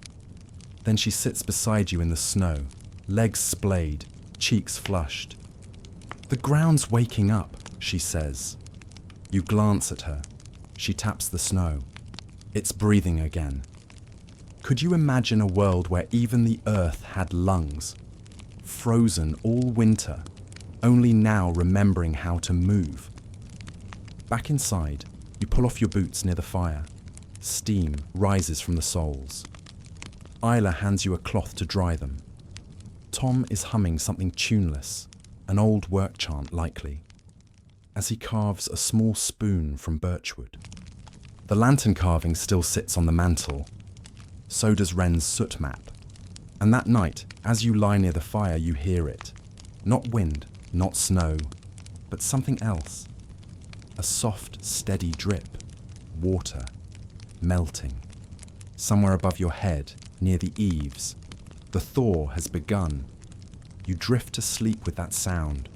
Then she sits beside you in the snow, legs splayed, cheeks flushed. The ground's waking up, she says. You glance at her. She taps the snow. It's breathing again. Could you imagine a world where even the earth had lungs? Frozen all winter, only now remembering how to move. Back inside, you pull off your boots near the fire. Steam rises from the soles. Isla hands you a cloth to dry them. Tom is humming something tuneless, an old work chant likely, as he carves a small spoon from birchwood. The lantern carving still sits on the mantel. So does Wren's soot map. And that night, as you lie near the fire, you hear it. Not wind, not snow, but something else. A soft, steady drip. Water. Melting. Somewhere above your head, near the eaves. The thaw has begun. You drift to sleep with that sound.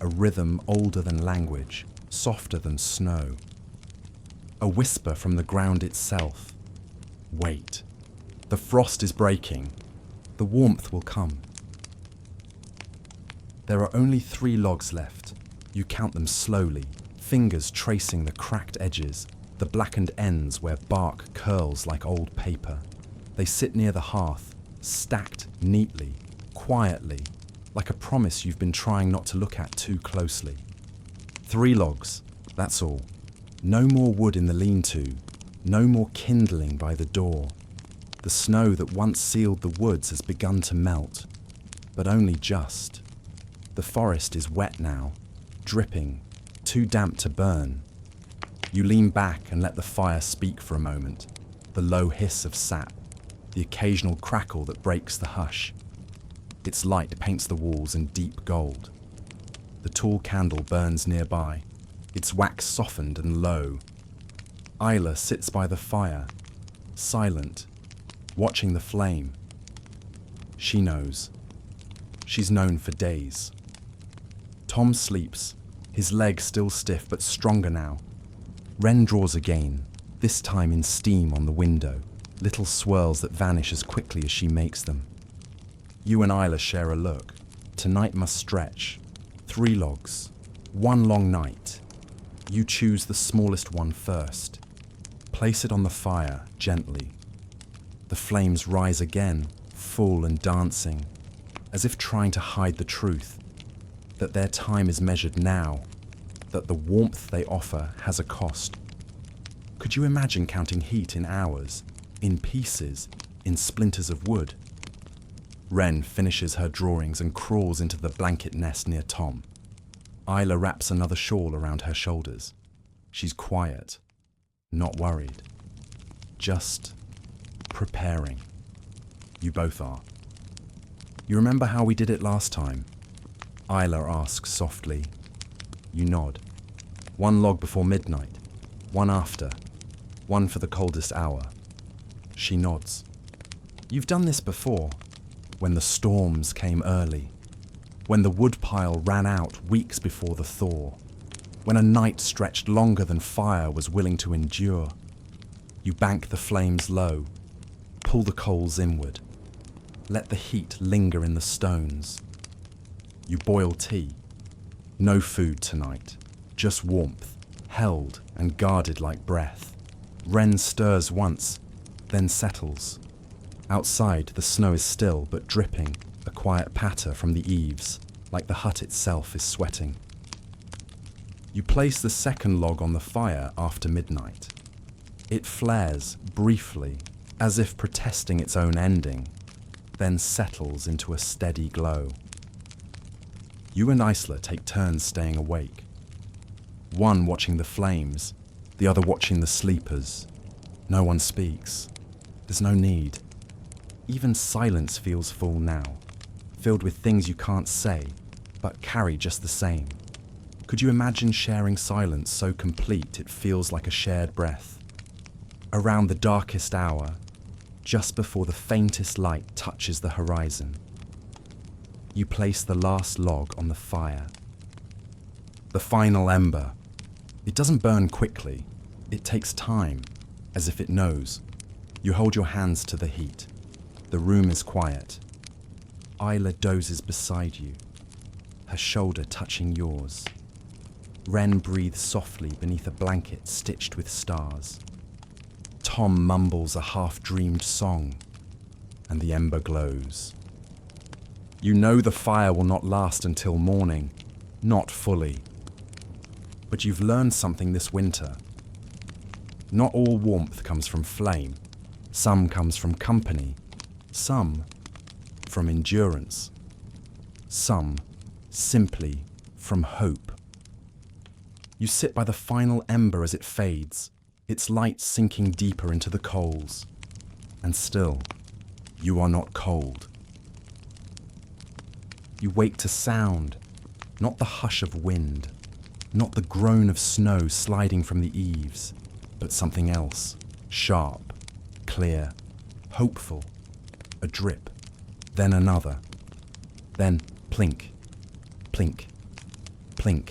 A rhythm older than language, softer than snow. A whisper from the ground itself. Wait. The frost is breaking. The The warmth will come. There are only 3 logs left. You count them slowly, fingers tracing the cracked edges, the blackened ends where bark curls like old paper. They sit near the hearth, stacked neatly, quietly, like a promise you've been trying not to look at too closely. 3 logs, that's all. No more wood in the lean-to, no more kindling by the door. The snow that once sealed the woods has begun to melt, but only just. The forest is wet now, dripping, too damp to burn. You lean back and let the fire speak for a moment, the low hiss of sap, the occasional crackle that breaks the hush. Its light paints the walls in deep gold. The tall candle burns nearby, its wax softened and low. Isla sits by the fire, silent, watching the flame. She knows. She's known for days. Tom sleeps, his leg still stiff but stronger now. Wren draws again, this time in steam on the window, little swirls that vanish as quickly as she makes them. You and Isla share a look. Tonight must stretch. 3 logs, 1 long night. You choose the smallest one first. Place it on the fire, gently. The flames rise again, full and dancing, as if trying to hide the truth, that their time is measured now, that the warmth they offer has a cost. Could you imagine counting heat in hours, in pieces, in splinters of wood? Wren finishes her drawings and crawls into the blanket nest near Tom. Isla wraps another shawl around her shoulders. She's quiet, not worried, just preparing. You both are. You remember how we did it last time? Isla asks softly. You nod. 1 log before midnight, 1 after, 1 for the coldest hour. She nods. You've done this before, when the storms came early, when the woodpile ran out weeks before the thaw, when a night stretched longer than fire was willing to endure. You bank the flames low, pull the coals inward, let the heat linger in the stones. You boil tea. No food tonight, just warmth, held and guarded like breath. Wren stirs once, then settles. Outside, the snow is still but dripping, a quiet patter from the eaves, like the hut itself is sweating. You place the 2nd log on the fire after midnight. It flares briefly, as if protesting its own ending, then settles into a steady glow. You and Isla take turns staying awake. One watching the flames, the other watching the sleepers. No one speaks. There's no need. Even silence feels full now, filled with things you can't say, but carry just the same. Could you imagine sharing silence so complete it feels like a shared breath? Around the darkest hour, just before the faintest light touches the horizon, you place the last log on the fire. The final ember. It doesn't burn quickly. It takes time, as if it knows. You hold your hands to the heat. The room is quiet. Isla dozes beside you, her shoulder touching yours. Wren breathes softly beneath a blanket stitched with stars. Tom mumbles a half-dreamed song, and the ember glows. You know the fire will not last until morning, not fully. But you've learned something this winter. Not all warmth comes from flame. Some comes from company. Some from endurance. Some simply from hope. You sit by the final ember as it fades, its light sinking deeper into the coals. And still, you are not cold. You wake to sound, not the hush of wind, not the groan of snow sliding from the eaves, but something else, sharp, clear, hopeful, a drip, then another, then plink, plink, plink.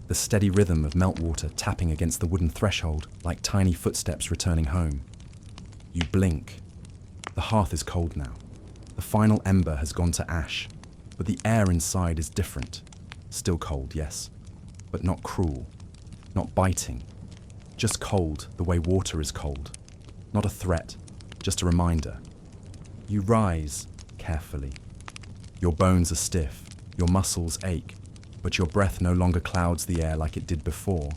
The steady rhythm of meltwater tapping against the wooden threshold like tiny footsteps returning home. You blink. The hearth is cold now. The final ember has gone to ash, but the air inside is different. Still cold, yes, but not cruel, not biting. Just cold the way water is cold. Not a threat, just a reminder. You rise carefully. Your bones are stiff, your muscles ache, but your breath no longer clouds the air like it did before.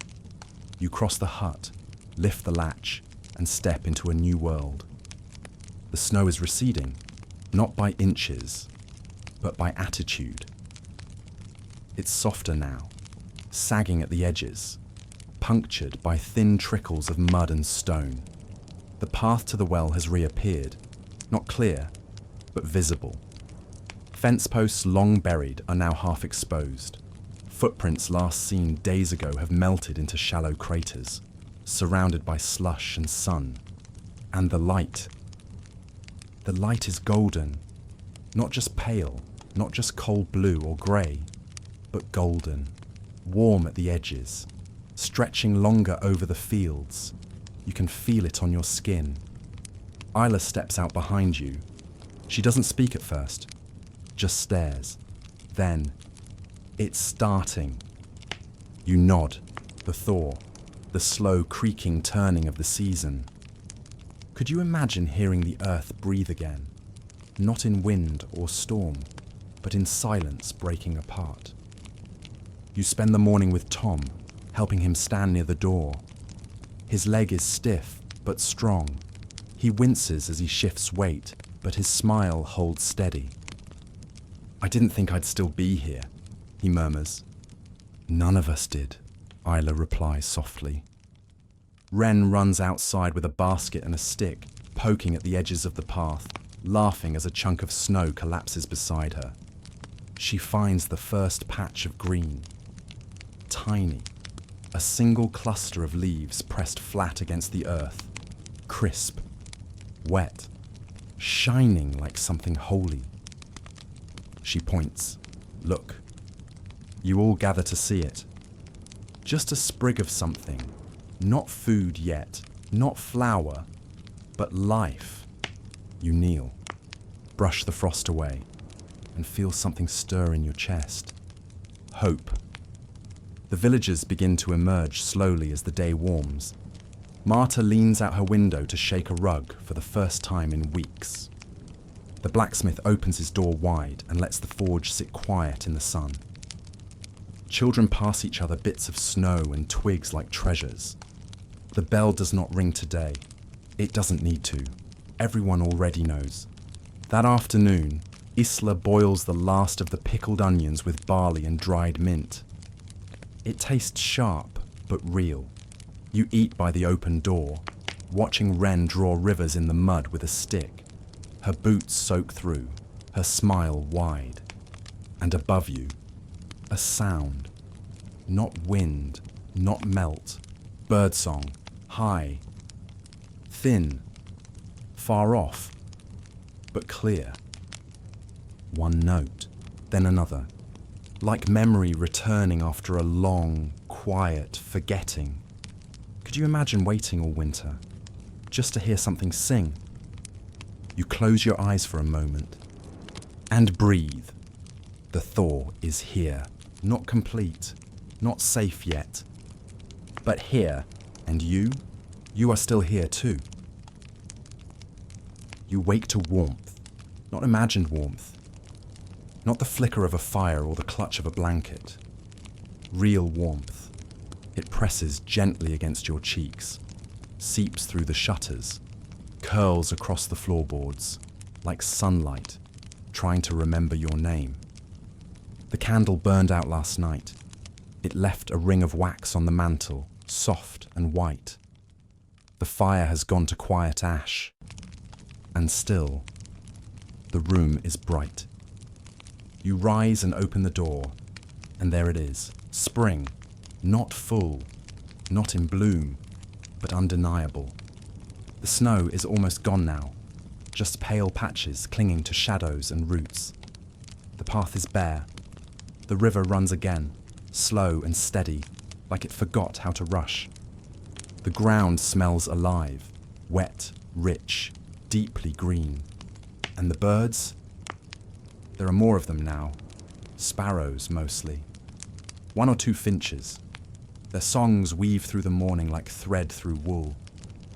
You cross the hut, lift the latch, and step into a new world. The snow is receding, not by inches, but by attitude. It's softer now, sagging at the edges, punctured by thin trickles of mud and stone. The path to the well has reappeared, not clear, but visible. Fence posts long buried are now half exposed. Footprints last seen days ago have melted into shallow craters, surrounded by slush and sun. And the light. The light is golden, not just pale, not just cold blue or grey, but golden, warm at the edges, stretching longer over the fields. You can feel it on your skin. Isla steps out behind you. She doesn't speak at first, just stares. Then, it's starting. You nod, the thaw, the slow creaking turning of the season. Could you imagine hearing the earth breathe again? Not in wind or storm, but in silence breaking apart. You spend the morning with Tom, helping him stand near the door. His leg is stiff, but strong. He winces as he shifts weight, but his smile holds steady. "I didn't think I'd still be here," he murmurs. "None of us did," Isla replies softly. Wren runs outside with a basket and a stick, poking at the edges of the path, laughing as a chunk of snow collapses beside her. She finds the first patch of green. Tiny, a single cluster of leaves pressed flat against the earth, crisp, wet, shining like something holy. She points. "Look." You all gather to see it. Just a sprig of something, not food yet, not flower, but life. You kneel, brush the frost away, and feel something stir in your chest. Hope. The villagers begin to emerge slowly as the day warms. Marta leans out her window to shake a rug for the first time in weeks. The blacksmith opens his door wide and lets the forge sit quiet in the sun. Children pass each other bits of snow and twigs like treasures. The bell does not ring today. It doesn't need to. Everyone already knows. That afternoon, Isla boils the last of the pickled onions with barley and dried mint. It tastes sharp, but real. You eat by the open door, watching Wren draw rivers in the mud with a stick. Her boots soak through, her smile wide. And above you, a sound. Not wind, not melt. Birdsong, high. Thin, far off, but clear. One note, then another. Like memory returning after a long, quiet forgetting. Could you imagine waiting all winter, just to hear something sing? You close your eyes for a moment, and breathe. The thaw is here, not complete, not safe yet, but here, and you are still here too. You wake to warmth, not imagined warmth, not the flicker of a fire or the clutch of a blanket. Real warmth. It presses gently against your cheeks, seeps through the shutters, curls across the floorboards, like sunlight, trying to remember your name. The candle burned out last night. It left a ring of wax on the mantel, soft and white. The fire has gone to quiet ash. And still, the room is bright. You rise and open the door, and there it is, spring, not full, not in bloom, but undeniable. The snow is almost gone now, just pale patches clinging to shadows and roots. The path is bare. The river runs again, slow and steady, like it forgot how to rush. The ground smells alive, wet, rich, deeply green. And the birds, There are more of them now. Sparrows, mostly. 1 or 2 finches. Their songs weave through the morning like thread through wool,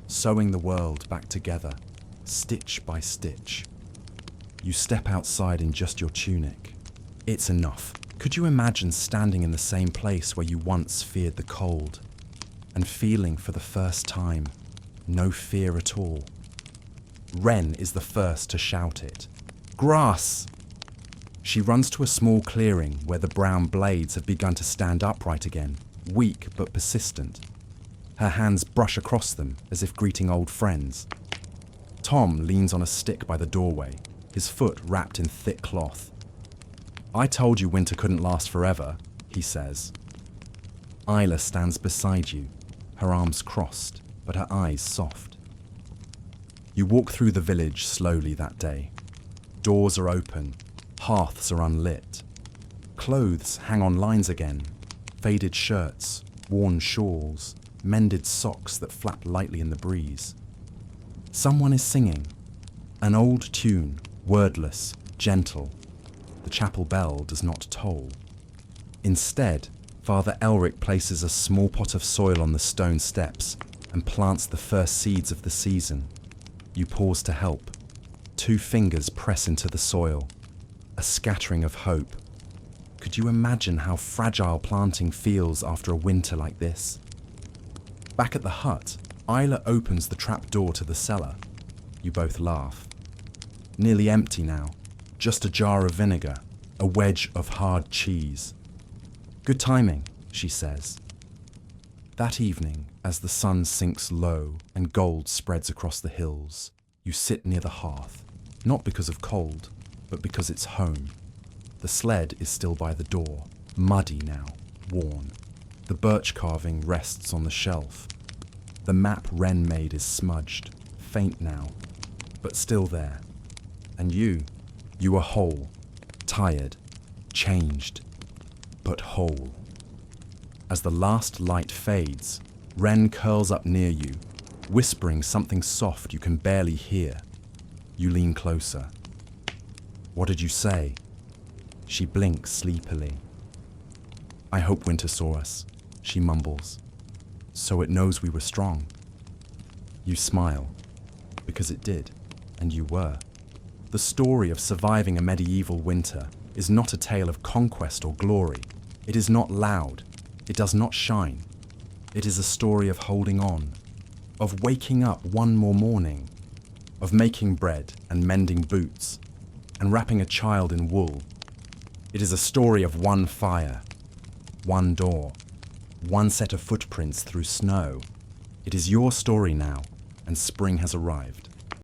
sewing the world back together, stitch by stitch. You step outside in just your tunic. It's enough. Could you imagine standing in the same place where you once feared the cold, and feeling for the first time no fear at all? Wren is the first to shout it. Grass! She runs to a small clearing where the brown blades have begun to stand upright again, weak but persistent. Her hands brush across them as if greeting old friends. Tom leans on a stick by the doorway, his foot wrapped in thick cloth. I told you winter couldn't last forever, he says. Isla stands beside you, her arms crossed, but her eyes soft. You walk through the village slowly that day. Doors are open, hearths are unlit. Clothes hang on lines again, faded shirts, worn shawls, mended socks that flap lightly in the breeze. Someone is singing, an old tune, wordless, gentle. The chapel bell does not toll. Instead, Father Elric places a small pot of soil on the stone steps and plants the first seeds of the season. You pause to help. 2 fingers press into the soil, a scattering of hope. Could you imagine how fragile planting feels after a winter like this? Back at the hut, Isla opens the trap door to the cellar. You both laugh. Nearly empty now, just a jar of vinegar, a wedge of hard cheese. Good timing, she says. That evening, as the sun sinks low and gold spreads across the hills, you sit near the hearth, not because of cold, but because it's home. The sled is still by the door, muddy now, worn. The birch carving rests on the shelf. The map Wren made is smudged, faint now, but still there. And you are whole, tired, changed, but whole. As the last light fades, Wren curls up near you, whispering something soft you can barely hear. You lean closer. What did you say? She blinks sleepily. I hope winter saw us, she mumbles, so it knows we were strong. You smile, because it did, and you were. The story of surviving a medieval winter is not a tale of conquest or glory. It is not loud. It does not shine. It is a story of holding on, of waking up one more morning, of making bread and mending boots, and wrapping a child in wool. It is a story of one fire, one door, one set of footprints through snow. It is your story now, and spring has arrived.